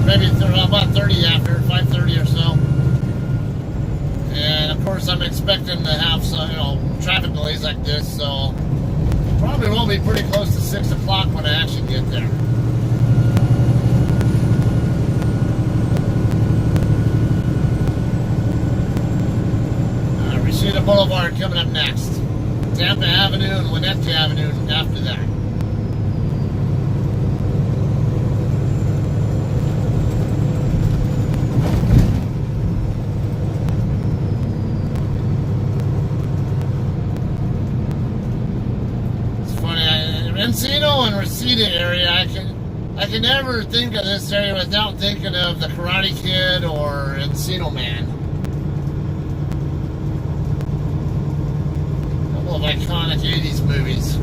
Maybe about 30 after, 5:30 or so. And of course I'm expecting to have some, traffic delays like this, so probably won't be pretty close to 6 o'clock when I actually get there. Reseda Boulevard coming up next. Tampa Avenue and Winnetka Avenue after that. It's funny, Encino and Reseda area, I can never think of this area without thinking of the Karate Kid or Encino Man. Of iconic 80s movies.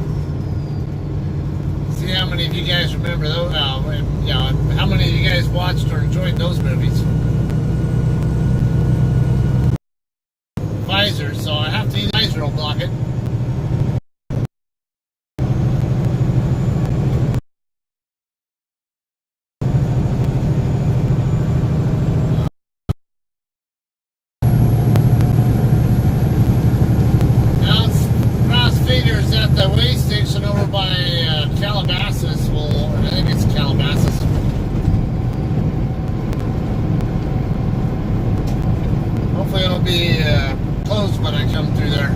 See how many of you guys remember those? How many of you guys watched or enjoyed those movies? Visor, so I have to use visor to block it. At the way station over by Calabasas, I think it's Calabasas. Hopefully it'll be closed when I come through there.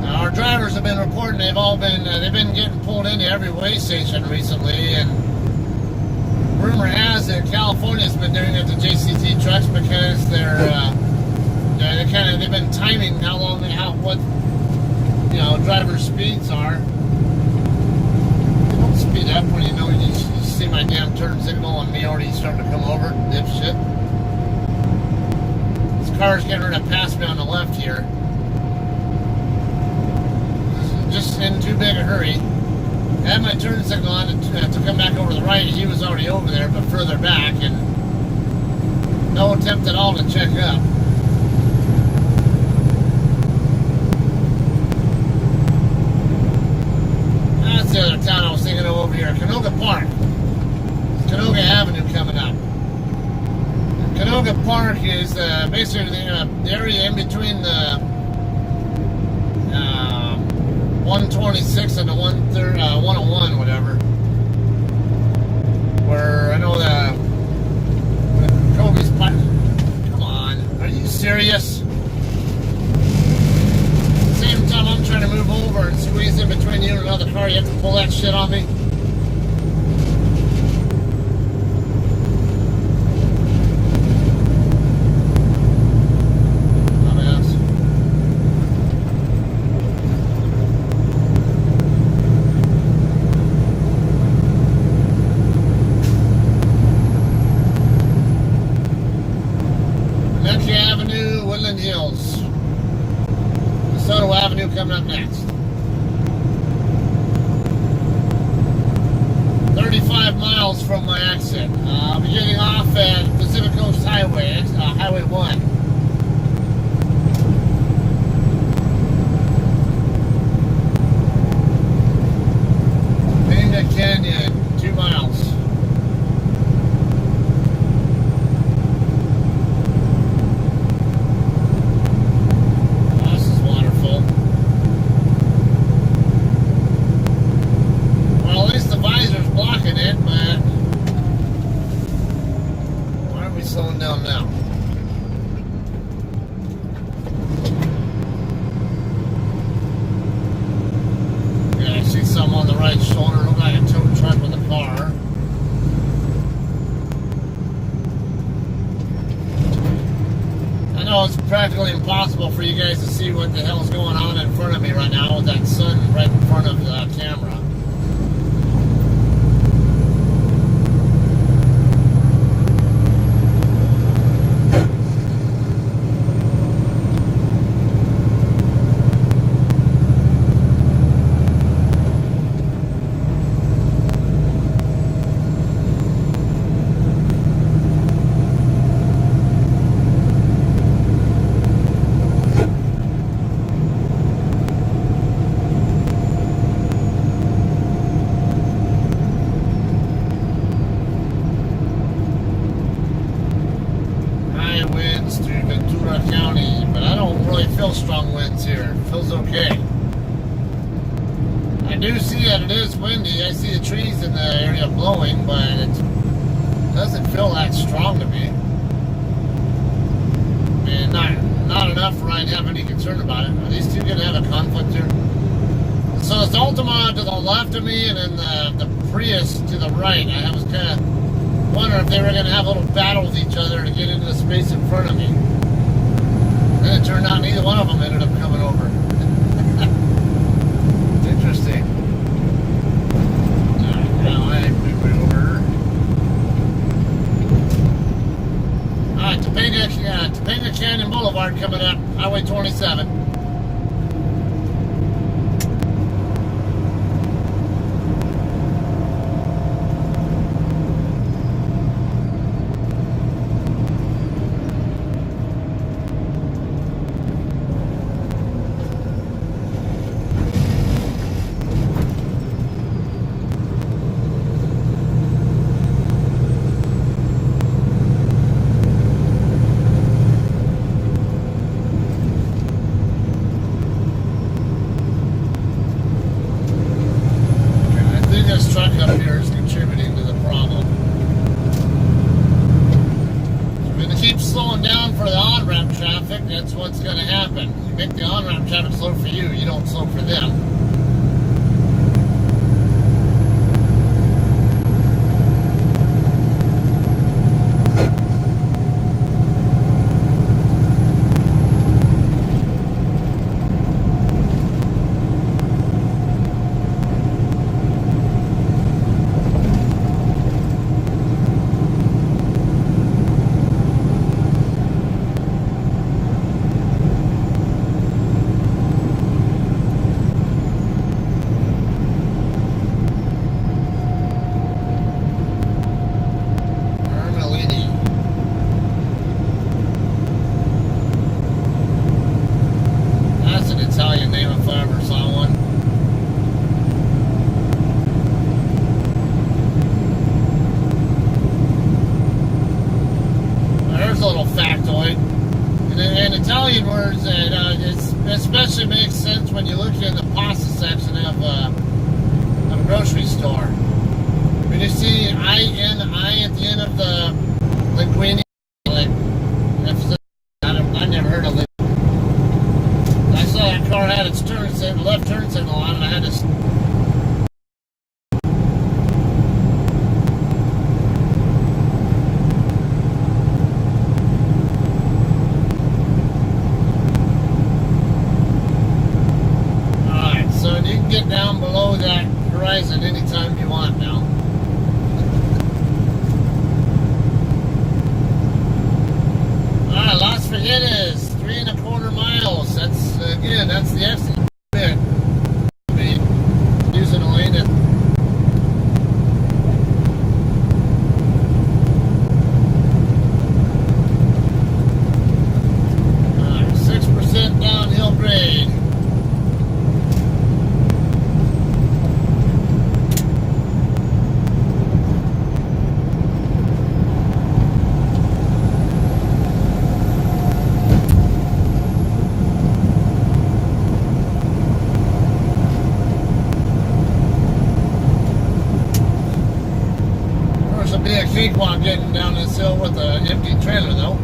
Now, our drivers have been reporting they've been getting pulled into every way station recently, and rumor has that California's been doing it to JCT trucks because they've been timing what driver speeds are. They don't speed up when you see my damn turn signal and me already starting to come over, dipshit. This car's getting ready to pass me on the left here. Just in too big a hurry. I had my turn signal on to come back over to the right. He was already over there, but further back, and no attempt at all to check up. That's the other town I was thinking of over here, Canoga Park. Canoga Avenue coming up. And Canoga Park is basically the area in between the 126 and the 101, whatever. Where I know Kobe's Park. Come on, are you serious? Same time I'm trying to move over and squeeze in between you and another car, you have to pull that shit on me. Avenue, Woodland Hills. DeSoto Avenue coming up next. 35 miles from my exit. I'll be getting off at Pacific Coast Highway, Highway 1. Pena Canyon, 2 miles. Well, at least the practically impossible for you guys to see what the hell's going on in front of me right now with that sun right in front of the camera. Strong winds here. Feels okay. I do see that it is windy. I see the trees in the area blowing, but it doesn't feel that strong to me. I mean, not enough where I'd have any concern about it. Are these two going to have a conflict here? So it's Altima to the left of me, and then the Prius to the right. I was kind of wondering if they were going to have a little battle with each other to get into the space in front of me. And it turned out neither one of them ended up coming over. Interesting. Alright, now I move it over. Alright, Topanga Canyon Boulevard coming up, Highway 27. That's what's going to happen. You make the on-ramp traffic slow for you, you don't slow for them. Italian words that especially makes sense when you look in the pasta section of a grocery store. When you see I at the end of the linguine, like I never heard of it. I saw that car had its left turn signal on, and I had to. Get down below that horizon anytime you want now. Alright, Las Vegas, 3.25 miles. That's again, that's the exit. Using a lane that alright, 6% downhill grade. Cakewalk getting down this hill with an empty trailer though.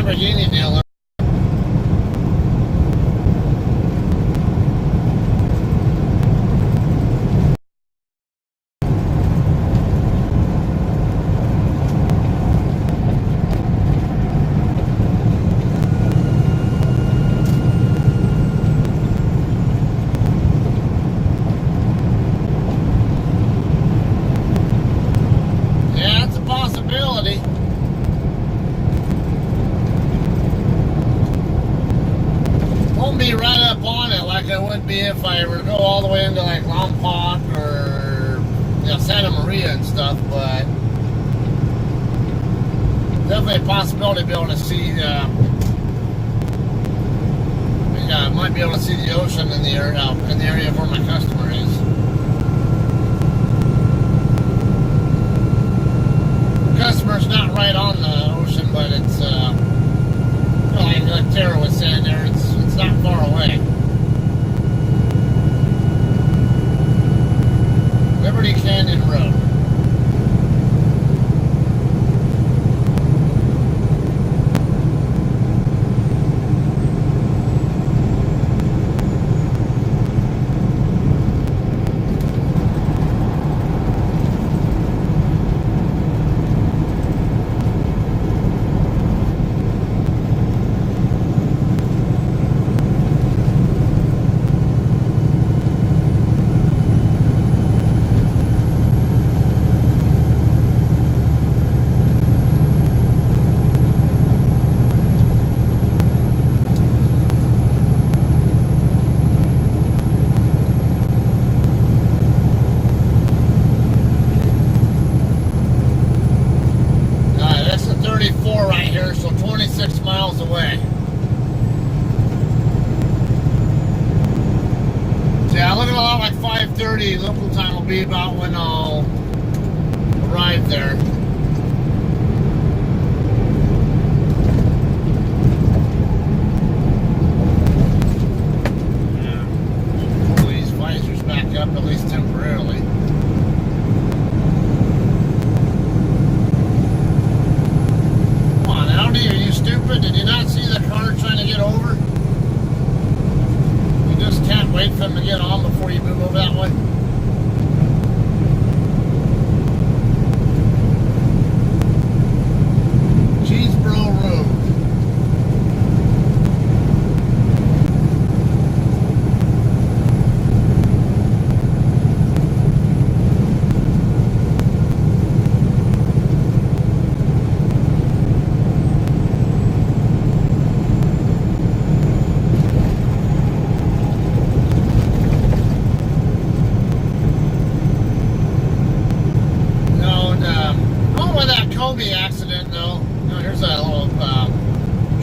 Lamborghini dealer. Yeah, it's a possibility. Won't be right up on it like I would be if I were to go all the way into like Lompoc or Santa Maria and stuff, but definitely a possibility to be able to see. Might be able to see the ocean in the area where my customer is. The customer's not right on the ocean, but it's like Tara was saying there, it's not far away. Liberty Canyon Road. Right here, so 26 miles away. So yeah, looking a lot like 5:30 local time will be about when I'll arrive there. Yeah. Pull these visors back up at least temporarily. Are you stupid? Did you not see the car trying to get over? You just can't wait for them to get on before you move over that way. Cheeseboro Road. Accident though. Here's a little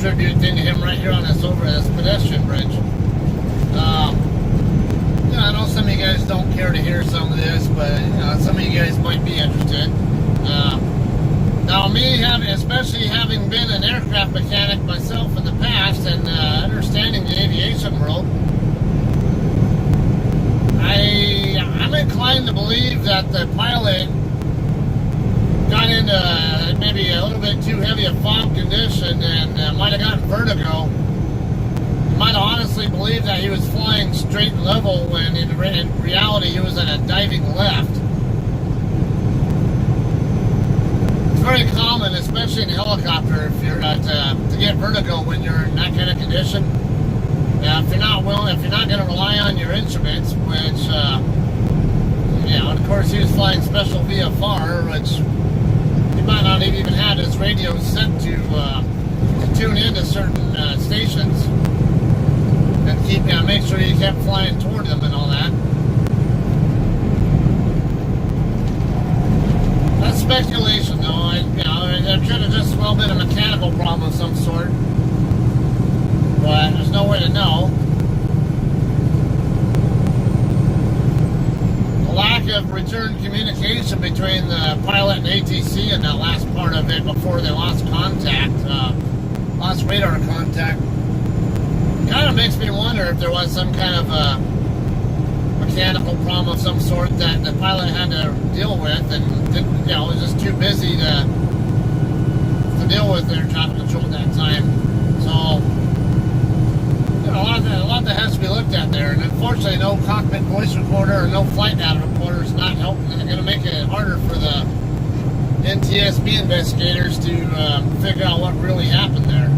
tribute thing to him right here on this pedestrian bridge. I know some of you guys don't care to hear some of this, but some of you guys might be interested. Now, me especially having been an aircraft mechanic myself in the past and understanding the aviation world, I'm inclined to believe that the pilot got into maybe a little bit too heavy a fog condition and might have gotten vertigo. You might honestly believe that he was flying straight and level when in reality he was at a diving left. It's very common, especially in a helicopter, if you're to get vertigo when you're in that kind of condition. If you're not going to rely on your instruments, which and of course he was flying special VFR, which might not have even had his radio set to tune into certain stations and make sure you kept flying toward them and all that. That's speculation, though. There could have just well been a mechanical problem of some sort, but there's no way to know. Lack of return communication between the pilot and ATC in that last part of it before they lost contact, lost radar contact. Kind of makes me wonder if there was some kind of mechanical problem of some sort that the pilot had to deal with and didn't, was just too busy to to deal with their traffic control at that time. So, you know, a lot that has to be looked at there. And unfortunately, no cockpit voice recorder or no flight data recorder is not helping. They're going to make it harder for the NTSB investigators to figure out what really happened there.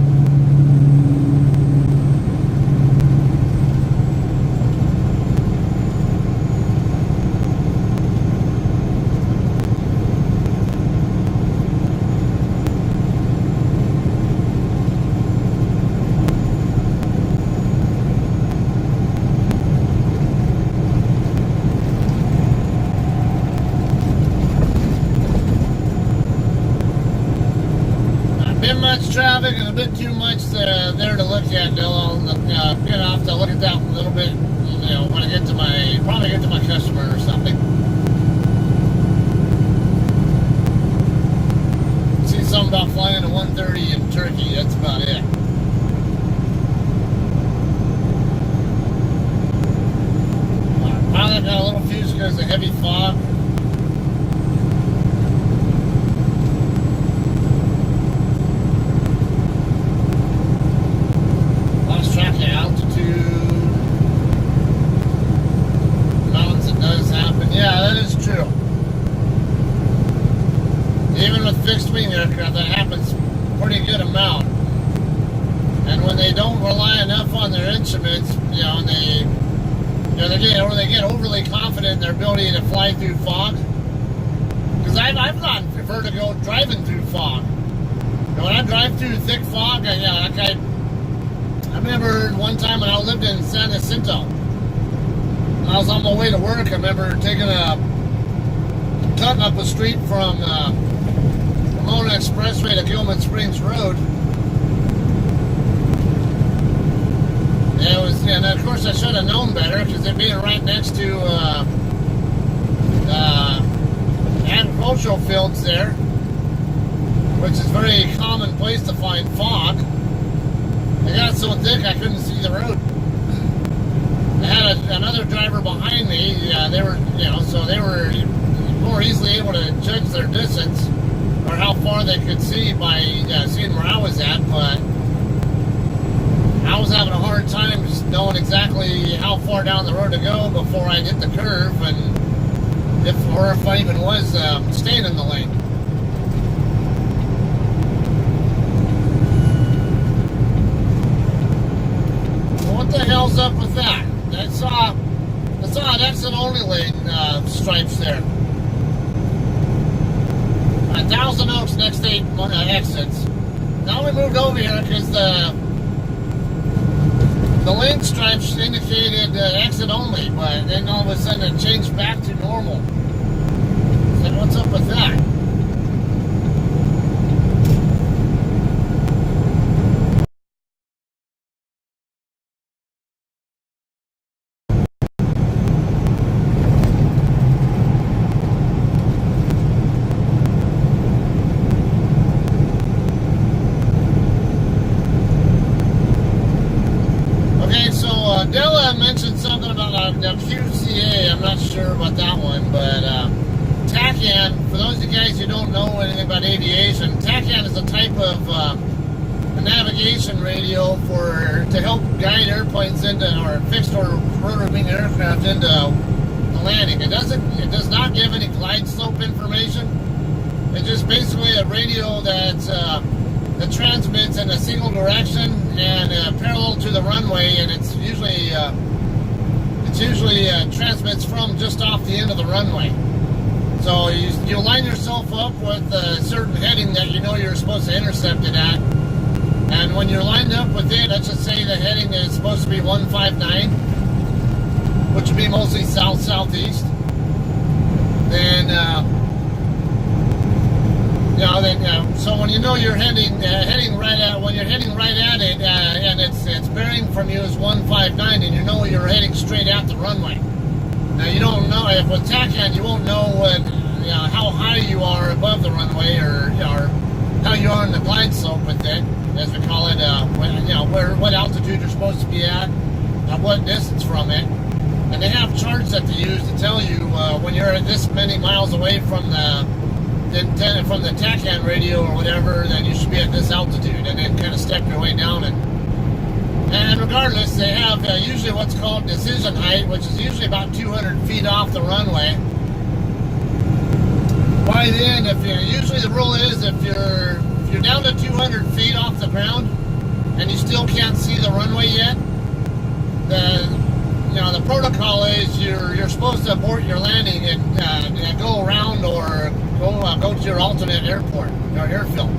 Much traffic and a bit too much there to look at, Bill. I'll get off to look at that a little bit, you know, when I get to probably get to my customer or something. See something about flying to 130 in Turkey, that's about it. Pilot got a little fuse because of heavy fog. Fixed wing aircraft, that happens pretty good amount. And when they don't rely enough on their instruments, you know, and they get overly confident in their ability to fly through fog. Because I've gotten vertigo driving through fog. You know, when I drive through thick fog, I remember one time when I lived in San Jacinto, and I was on my way to work. I remember cutting up a street from Pomona Expressway to Gilman Springs Road. And of course I should have known better, because it being right next to agricultural fields there, which is a very common place to find fog. It got so thick I couldn't see the road. I had another driver behind me. They were more easily able to judge their distance, or how far they could see by seeing where I was at, but I was having a hard time just knowing exactly how far down the road to go before I hit the curve, and if I even was staying in the lane. Well, what the hell's up with that? I saw an exit only lane stripes there. Thousand Oaks next 8 exits. Now we moved over here because the lane stripes indicated exit only, but then all of a sudden it changed back to normal. So what's up with that? Della mentioned something about the QCA. I'm not sure about that one, but TACAN, for those of you guys who don't know anything about aviation, TACAN is a type of a navigation radio to help guide airplanes into, or fixed or rotor wing aircraft into the landing. It does not give any glide slope information. It's just basically a radio that transmits in a single direction and parallel to the runway, and it's usually transmits from just off the end of the runway. So you line yourself up with a certain heading that you know you're supposed to intercept it at, and when you're lined up with it, let's just say the heading is supposed to be 159, which would be mostly south-southeast, then so when you know you're heading right at it, and its bearing from you is 159, and you know you're heading straight at the runway. Now you don't know if with TACAN you won't know how high you are above the runway, or how you are in the glide slope with it, as we call it. What altitude you're supposed to be at what distance from it, and they have charts that they use to tell you when you're this many miles away from the then from the TACAN radio or whatever, then you should be at this altitude, and then kind of step your way down. And regardless, they have usually what's called decision height, which is usually about 200 feet off the runway. By then, usually the rule is if you're down to 200 feet off the ground and you still can't see the runway yet, then the protocol is you're supposed to abort your landing and go around or go to your alternate airport or airfield.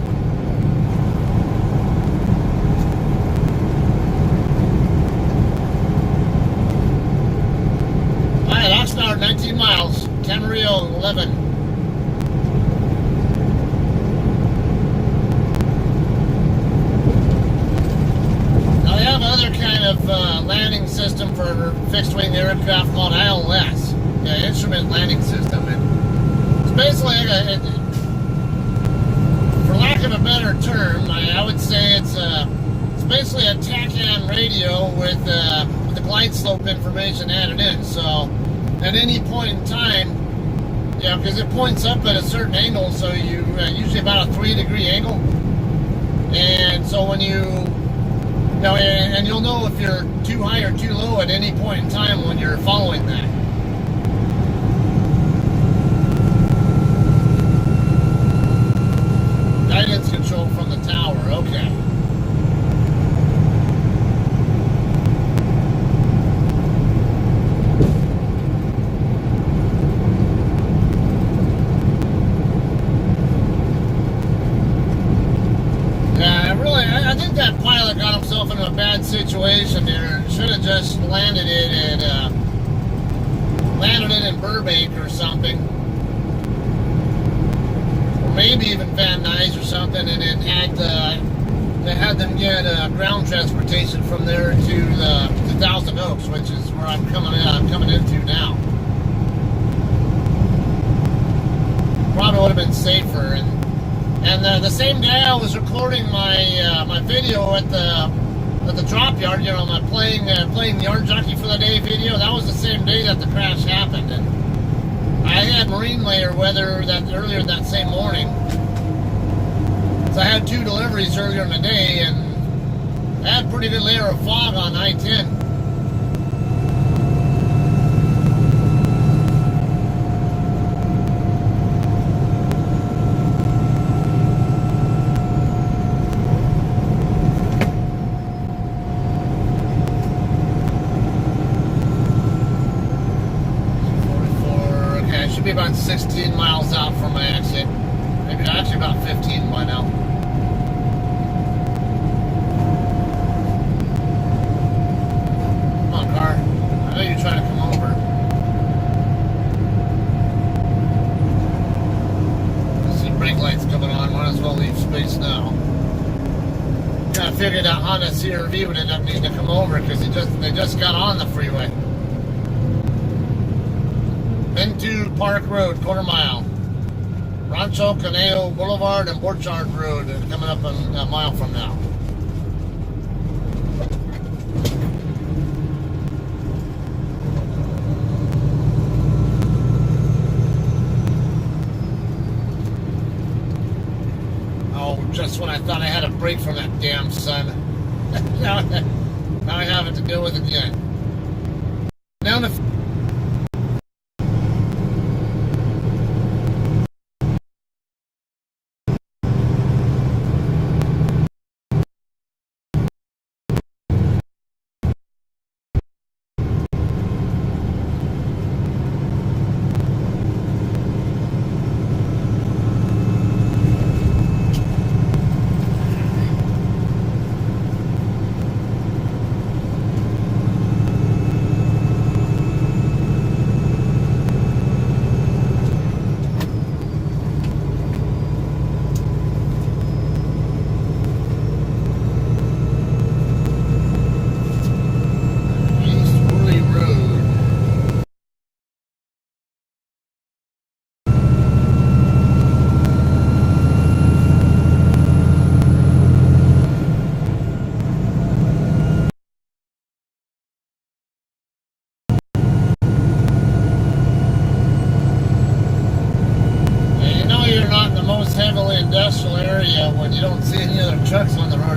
All right, Oxnard, 19 miles, Camarillo, 11. Another kind of landing system for fixed-wing aircraft called ILS, the Instrument Landing System. And it's basically, for lack of a better term, I would say it's basically a TACAN radio with the glide slope information added in. So at any point in time, because it points up at a certain angle, so you usually about a 3-degree angle, and so when and you'll know if you're too high or too low at any point in time when you're following that. Guidance control from the tower, okay. I think that pilot got himself in a bad situation there. Should have just landed it in Burbank or something, or maybe even Van Nuys or something, and then had them get ground transportation from there to Thousand Oaks, which is where I'm coming into now. Probably would have been safer. And the same day I was recording my video at the drop yard, my playing the yard jockey for the day video. That was the same day that the crash happened, and I had marine layer weather earlier that same morning. So I had 2 deliveries earlier in the day, and I had a pretty good layer of fog on I-10. About 16 miles out from my exit. Maybe actually about 15 by now. Come on, car. I know you're trying to come over. I see brake lights coming on. Might as well leave space now. Kind of figured that Honda CR-V would end up needing to come over because they just got on the freeway. Into Park Road, quarter mile. Rancho Conejo Boulevard and Borchard Road coming up a mile from now. Oh, just when I thought I had a break from that damn sun. now I have it to deal with again. Down to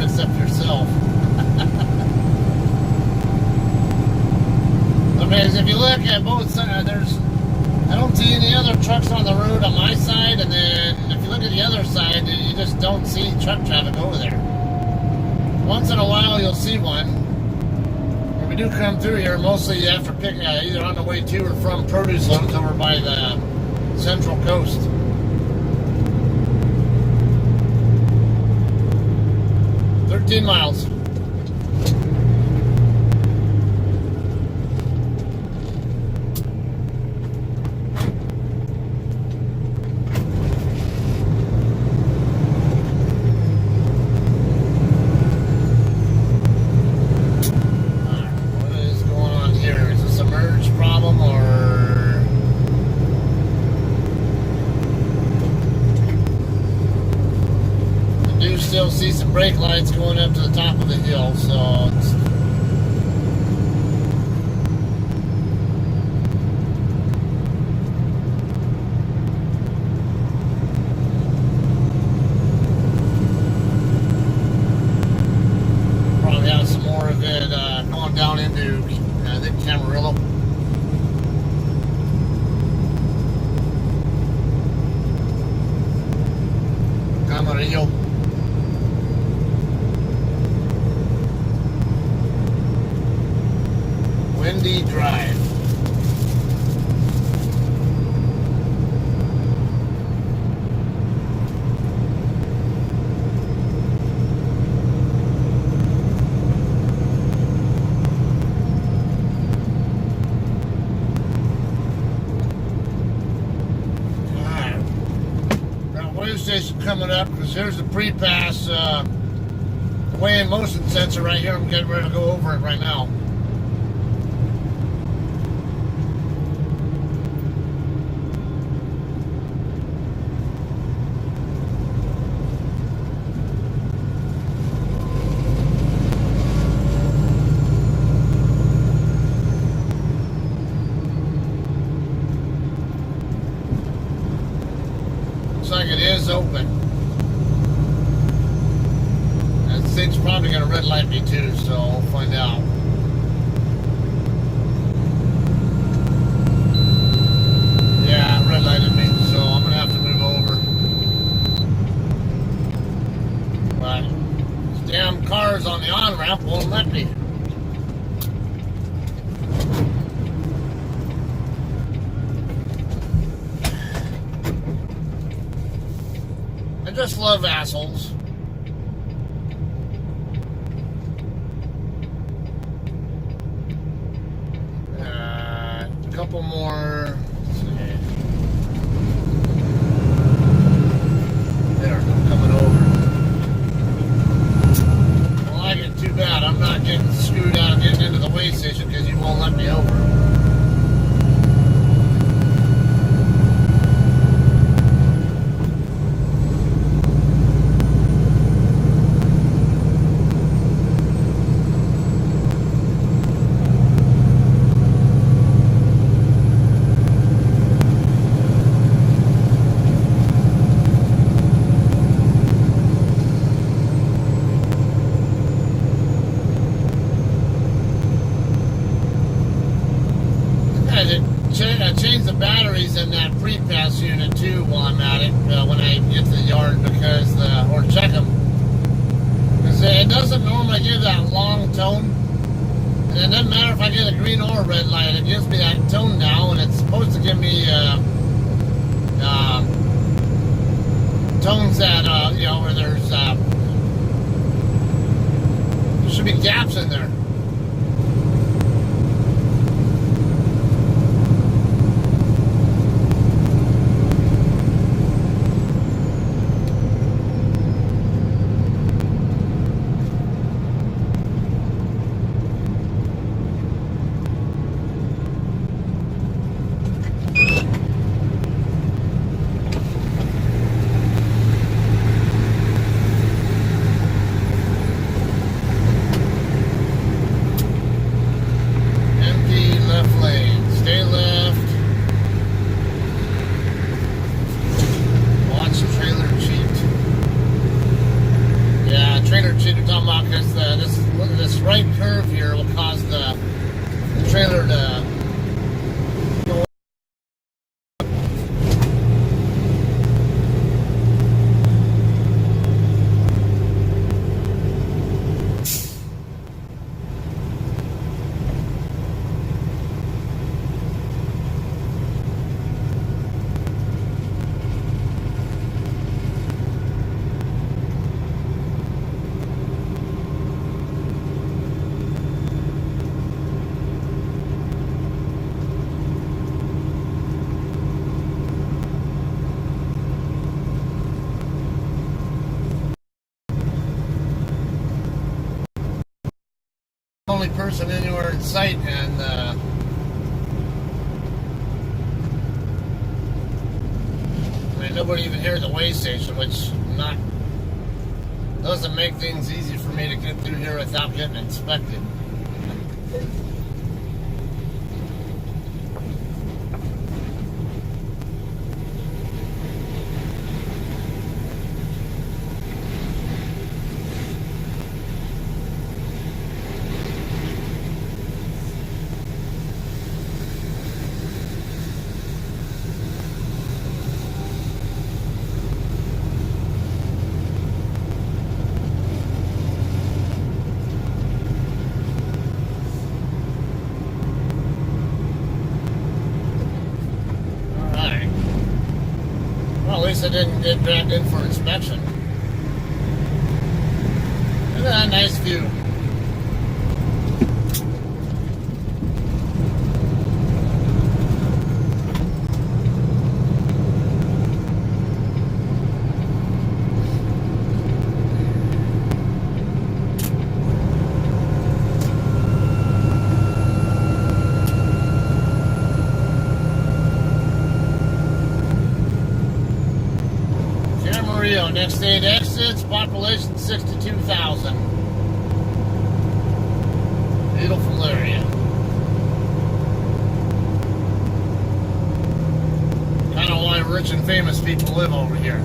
board except yourself. Because if you look at both sides, I don't see any other trucks on the road on my side, and then if you look at the other side, you just don't see truck traffic over there. Once in a while, you'll see one. When we do come through here, mostly after picking either on the way to or from produce loads over by the Central Coast. $13 miles. Still see some brake lights going up to the top of the hill, so it's probably have some more of it going down into I think Camarillo. Camarillo. Windy Drive. Alright. Got a weigh station coming up because here's the pre-pass weigh-in motion sensor right here. I'm getting ready to go over it right now. Looks like it is open. That thing's probably going to red light me too, so I'll find out. Yeah, it red lighted me, so I'm going to have to move over. But these damn cars on the on-ramp won't let me. I just love assholes. A couple more. Let's see. There, I'm coming over. Don't like it too bad. I'm not getting screwed out of getting into the weigh station because you won't let me over. I changed the batteries in that pre-pass unit too while I'm at it when I get to the yard because or check them because it doesn't normally give that long tone, and it doesn't matter if I get a green or a red light, it gives me that tone now, and it's supposed to give me tones that you know, where there should be gaps in there. right curve here will cause the trailer to go. Only person anywhere in sight, and I mean, nobody even here at the way station, which doesn't make things easy for me to get through here without getting inspected. Well, at least I didn't get back in for inspection. Look at that nice view. Next state exits, population 62,000. Beautiful area. Kind of why rich and famous people live over here.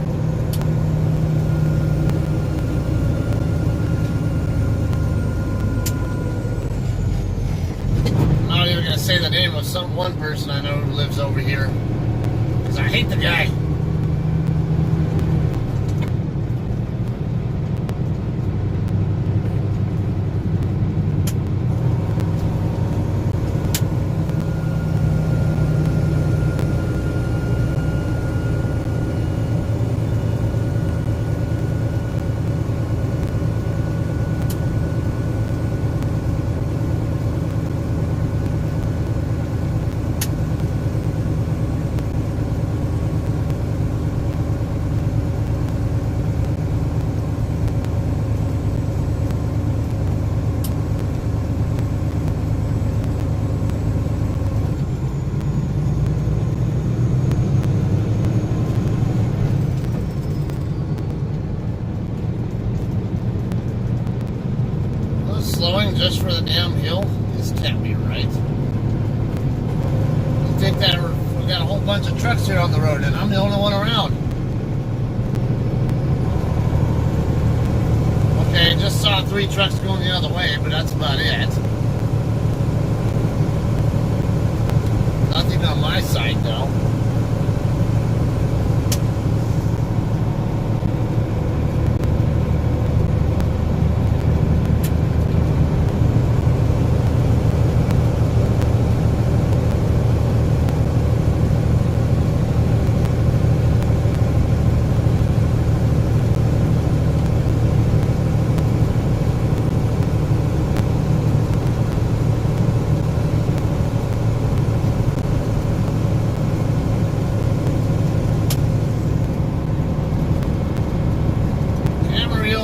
I'm not even going to say the name of one person I know who lives over here, because I hate the guy. Slowing just for the damn hill? This can't be right. You think that we got a whole bunch of trucks here on the road and I'm the only one around. Okay, just saw 3 trucks going the other way, but that's about it. Nothing on my side though.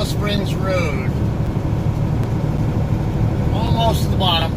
Springs Road. Almost to the bottom.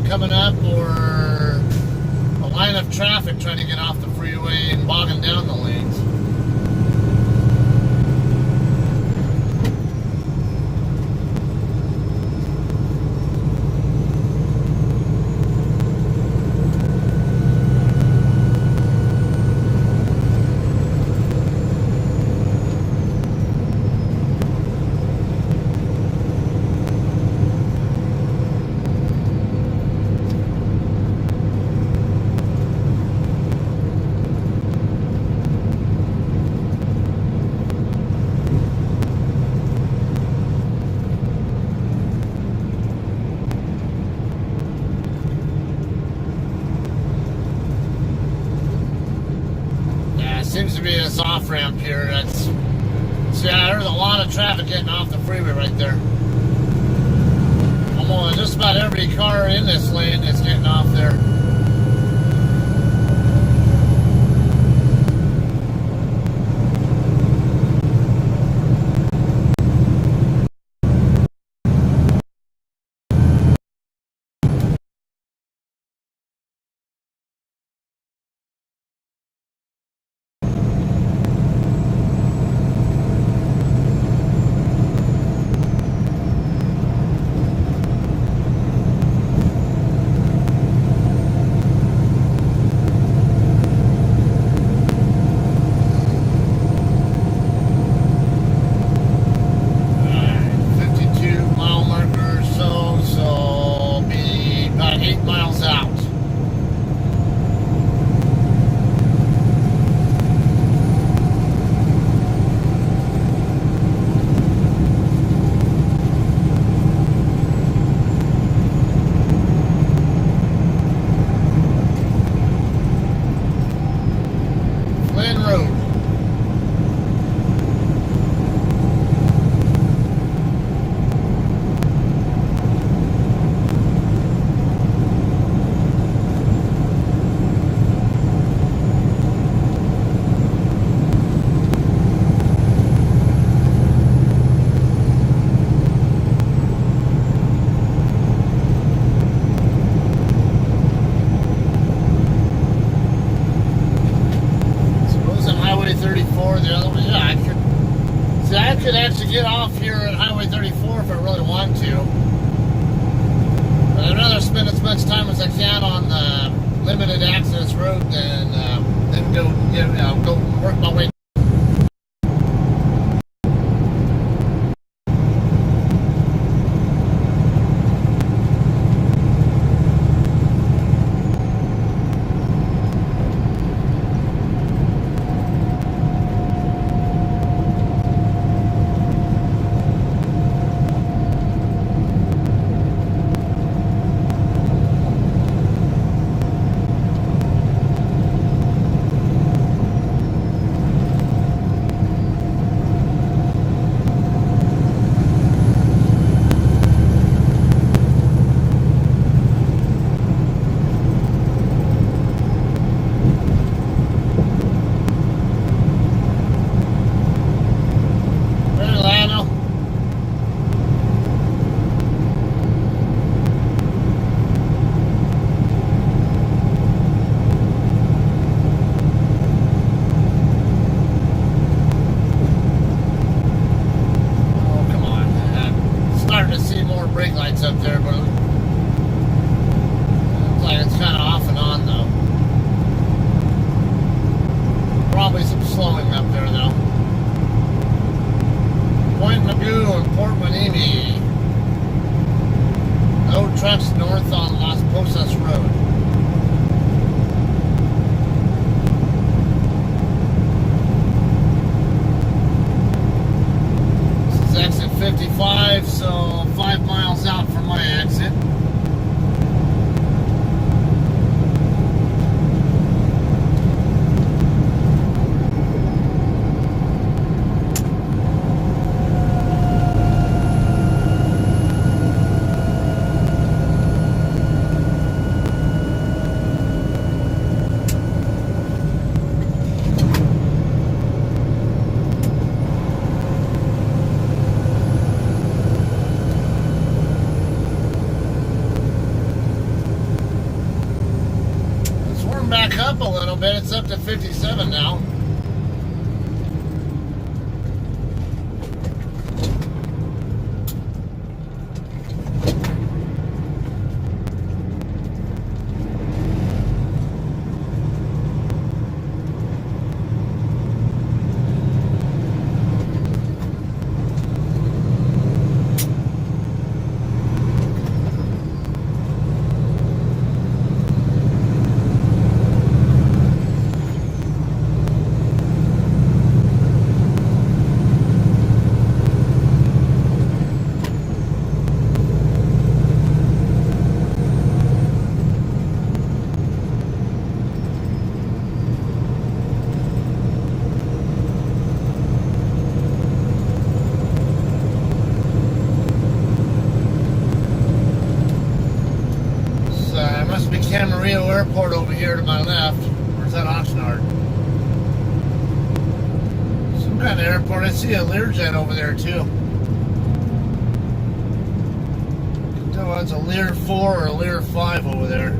coming up or a line of traffic trying to get off the freeway and bogging down the lanes. Seems to be this off ramp here. See, there's a lot of traffic getting off the freeway right there. Almost just about every car in this lane is getting off there. Could actually get off here at Highway 34 if I really want to. But I'd rather spend as much time as I can on the limited access road than go work my way. Brake lights up there, but it looks like it's kind of off and on though. Probably some slowing up there though. Point Magoo and Port Manimi. No trucks north on Las Posas Road. This is exit 55, so 5 miles out from my exit. up a little bit. It's up to 57 now. Camarillo Airport over here to my left. Or is that Oxnard? Some kind of airport. I see a Learjet over there too. I can tell it's a Lear 4 or a Lear 5 over there.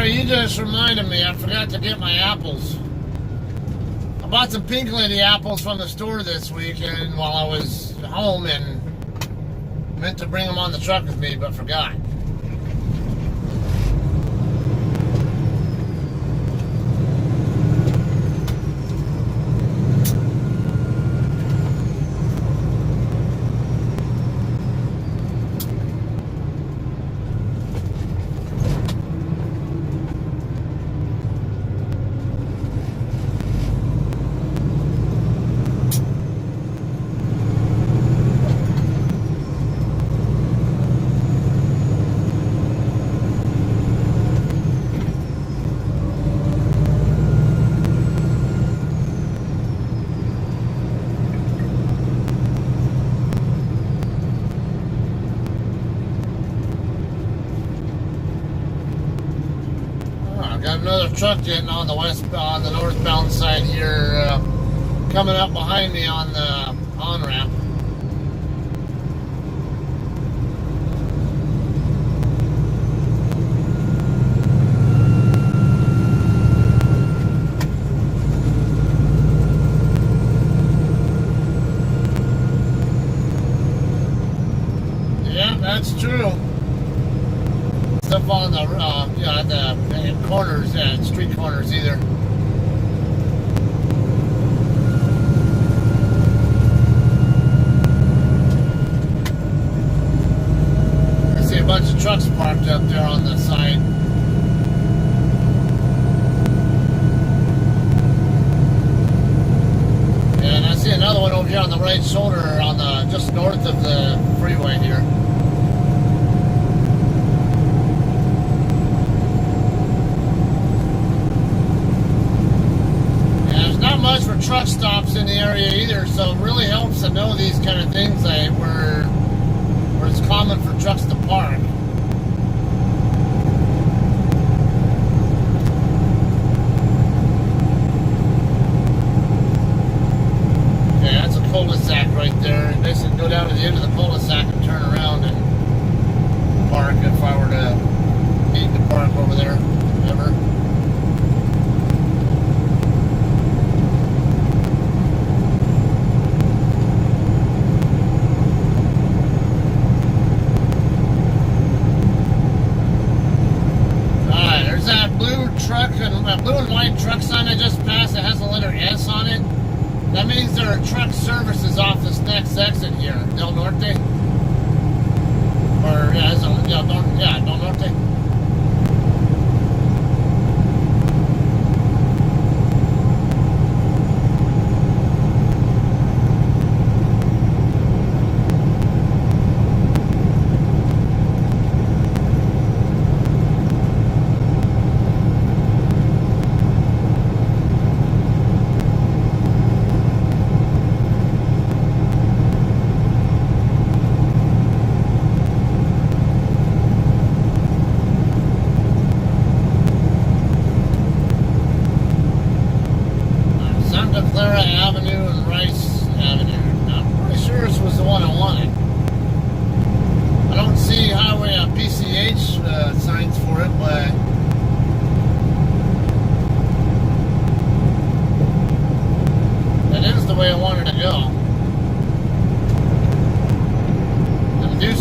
You just reminded me, I forgot to get my apples. I bought some Pink Lady apples from the store this weekend while I was home and meant to bring them on the truck with me, but forgot. Got another truck getting on the northbound side here, coming up behind me on the on-ramp. Yeah, that's true. Stuff on the the corners, street corners either. I see a bunch of trucks parked up there on the side. And I see another one over here on the right shoulder, on the just north of the freeway here. Much for truck stops in the area either, so it really helps to know these kind of things where it's common for trucks to park. Okay, that's a cul-de-sac right there. Basically go down to the end of the cul-de-sac and turn around and park if I were to need to park over there ever. Blue and white truck sign I just passed that has the letter S on it. That means there are truck services off this next exit here, Del Norte. Or Del Norte.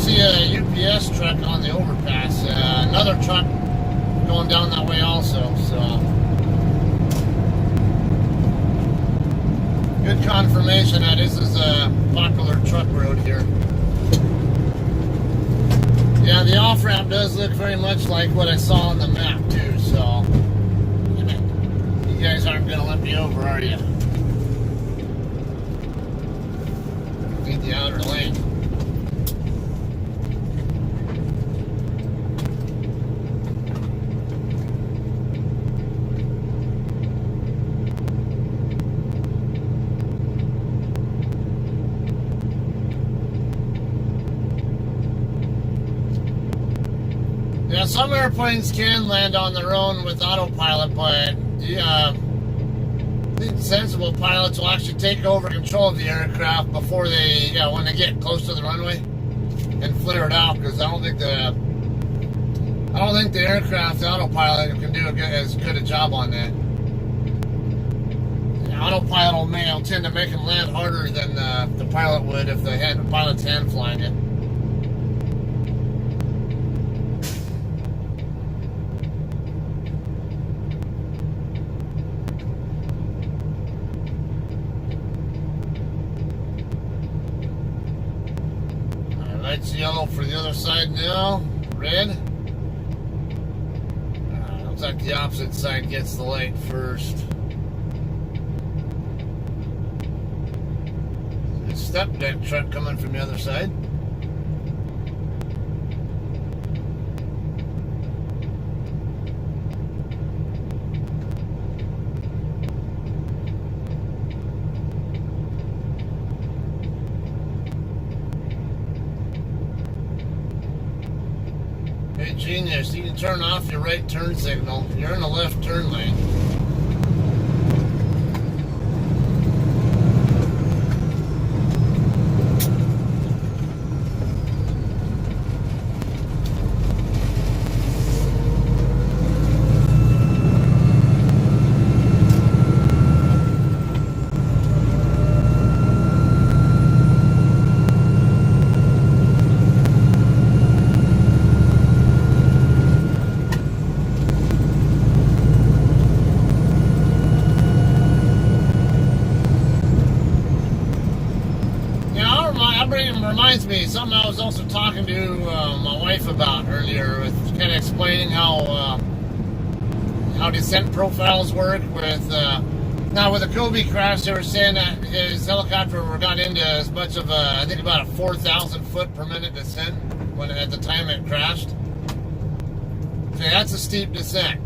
see a UPS truck on the overpass. Another truck going down that way also. So good confirmation that this is a popular truck road here. Yeah, the off-ramp does look very much like what I saw on the map too, so you guys aren't going to let me over, are you? Need the outer lane. Yeah, some airplanes can land on their own with autopilot, but I think sensible pilots will actually take over control of the aircraft before they, when they get close to the runway, and flare it out. Because I don't think the aircraft, the autopilot, can do as good a job on that. The autopilot will tend to make them land harder than the pilot would if the pilot's hand flying it. Lights yellow for the other side now. Red. Looks like the opposite side gets the light first. A step deck truck coming from the other side. Hey, genius, you can turn off your right turn signal. You're in the left turn lane. Reminds me, something I was also talking to my wife about earlier, with kind of explaining how descent profiles work. With now with the Kobe crash, they were saying that his helicopter got into as much of I think about a 4,000 foot per minute descent at the time it crashed. Okay, that's a steep descent.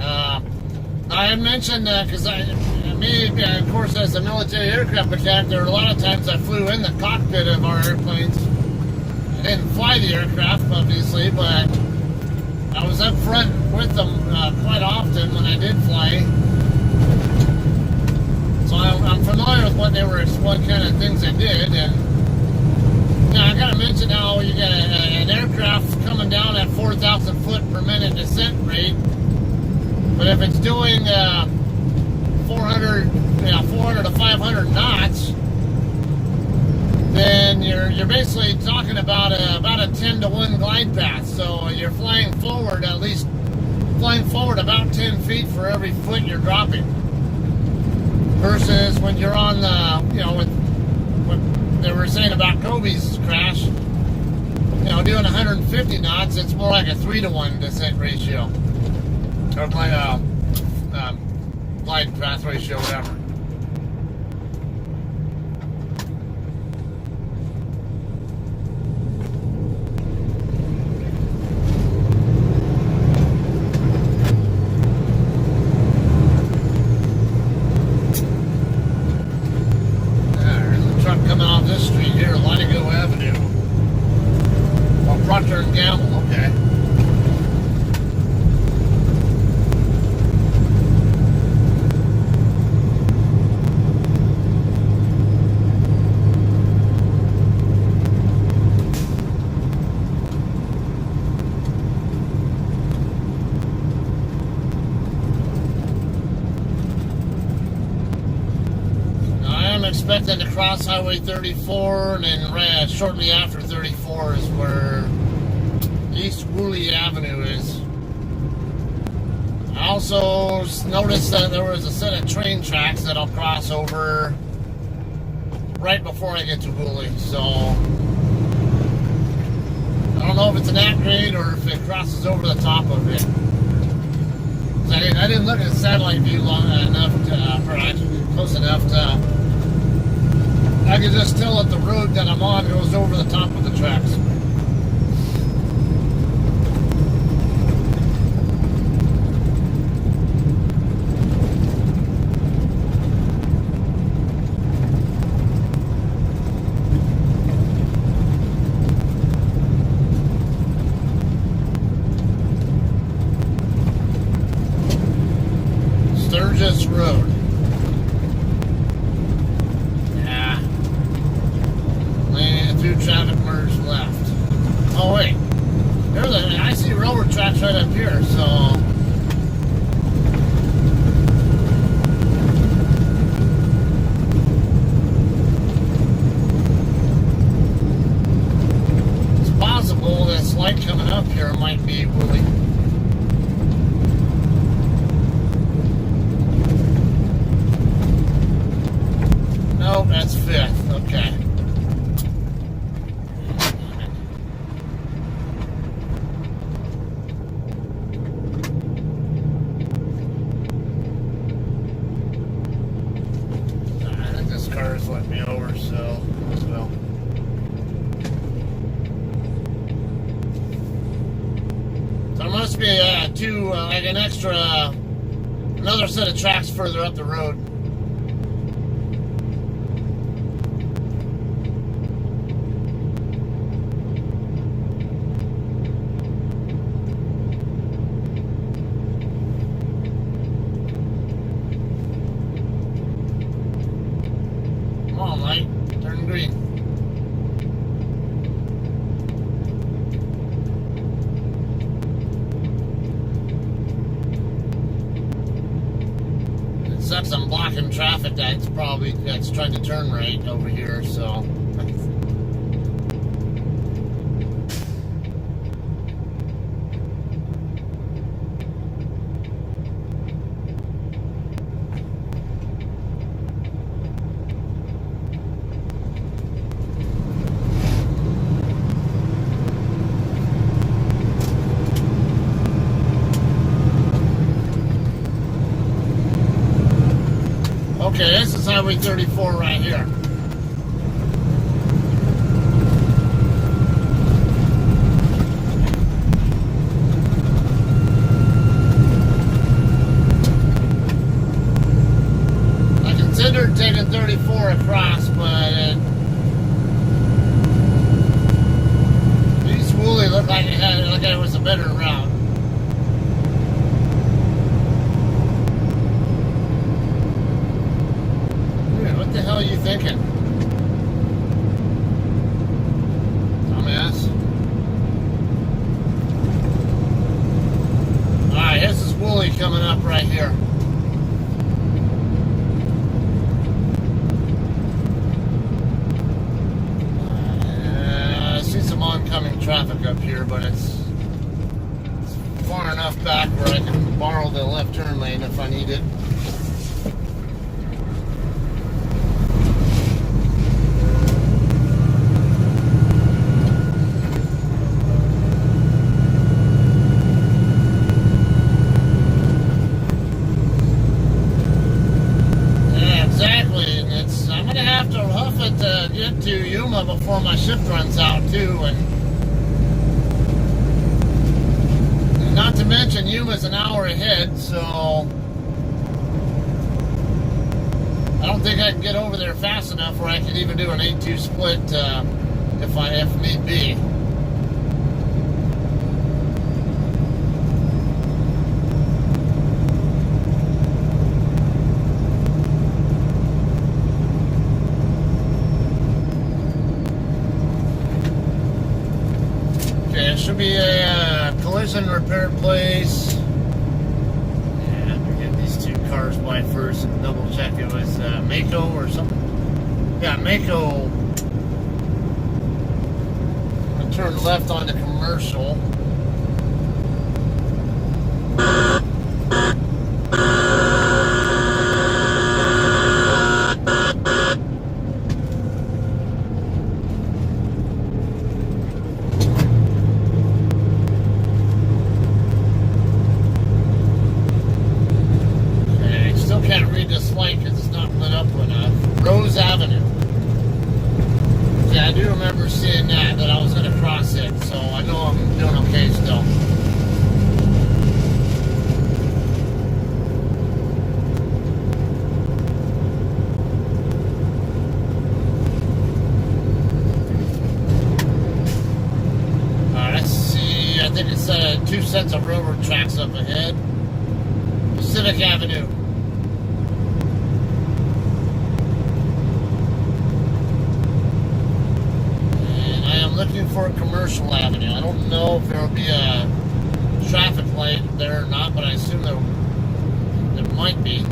I had mentioned because of course, as a military aircraft mechanic, there were a lot of times I flew in the cockpit of our airplanes. I didn't fly the aircraft, obviously, but I was up front with them quite often when I did fly. So I'm familiar with what kind of things they did. And now I gotta mention how you got an aircraft coming down at 4,000 foot per minute descent rate, but if it's doing 400 to 500 knots, then you're basically talking about a 10 to 1 glide path. So you're flying forward about 10 feet for every foot you're dropping. Versus when you're on the, with what they were saying about Kobe's crash, doing 150 knots, it's more like a 3 to 1 descent ratio. Or glide path ratio, whatever. There's a truck coming off this street here, Latigo Avenue. Or Procter & Gamble, okay. expecting to cross Highway 34, and then shortly after 34 is where East Woolley Avenue is. I also noticed that there was a set of train tracks that I'll cross over right before I get to Woolley, so I don't know if it's an upgrade or if it crosses over the top of it. I didn't look at the satellite view long enough or actually close enough to I can just tell that the road that I'm on goes over the top of the tracks. Sturgis Road. Yeah. Lane through traffic merge left. Oh wait. I see railroad tracks right up here, so it's possible this light coming up here might be Woolley. Nope, that's 5th. Okay. Alright, this car has let me over, so well. So there must be like an extra, another set of tracks further up the road. Light, turn green. It sucks I'm blocking traffic that's trying to turn right over here, so okay, this is Highway 34 right here. I considered taking 34 across, but East Woolley looked like it was a better route. What the hell are you thinking? Dumbass. Alright, this is Woolley coming up right here. I see some oncoming traffic up here, but it's far enough back where I can borrow the left turn lane if I need it. To get to Yuma before my shift runs out too, and not to mention Yuma's an hour ahead, so I don't think I can get over there fast enough where I could even do an 8-2 split if need be. There should be a collision repair place. Yeah, I'm gonna get these two cars by first and double check it was Mako or something. Yeah, Mako. I'm gonna turn left onto Commercial. Okay, still can't read this light because it's not lit up enough. Rose Avenue. Yeah, I do remember seeing that I was going to cross it, so I know I'm doing okay still. Let's see, I think it's 2 sets of railroad tracks up ahead. Pacific Avenue. Looking for Commercial Avenue. I don't know if there'll be a traffic light there or not, but I assume there might be.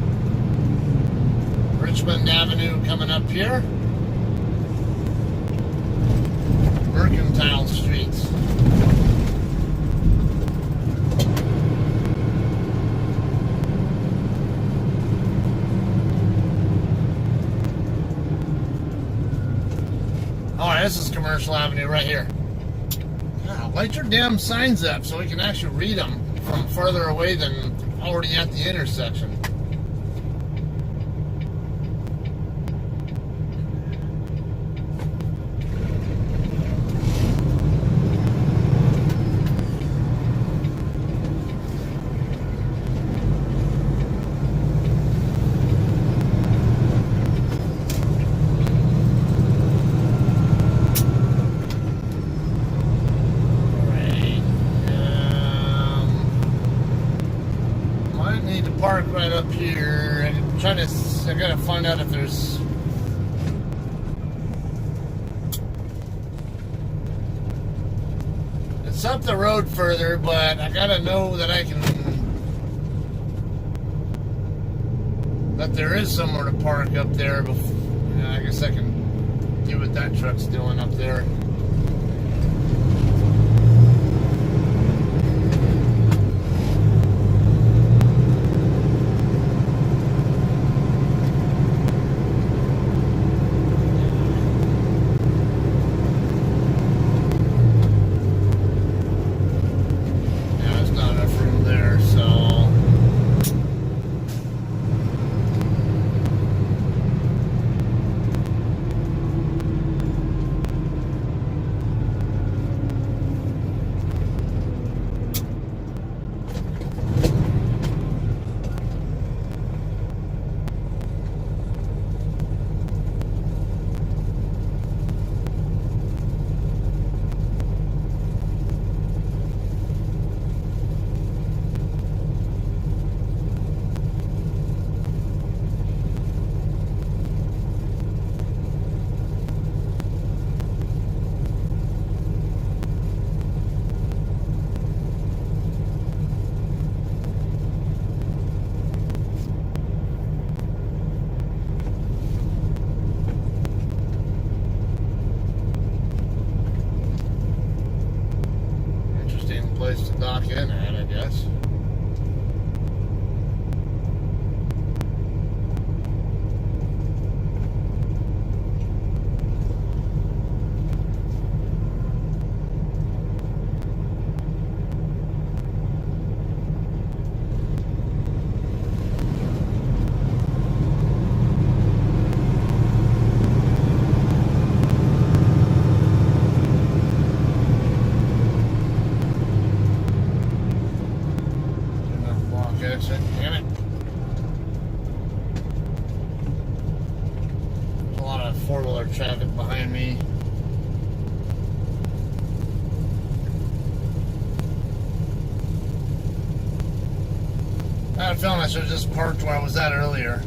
Richmond Avenue coming up here. Mercantile Streets. Alright, this is Commercial Avenue right here. Light your damn signs up so we can actually read them from further away than already at the intersection. Park right up here and I gotta find out if there's it's up the road further, but I gotta know that that there is somewhere to park up there before. Yeah, I guess I can do what that truck's doing up there. Place to dock in at, I guess. Damn it. There's a lot of four-wheeler traffic behind me. I had a feeling I should have just parked where I was at earlier.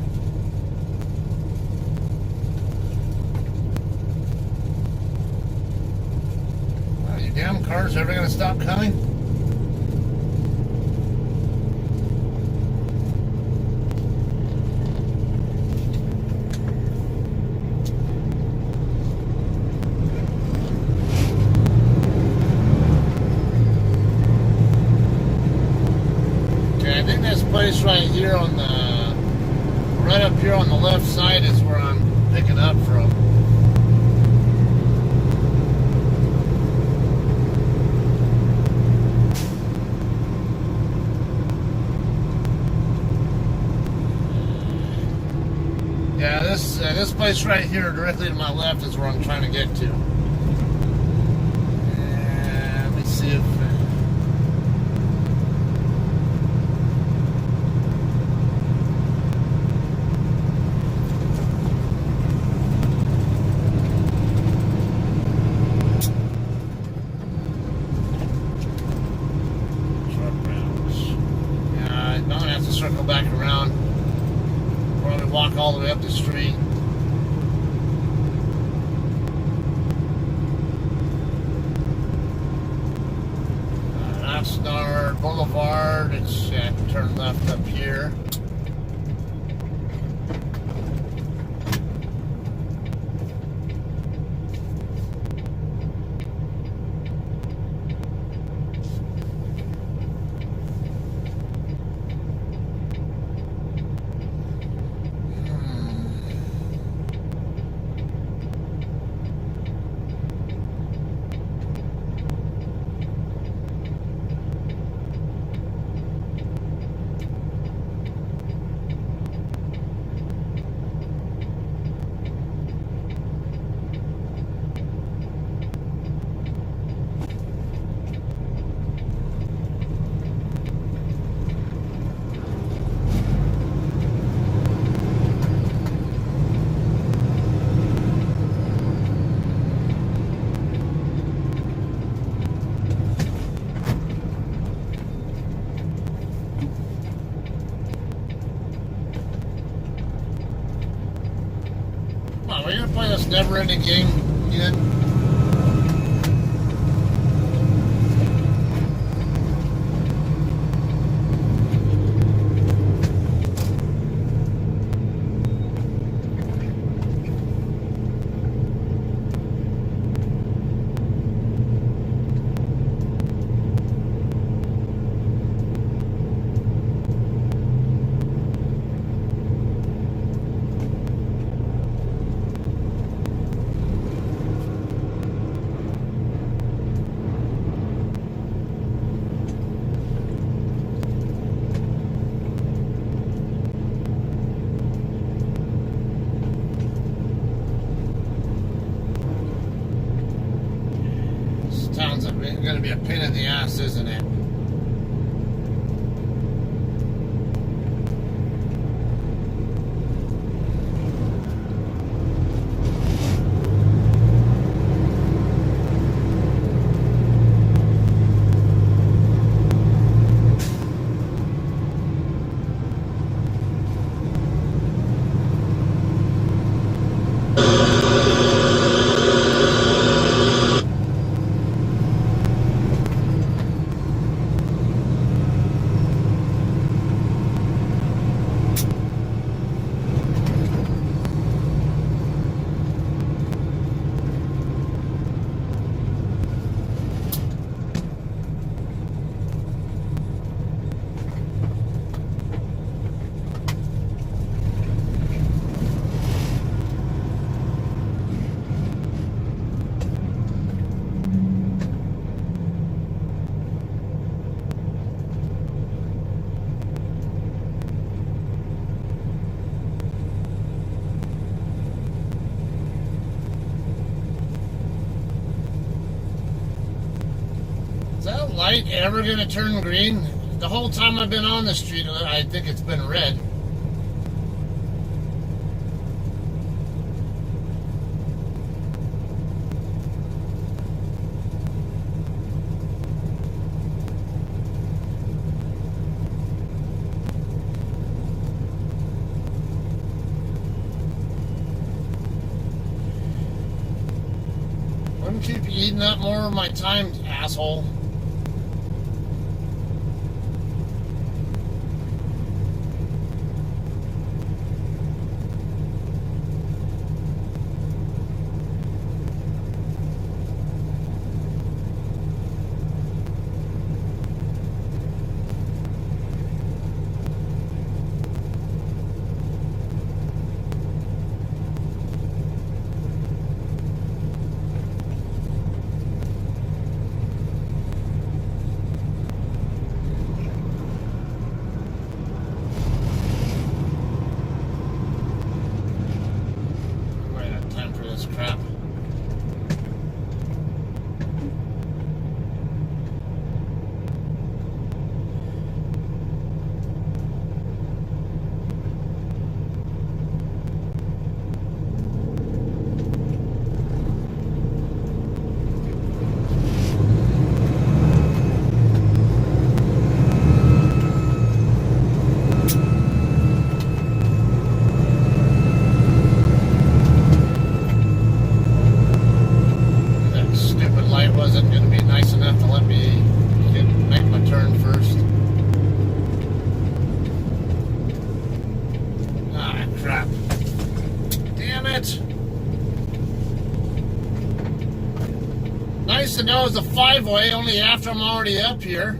Are you damn cars ever going to stop coming? think this place right here on the, right up here on the left side is where I'm picking up from. Yeah, this place right here, directly to my left, is where I'm trying to get to. And let me see if. Truck routes. Yeah, I'm gonna have to circle back around. Probably walk all the way up the street. Oxnard Boulevard. It's turn left up here. Come on, we're gonna play this never-ending game again. This town's gonna be a pain in the ass, isn't it? Is that light ever gonna turn green? The whole time I've been on the street, I think it's been red. Wouldn't keep eating up more of my time, asshole. Nice to know it's a 5-way, only after I'm already up here.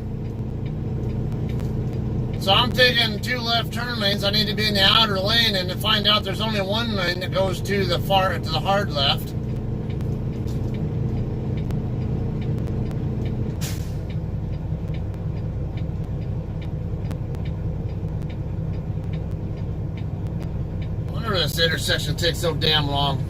So I'm taking 2 left turn lanes. I need to be in the outer lane and to find out there's only 1 lane that goes to the hard left. I wonder if this intersection takes so damn long.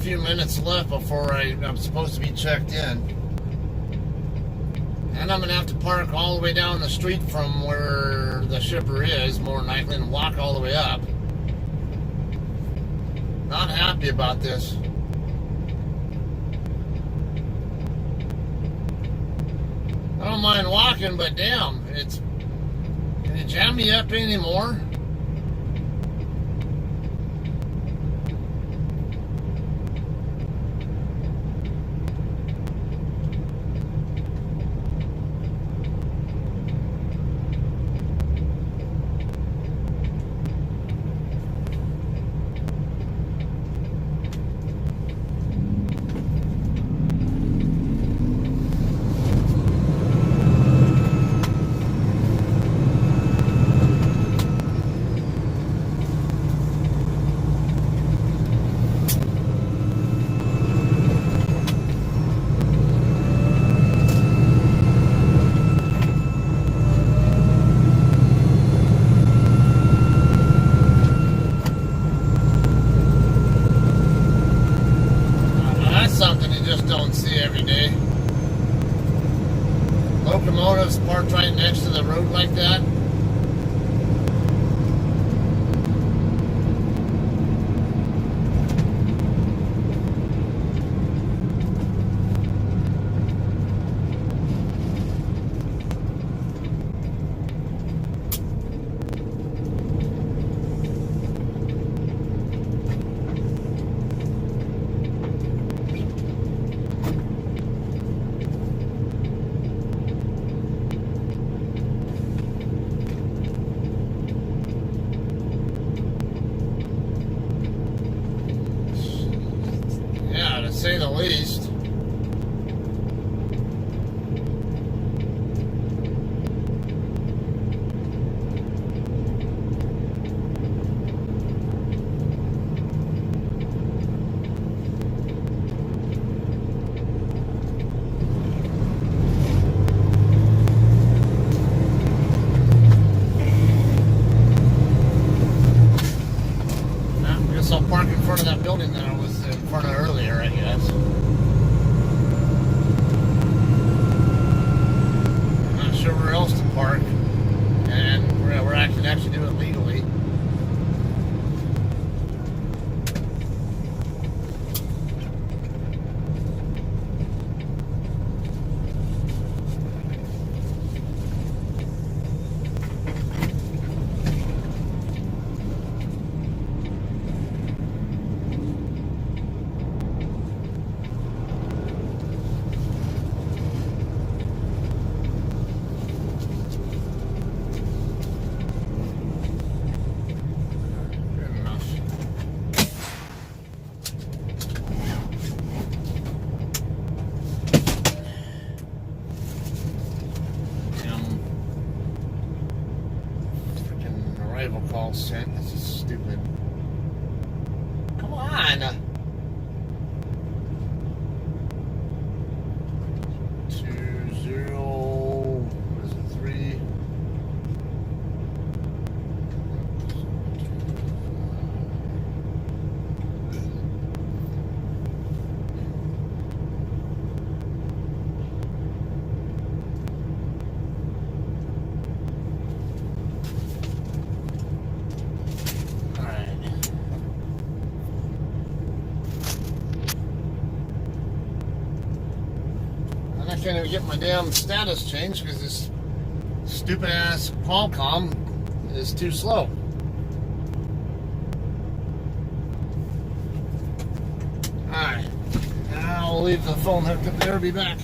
Few minutes left before I'm supposed to be checked in, and I'm gonna have to park all the way down the street from where the shipper is, more than likely, and walk all the way up. Not happy about this. I don't mind walking, but damn, can you jam me up anymore? Don't see every day. Locomotives parked right next to the road like that. To say the least. I guess I'll park in front of that building that I was in front of earlier, I guess. I'm not sure where else to park, and where I can actually do it legally. arrival call sent. This is stupid. Come on. 20. What is it? 3. I can't even get my damn status changed because this stupid ass Qualcomm is too slow. Alright, now I'll leave the phone hooked up there, be back.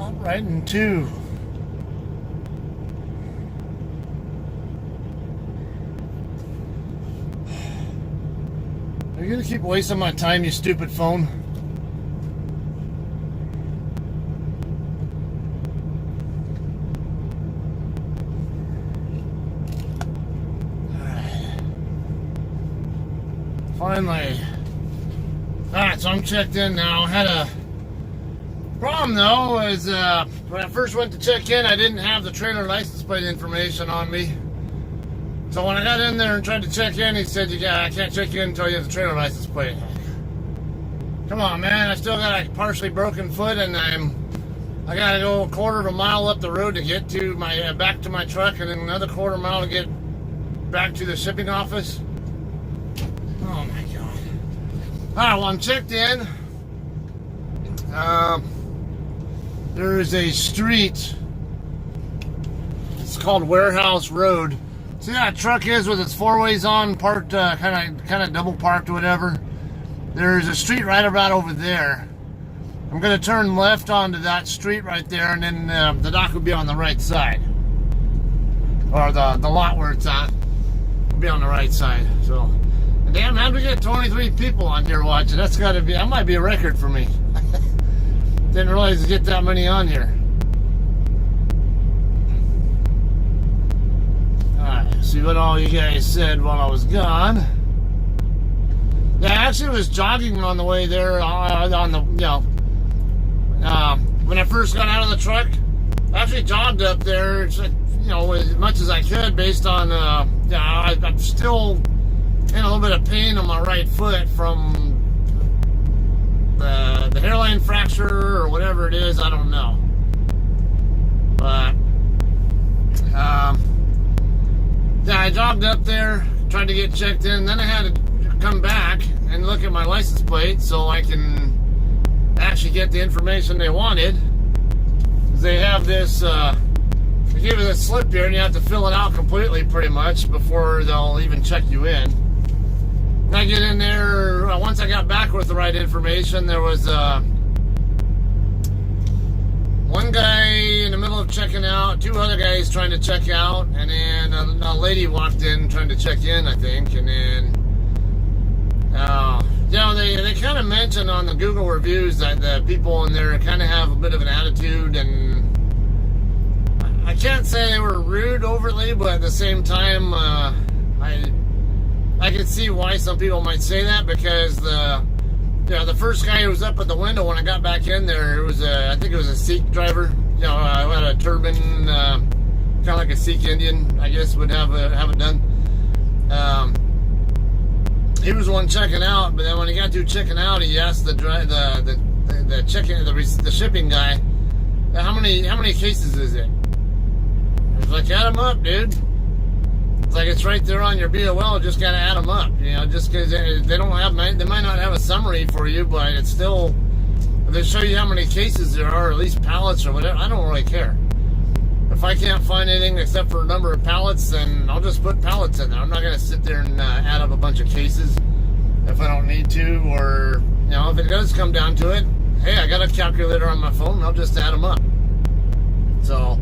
Oh, right in two. Are you gonna keep wasting my time, you stupid phone? Finally. Alright, so I'm checked in now. Had a problem though, is when I first went to check in, I didn't have the trailer license plate information on me. So when I got in there and tried to check in, he said, I can't check in until you have the trailer license plate. Come on, man, I still got a partially broken foot, and I gotta go a quarter of a mile up the road to get to my back to my truck, and then another quarter mile to get back to the shipping office. Oh my god. Alright, well, I'm checked in. There is a street. It's called Warehouse Road. See that truck is with its four ways on, parked, kind of double parked or whatever. There's a street right about over there. I'm gonna turn left onto that street right there, and then the dock will be on the right side, or the lot where it's at will be on the right side. So, and damn, how do we get 23 people on here watching? That's gotta be, that might be a record for me. Didn't realize to get that many on here. Alright, see what all you guys said while I was gone. Yeah, I actually was jogging on the way there on the, when I first got out of the truck, I actually jogged up there, as much as I could based on, I'm still in a little bit of pain on my right foot from the hairline fracture or whatever it is, I don't know. But, yeah, I jogged up there, tried to get checked in, then I had to come back and look at my license plate so I can actually get the information they wanted. They have this, they give you this slip here and you have to fill it out completely pretty much before they'll even check you in. And I get in there, once I got back with the right information, there was one guy in the middle of checking out, two other guys trying to check out, and then a lady walked in trying to check in, I think, and then they kind of mentioned on the Google reviews that the people in there kind of have a bit of an attitude, and I can't say they were rude overtly, but at the same time, I could see why some people might say that, because the first guy who was up at the window when I got back in there, it was I think it was a Sikh driver, who had a turban, kind of like a Sikh Indian, I guess, would have it done. He was the one checking out, but then when he got to checking out, he asked the shipping guy, how many cases is it? He was like, add them up, dude. It's like, it's right there on your BOL, just gotta add them up, just because they might not have a summary for you, but it's still, if they show you how many cases there are, or at least pallets or whatever, I don't really care. If I can't find anything except for a number of pallets, then I'll just put pallets in there. I'm not going to sit there and add up a bunch of cases if I don't need to, or, if it does come down to it, hey, I got a calculator on my phone, I'll just add them up. So,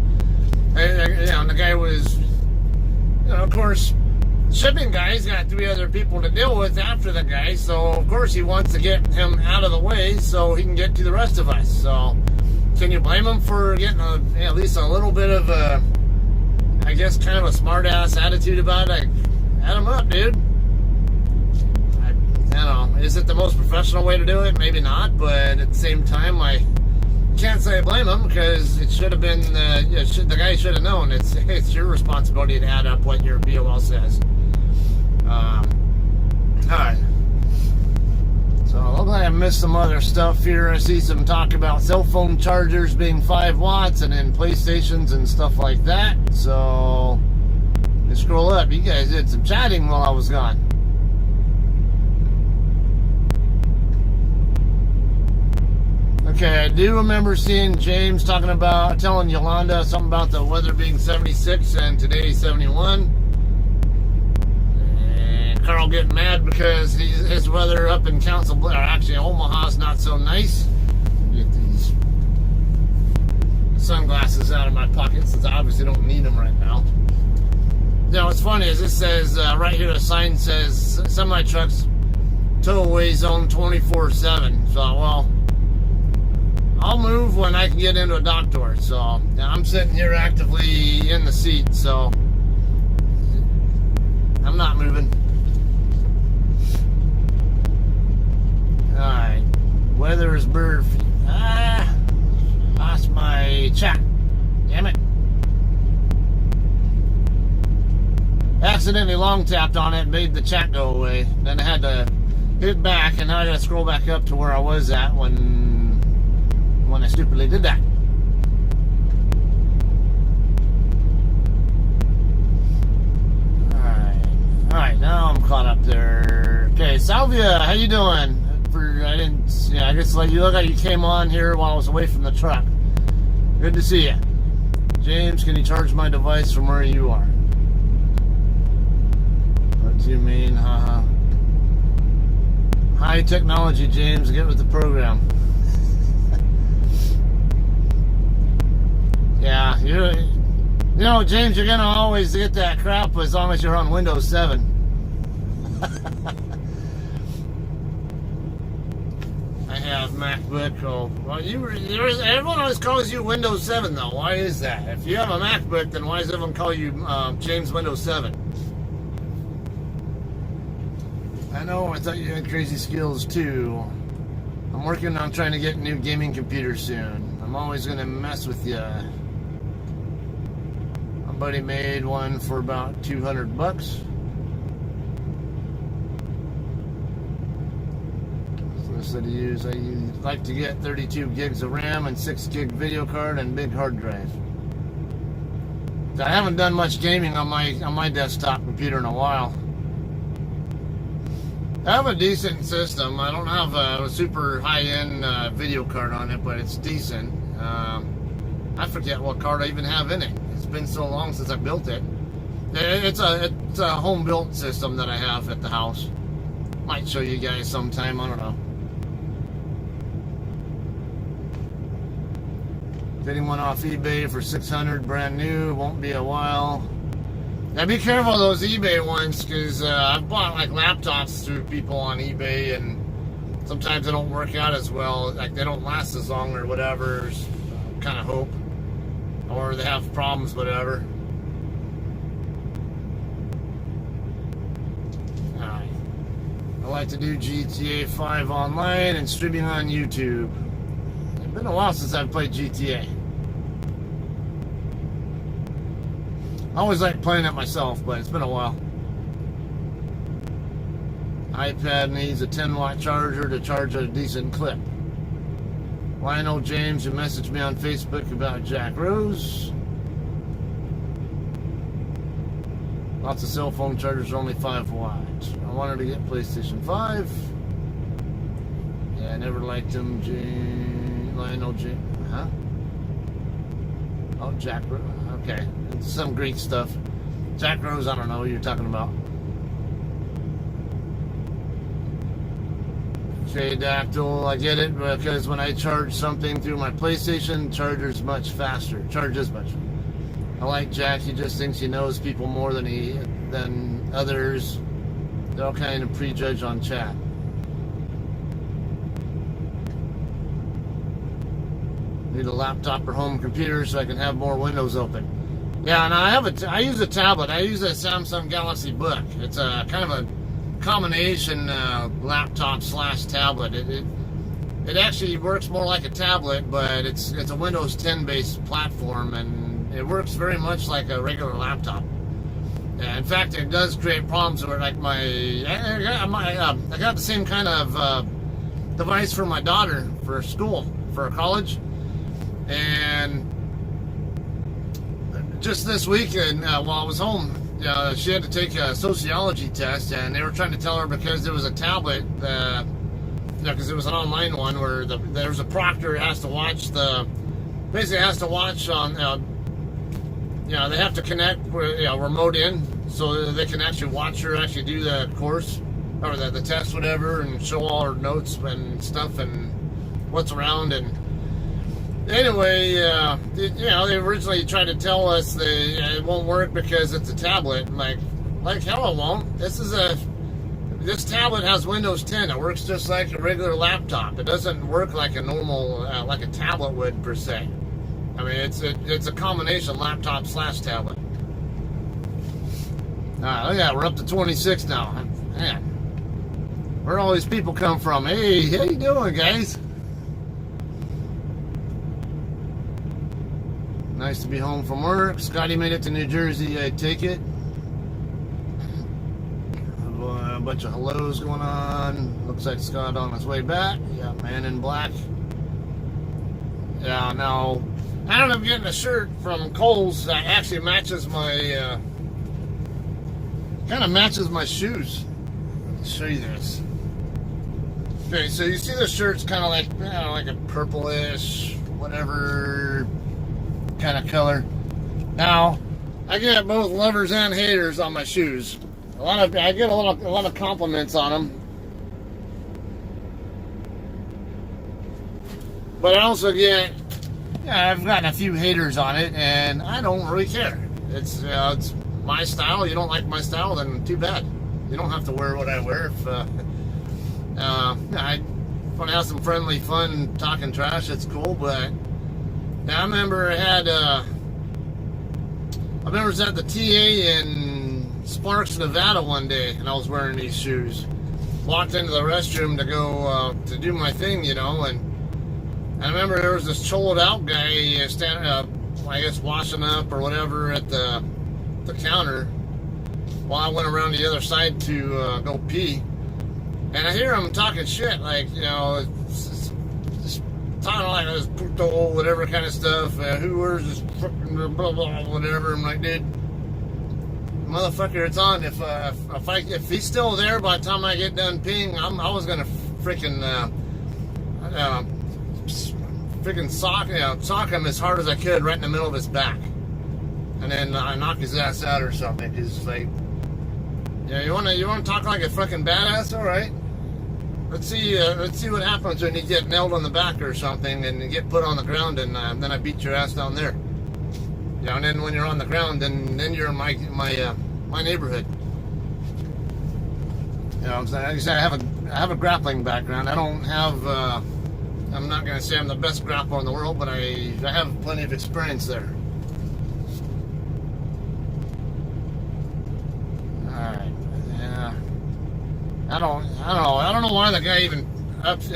and the guy was, of course, shipping guy's got three other people to deal with after the guy, so of course he wants to get him out of the way so he can get to the rest of us. So, can you blame him for getting at least a little bit of a, I guess, kind of a smart-ass attitude about it? Add him up, dude. I don't know. Is it the most professional way to do it? Maybe not, but at the same time, I can't say I blame him, because it should have been, the guy should have known. It's your responsibility to add up what your BOL says. Alright. So, it looks like I missed some other stuff here. I see some talk about cell phone chargers being 5 watts and then PlayStations and stuff like that. So, let's scroll up. You guys did some chatting while I was gone. Okay, I do remember seeing James telling Yolanda something about the weather being 76 and today 71. Carl getting mad because his weather up in Council, or actually Omaha's not so nice. Get these sunglasses out of my pocket since I obviously don't need them right now. You know, what's funny is this says, right here, a sign says, semi-trucks tow away zone 24/7. So, well, I'll move when I can get into a dock door. So, I'm sitting here actively in the seat, so I'm not moving. Alright, weather is bird. Lost my chat. Damn it. Accidentally long tapped on it and made the chat go away. Then I had to hit back, and now I gotta scroll back up to where I was at when I stupidly did that. Alright, now I'm caught up there. Okay, Salvia, how you doing? I guess like you look like you came on here while I was away from the truck. Good to see you. James, can you charge my device from where you are? What do you mean, haha? High technology, James, get with the program. Yeah, you know, James, you're gonna always get that crap as long as you're on Windows 7. I have MacBook. Oh, well, everyone always calls you Windows 7 though. Why is that? If you have a MacBook, then why does everyone call you James Windows 7? I know. I thought you had crazy skills too. I'm working on trying to get a new gaming computer soon. I'm always gonna mess with you. My buddy made one for about $200. That I like to get 32 gigs of RAM and 6 gig video card and big hard drive. I haven't done much gaming on my desktop computer in a while. I have a decent system. I don't have a super high-end video card on it, but it's decent. I forget what card I even have in it. It's been so long since I built it. It's a home-built system that I have at the house. Might show you guys sometime. I don't know. Getting one off eBay for $600, brand new. Won't be a while. Now be careful of those eBay ones, because I've bought like laptops through people on eBay, and sometimes they don't work out as well. Like they don't last as long or whatever. Kind of hope, or they have problems, whatever. Alright. I like to do GTA 5 online and streaming on YouTube. It's been a while since I've played GTA. I always like playing it myself, but it's been a while. iPad needs a 10-watt charger to charge at a decent clip. Lionel James, you messaged me on Facebook about Jack Rose. Lots of cell phone chargers are only 5 watts. I wanted to get PlayStation 5. Yeah, I never liked him. Lionel James. Huh? Oh, Jack Rose. Okay. It's some Greek stuff. Jack Rose, I don't know what you're talking about. Dactyl, I get it, because when I charge something through my PlayStation, charges much faster. I like Jack. He just thinks he knows people more than others. They're all kind of prejudge on chat. Need a laptop or home computer so I can have more windows open. Yeah, and I use a tablet. I use a Samsung Galaxy Book. It's a kind of a combination laptop / tablet. It actually works more like a tablet, but it's a Windows 10 based platform, and it works very much like a regular laptop. In fact, it does create problems where like I got the same kind of device for my daughter for school, for college, and just this weekend while I was home, she had to take a sociology test, and they were trying to tell her because there was a tablet, because it was an online one where there's a proctor has to watch basically has to watch on, they have to connect remote in so they can actually watch her actually do the course or the test, whatever, and show all her notes and stuff and what's around. And Anyway, they originally tried to tell us that it won't work because it's a tablet. I'm like hell it won't. This tablet has Windows 10. It works just like a regular laptop. It doesn't work like a normal, like a tablet would per se. I mean, it's a combination laptop / tablet. Look at that. We're up to 26 now. Man, where all these people come from? Hey, how you doing, guys? Nice to be home from work. Scotty made it to New Jersey, I take it. A bunch of hellos going on. Looks like Scott on his way back. Yeah, man in black. Yeah, now, I ended up getting a shirt from Kohl's that actually matches my, kind of matches my shoes. Let me show you this. Okay, so you see the shirt's kind of like, like a purplish, whatever kind of color. Now, I get both lovers and haters on my shoes. I get a lot of compliments on them, but I also get, I've gotten a few haters on it, and I don't really care. It's my style. You don't like my style, then too bad. You don't have to wear what I wear. If I want to have some friendly fun talking trash, it's cool. But now I remember I was at the TA in Sparks, Nevada one day, and I was wearing these shoes. Walked into the restroom to go to do my thing, and I remember there was this choloed out guy standing up, I guess washing up or whatever at the counter while I went around the other side to go pee. And I hear him talking shit, like, just talking like this puto, whatever kind of stuff. Who wears this fucking blah, blah, whatever. I'm like, dude, motherfucker, it's on. If he's still there by the time I get done peeing, I was gonna freaking sock him as hard as I could right in the middle of his back, and then knock his ass out or something. Cause like, you wanna talk like a fucking badass, all right? Let's see what happens when you get nailed on the back or something and you get put on the ground, and then I beat your ass down there. And then when you're on the ground, then you're in my neighborhood. I'm saying, like I said, I have a grappling background. I don't have. I'm not going to say I'm the best grappler in the world, but I have plenty of experience there. All right. Yeah. I don't know why the guy even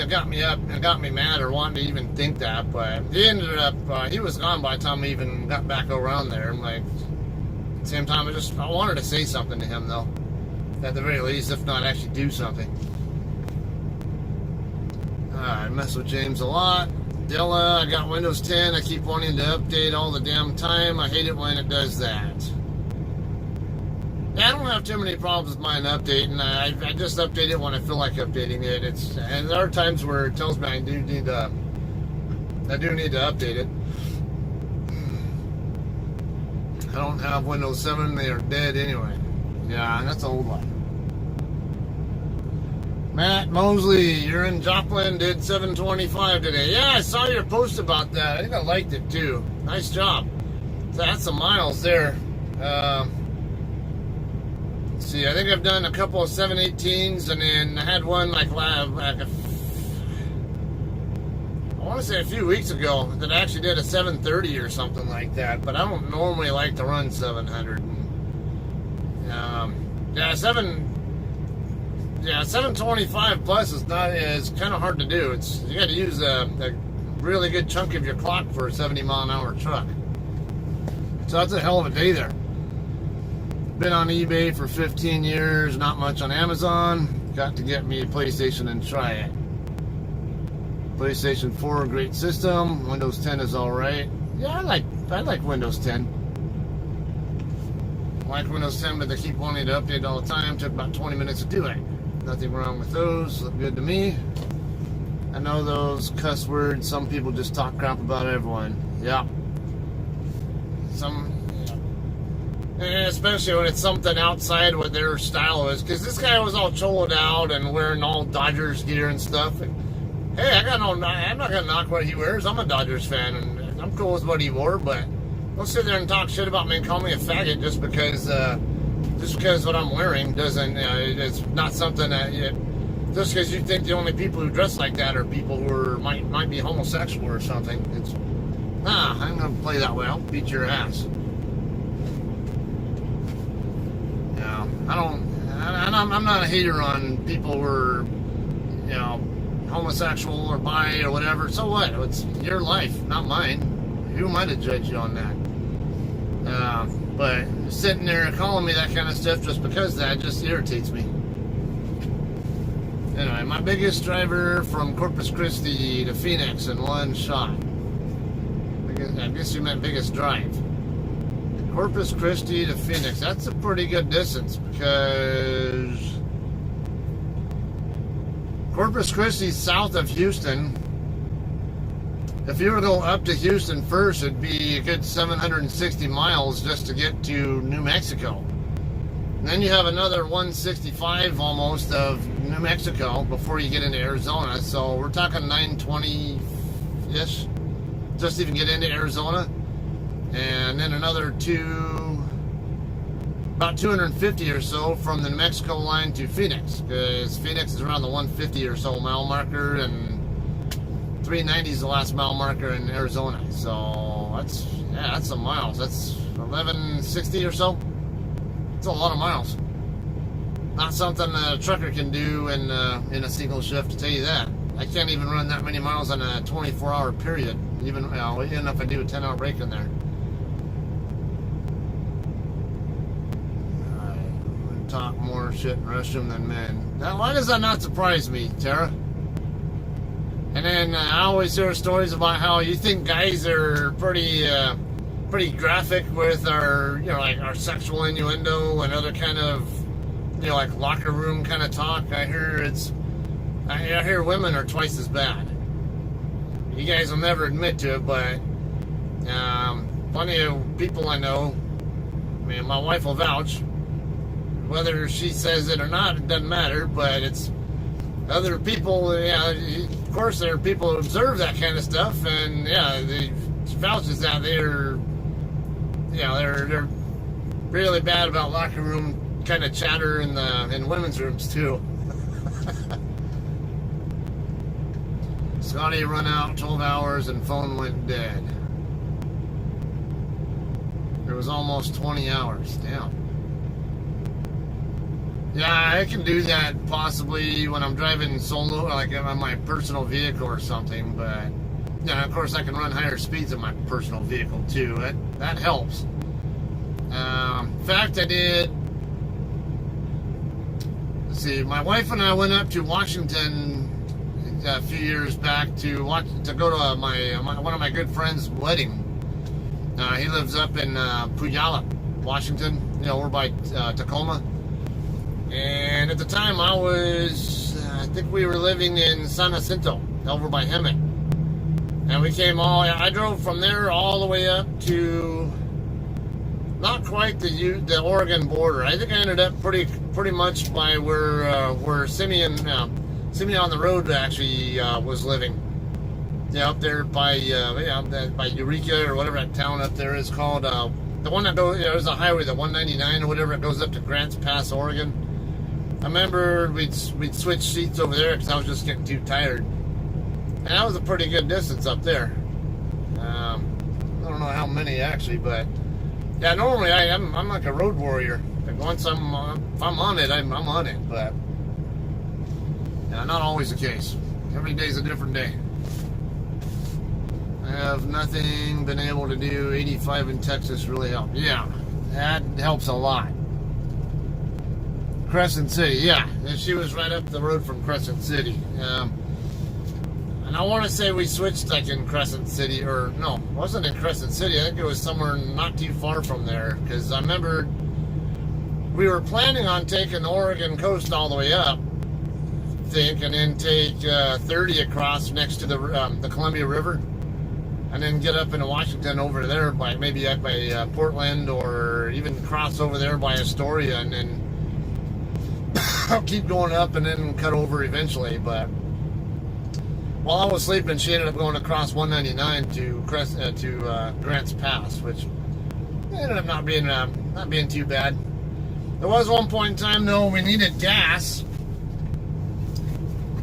got me mad or wanted to even think that, but he ended up, he was gone by the time we even got back around there. I'm like, at the same time, I wanted to say something to him though, at the very least, if not actually do something. I mess with James a lot. Dilla, I got Windows 10. I keep wanting to update all the damn time. I hate it when it does that. Yeah, I don't have too many problems with mine updating. I just update it when I feel like updating it. And there are times where it tells me I do need to update it. I don't have Windows 7. They are dead anyway. Yeah, that's an old one. Matt Mosley, you're in Joplin, did 725 today. Yeah, I saw your post about that. I think I liked it too. Nice job. So that's some miles there. Let's see, I think I've done a couple of 718s, and then I had one I want to say a few weeks ago that I actually did a 730 or something like that, but I don't normally like to run 700. Yeah, 725 plus is kind of hard to do. You got to use a really good chunk of your clock for a 70-mile-an-hour truck. So that's a hell of a day there. Been on eBay for 15 years, not much on Amazon. Got to get me a PlayStation and try it. PlayStation 4, great system. Windows 10 is all right. Yeah, I like Windows 10. I like Windows 10, but they keep wanting to update all the time. Took about 20 minutes to do it. Nothing wrong with those. Look good to me. I know those cuss words. Some people just talk crap about everyone. Yeah. Especially when it's something outside what their style is. Because this guy was all choloed out and wearing all Dodgers gear and stuff. And hey, I'm not gonna knock what he wears. I'm a Dodgers fan, and I'm cool with what he wore. But don't sit there and talk shit about me and call me a faggot just because what I'm wearing doesn't. It's not something that. Just because you think the only people who dress like that are people who might be homosexual or something. It's I'm gonna play that way. I'll beat your ass. Yeah, I'm not a hater on people who are, homosexual or bi or whatever. So what? It's your life, not mine. Who am I to judge you on that? But sitting there calling me that kind of stuff just because that just irritates me. Anyway, my biggest driver from Corpus Christi to Phoenix in one shot. I guess you meant biggest drive. Corpus Christi to Phoenix. That's a pretty good distance because Corpus Christi south of Houston. If you were to go up to Houston first, it'd be a good 760 miles just to get to New Mexico. And then you have another 165 almost of New Mexico before you get into Arizona. So we're talking 920-ish just to even get into Arizona. And then another about 250 or so from the New Mexico line to Phoenix. Because Phoenix is around the 150 or so mile marker, and 390 is the last mile marker in Arizona. So that's some miles. That's 1160 or so. It's a lot of miles. Not something a trucker can do in a single shift, to tell you that. I can't even run that many miles on a 24-hour period, even if I do a 10-hour break in there. I'm going to talk more shit in restroom than men. Now, why does that not surprise me, Tara? And then I always hear stories about how you think guys are pretty graphic with our, like our sexual innuendo and other kind of, like locker room kind of talk. I hear women are twice as bad. You guys will never admit to it, but plenty of people I know, my wife will vouch. Whether she says it or not, it doesn't matter, but it's other people, of course there are people who observe that kind of stuff, and they vouches that they're really bad about locker room kind of chatter in women's rooms too. Scotty run out 12 hours and phone went dead. It was almost 20 hours. Damn. Yeah, I can do that possibly when I'm driving solo, like on my personal vehicle or something, but of course I can run higher speeds in my personal vehicle too. That helps. In fact, I did. Let's see. My wife and I went up to Washington a few years back to go to one of my good friends' wedding. He lives up in Puyallup, Washington. We're by Tacoma. And at the time, I think we were living in San Jacinto, over by Hemet. And we came I drove from there all the way up to not quite the Oregon border. I think I ended up pretty much by where Simeon on the Road actually was living. Yeah, up there by by Eureka or whatever that town up there is called. The one that goes, there's a highway, the 199 or whatever, it goes up to Grants Pass, Oregon. I remember we'd switch seats over there because I was just getting too tired. And that was a pretty good distance up there. I don't know how many actually, but yeah, normally I'm like a road warrior. Like once if I'm on it, I'm on it, but not always the case. Every day's a different day. I have nothing been able to do. 85 in Texas really helped. Yeah, that helps a lot. Crescent City, yeah. And she was right up the road from Crescent City. And I want to say we switched like in Crescent City, or no, it wasn't in Crescent City. I think it was somewhere not too far from there. Because I remember we were planning on taking the Oregon coast all the way up, I think, and then take 30 across next to the Columbia River. And then get up into Washington over there by maybe up by Portland, or even cross over there by Astoria, and then I'll keep going up and then cut over eventually. But while I was sleeping, she ended up going across 199 to Grants Pass, which ended up not being too bad. There was one point in time though we needed gas,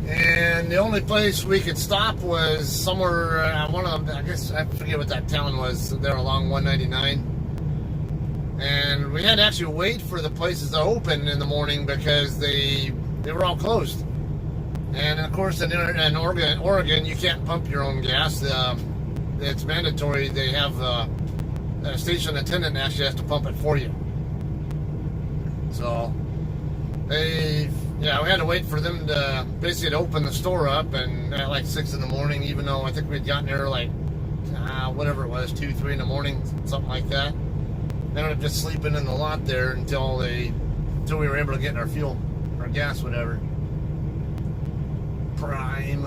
and the only place we could stop was somewhere one of them. I guess I forget what that town was there along 199. And we had to actually wait for the places to open in the morning because they were all closed. And of course, in Oregon, you can't pump your own gas. It's mandatory. They have a station attendant actually has to pump it for you. So we had to wait for them to basically to open the store up, and at like 6 in the morning, even though I think we'd gotten there like whatever it was, 2, 3 in the morning, something like that. They ended up just sleeping in the lot there until we were able to get our fuel, our gas, whatever. Prime.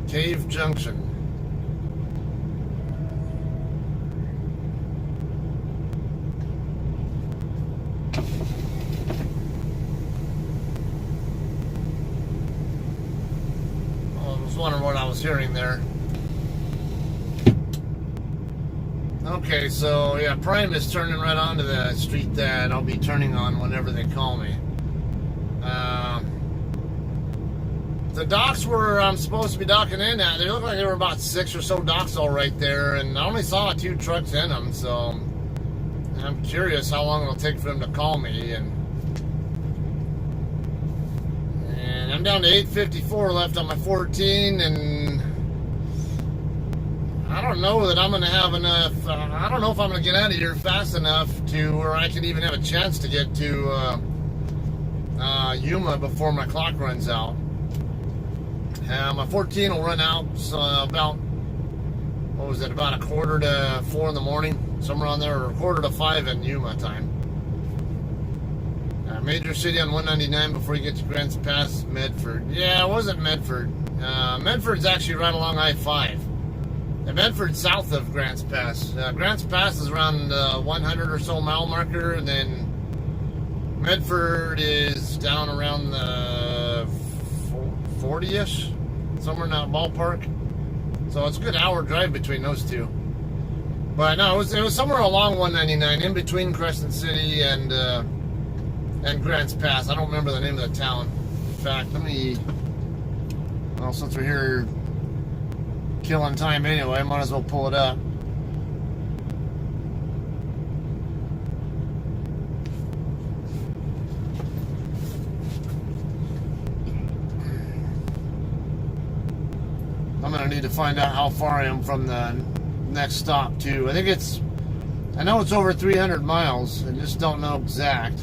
Cave Junction. I was wondering what I was hearing there. Okay, so yeah, Prime is turning right onto the street that I'll be turning on whenever they call me. The docks where I'm supposed to be docking in at, they look like there were about 6 or so docks all right there, and I only saw 2 trucks in them, so I'm curious how long it'll take for them to call me. And I'm down to 854 left on my 14, and I don't know that I'm going to have enough. I don't know if I'm going to get out of here fast enough to where I can even have a chance to get to Yuma before my clock runs out. My 14 will run out about, what was it, about 3:45 in the morning, somewhere on there, or 4:45 in Yuma time. Major city on 199 before you get to Grants Pass, Medford. Yeah, it wasn't Medford. Medford's actually right along I-5. Medford's south of Grants Pass. Grants Pass is around 100 or so mile marker, and then Medford is down around the 40-ish, somewhere in that ballpark. So it's a good hour drive between those two. But no, it was somewhere along 199, in between Crescent City and Grants Pass. I don't remember the name of the town. In fact, well, since we're here killing time anyway, I might as well pull it up. I'm gonna need to find out how far I am from the next stop too. I know it's over 300 miles. I just don't know exact.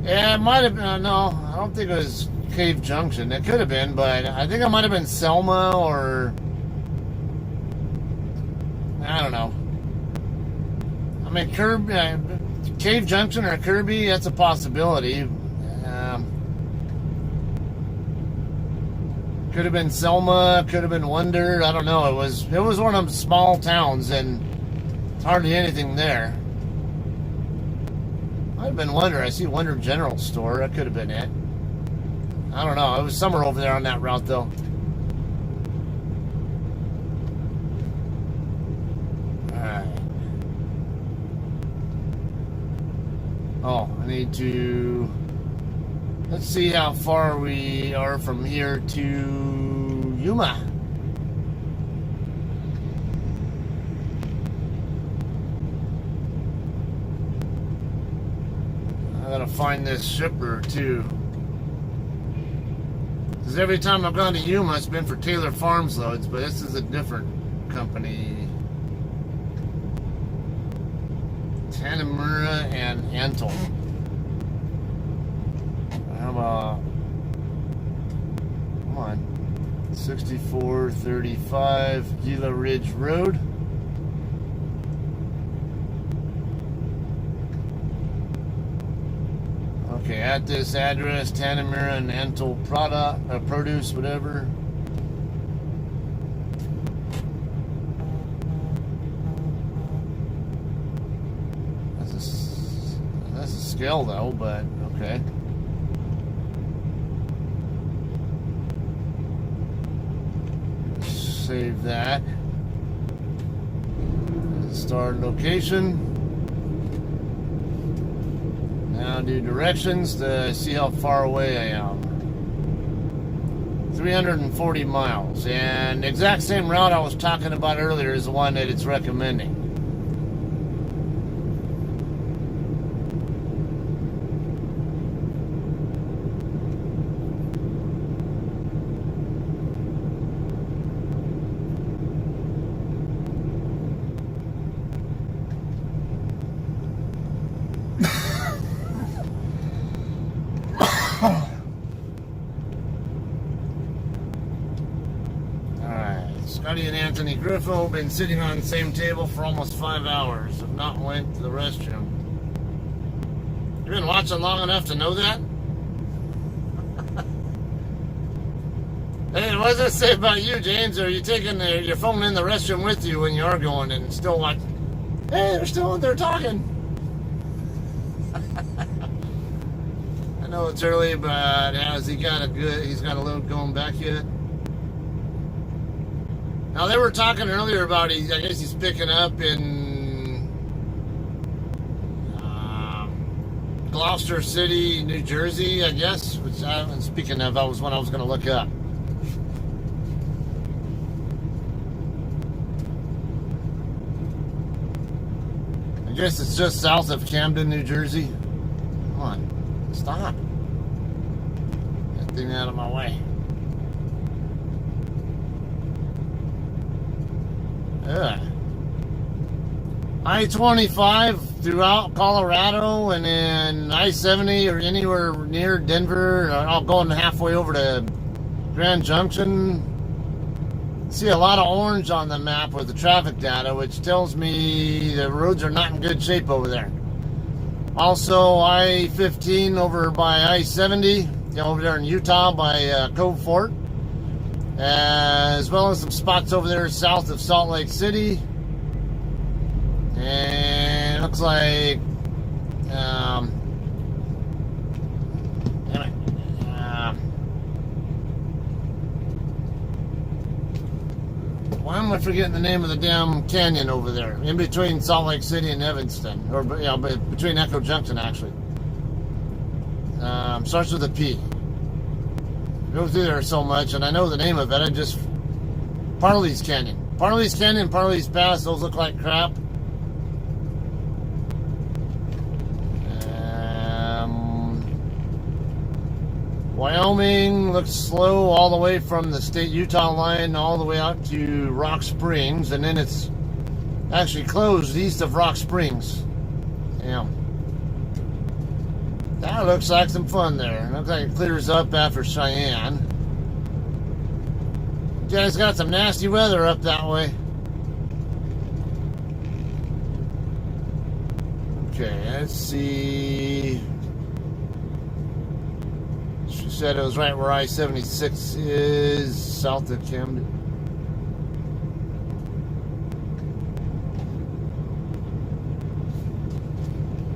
Yeah, it might have been. No, I don't think it was Cave Junction. It could have been, but I think it might have been Selma or I don't know. I mean, Cave Junction or Kirby, that's a possibility. Could have been Selma, could have been Wonder. I don't know. It was one of them small towns, and it's hardly anything there. Might have been Wonder. I see Wonder General Store. That could have been it. I don't know. It was somewhere over there on that route, though. Alright. Oh, I need to... Let's see how far we are from here to Yuma. I gotta find this shipper too. Because every time I've gone to Yuma, it's been for Taylor Farms loads, but this is a different company. Tanamura and Antle. Come on. 6435 Gila Ridge Road. Okay, at this address, Tanamura and Antle produce, whatever. That's scale though, but okay. Save that. Start location. Now do directions to see how far away I am. 340 miles. And the exact same route I was talking about earlier is the one that it's recommending. Scotty and Anthony Griffo have been sitting on the same table for almost 5 hours. Have not went to the restroom. You've been watching long enough to know that? Hey, what does that say about you, James? Are you taking your phone in the restroom with you when you are going and still watching? Hey, they're talking. I know it's early, but has he got he's got a load going back yet? Now, they were talking earlier about, I guess he's picking up in Gloucester City, New Jersey, I guess. Which, speaking of, that was one I was going to look up. I guess it's just south of Camden, New Jersey. Come on, stop. Get that thing out of my way. Yeah. I-25 throughout Colorado, and then I-70 or anywhere near Denver. I'll go halfway over to Grand Junction. See a lot of orange on the map with the traffic data, which tells me the roads are not in good shape over there. Also, I-15 over by I-70, over there in Utah by Cove Fort. As well as some spots over there south of Salt Lake City. And it looks like why am I forgetting the name of the damn canyon over there? In between Salt Lake City and Evanston. Or between Echo Junction, actually. Starts with a P. Go through there so much, and I know the name of it. Parley's Canyon, Parley's Pass. Those look like crap. Wyoming looks slow all the way from the state Utah line all the way out to Rock Springs, and then it's actually closed east of Rock Springs. Yeah. That looks like some fun there. Looks like it clears up after Cheyenne. You guys got some nasty weather up that way. Okay, let's see. She said it was right where I-76 is, south of Camden.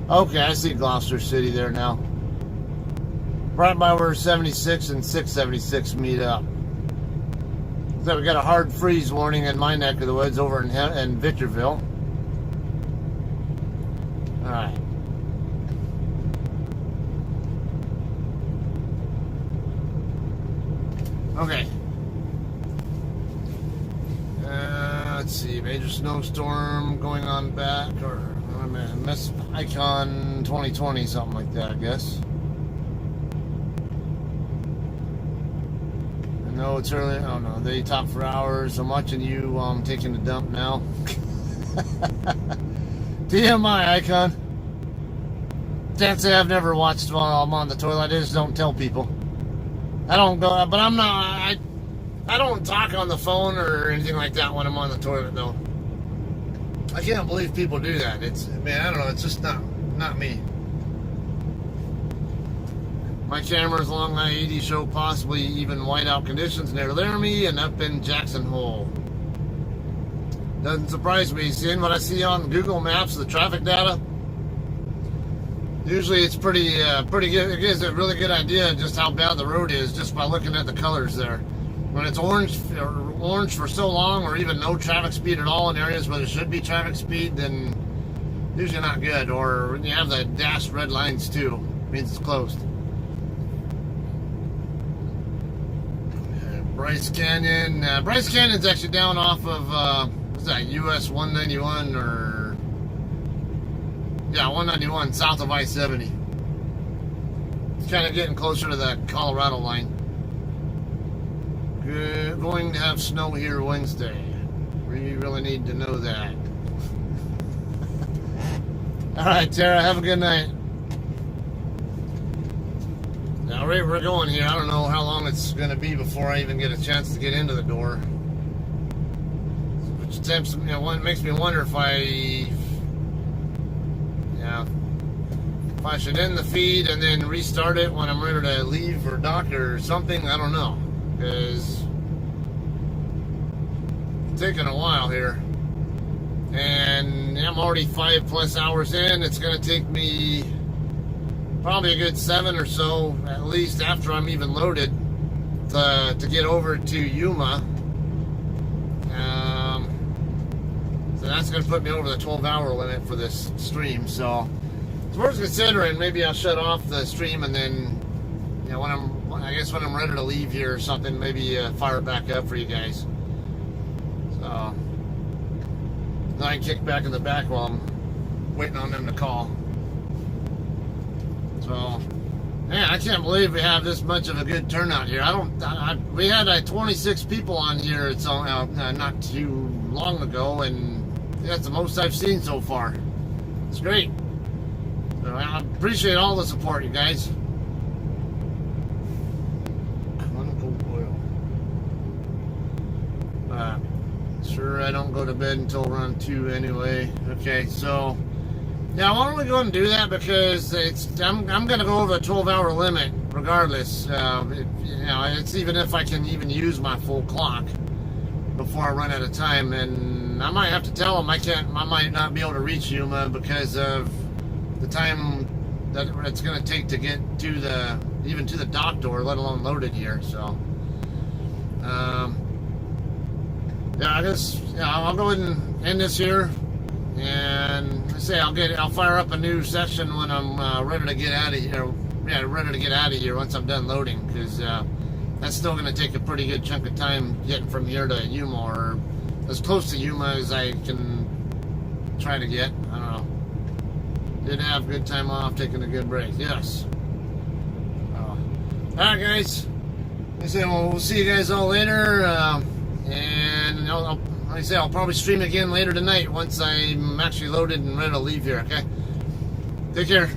Okay, I see Gloucester City there now. Right by where 76 and 676 meet up. So we got a hard freeze warning in my neck of the woods over in Victorville. Alright. Okay. Let's see, major snowstorm going on back, or Miss Icon 2020, something like that, I guess. I know it's early. Oh no, they talk for hours. I'm watching you taking a dump now. TMI, Icon. Can't say I've never watched while I'm on the toilet. I just don't tell people. I don't go, but I'm not. I don't talk on the phone or anything like that when I'm on the toilet, though. I can't believe people do that. Man, I don't know. It's just not me. My cameras along I-80 show possibly even whiteout conditions near Laramie and up in Jackson Hole. Doesn't surprise me. Seeing what I see on Google Maps, the traffic data, Usually it's pretty good. It gives a really good idea just how bad the road is just by looking at the colors there. When it's orange for so long, or even no traffic speed at all in areas where there should be traffic speed, then usually not good. Or when you have the dashed red lines too, it means it's closed. Bryce Canyon. Bryce Canyon's actually down off of what's that? US 191 or 191 south of I-70. It's kind of getting closer to the Colorado line. Going to have snow here Wednesday. We really need to know that. All right, Tara, have a good night. Now, we're going here. I don't know how long it's going to be before I even get a chance to get into the door. Which tempts, one makes me wonder if if I should end the feed and then restart it when I'm ready to leave or dock or something. I don't know, because it's taking a while here, and I'm already 5+ hours in. It's going to take me probably a good 7 or so, at least, after I'm even loaded, to get over to Yuma. So that's going to put me over the 12-hour limit for this stream. So it's worth considering. Maybe I'll shut off the stream and then, when I'm ready to leave here or something, maybe fire it back up for you guys. So then I can kick back in the back while I'm waiting on them to call. So, man, I can't believe we have this much of a good turnout here. We had 26 people on here. It's not too long ago, and that's the most I've seen so far. It's great. So I appreciate all the support, you guys. Sure, I don't go to bed until around 2 anyway. Okay, so yeah, why don't we go ahead and do that, because I'm going to go over the 12-hour limit regardless. It's even if I can even use my full clock before I run out of time, and I might have to tell them I might not be able to reach Yuma because of the time that it's going to take to get to even to the dock door, let alone loaded here. So I guess I'll go ahead and end this here. And I say I'll fire up a new session when I'm ready to get out of here. Yeah, ready to get out of here once I'm done loading, because that's still going to take a pretty good chunk of time getting from here to Yuma, or as close to Yuma as I can try to get. I don't know. Did have a good time off, taking a good break. Yes. All right, guys. I say we'll see you guys all later, and like I say, I'll probably stream again later tonight once I'm actually loaded and ready to leave here, okay? Take care.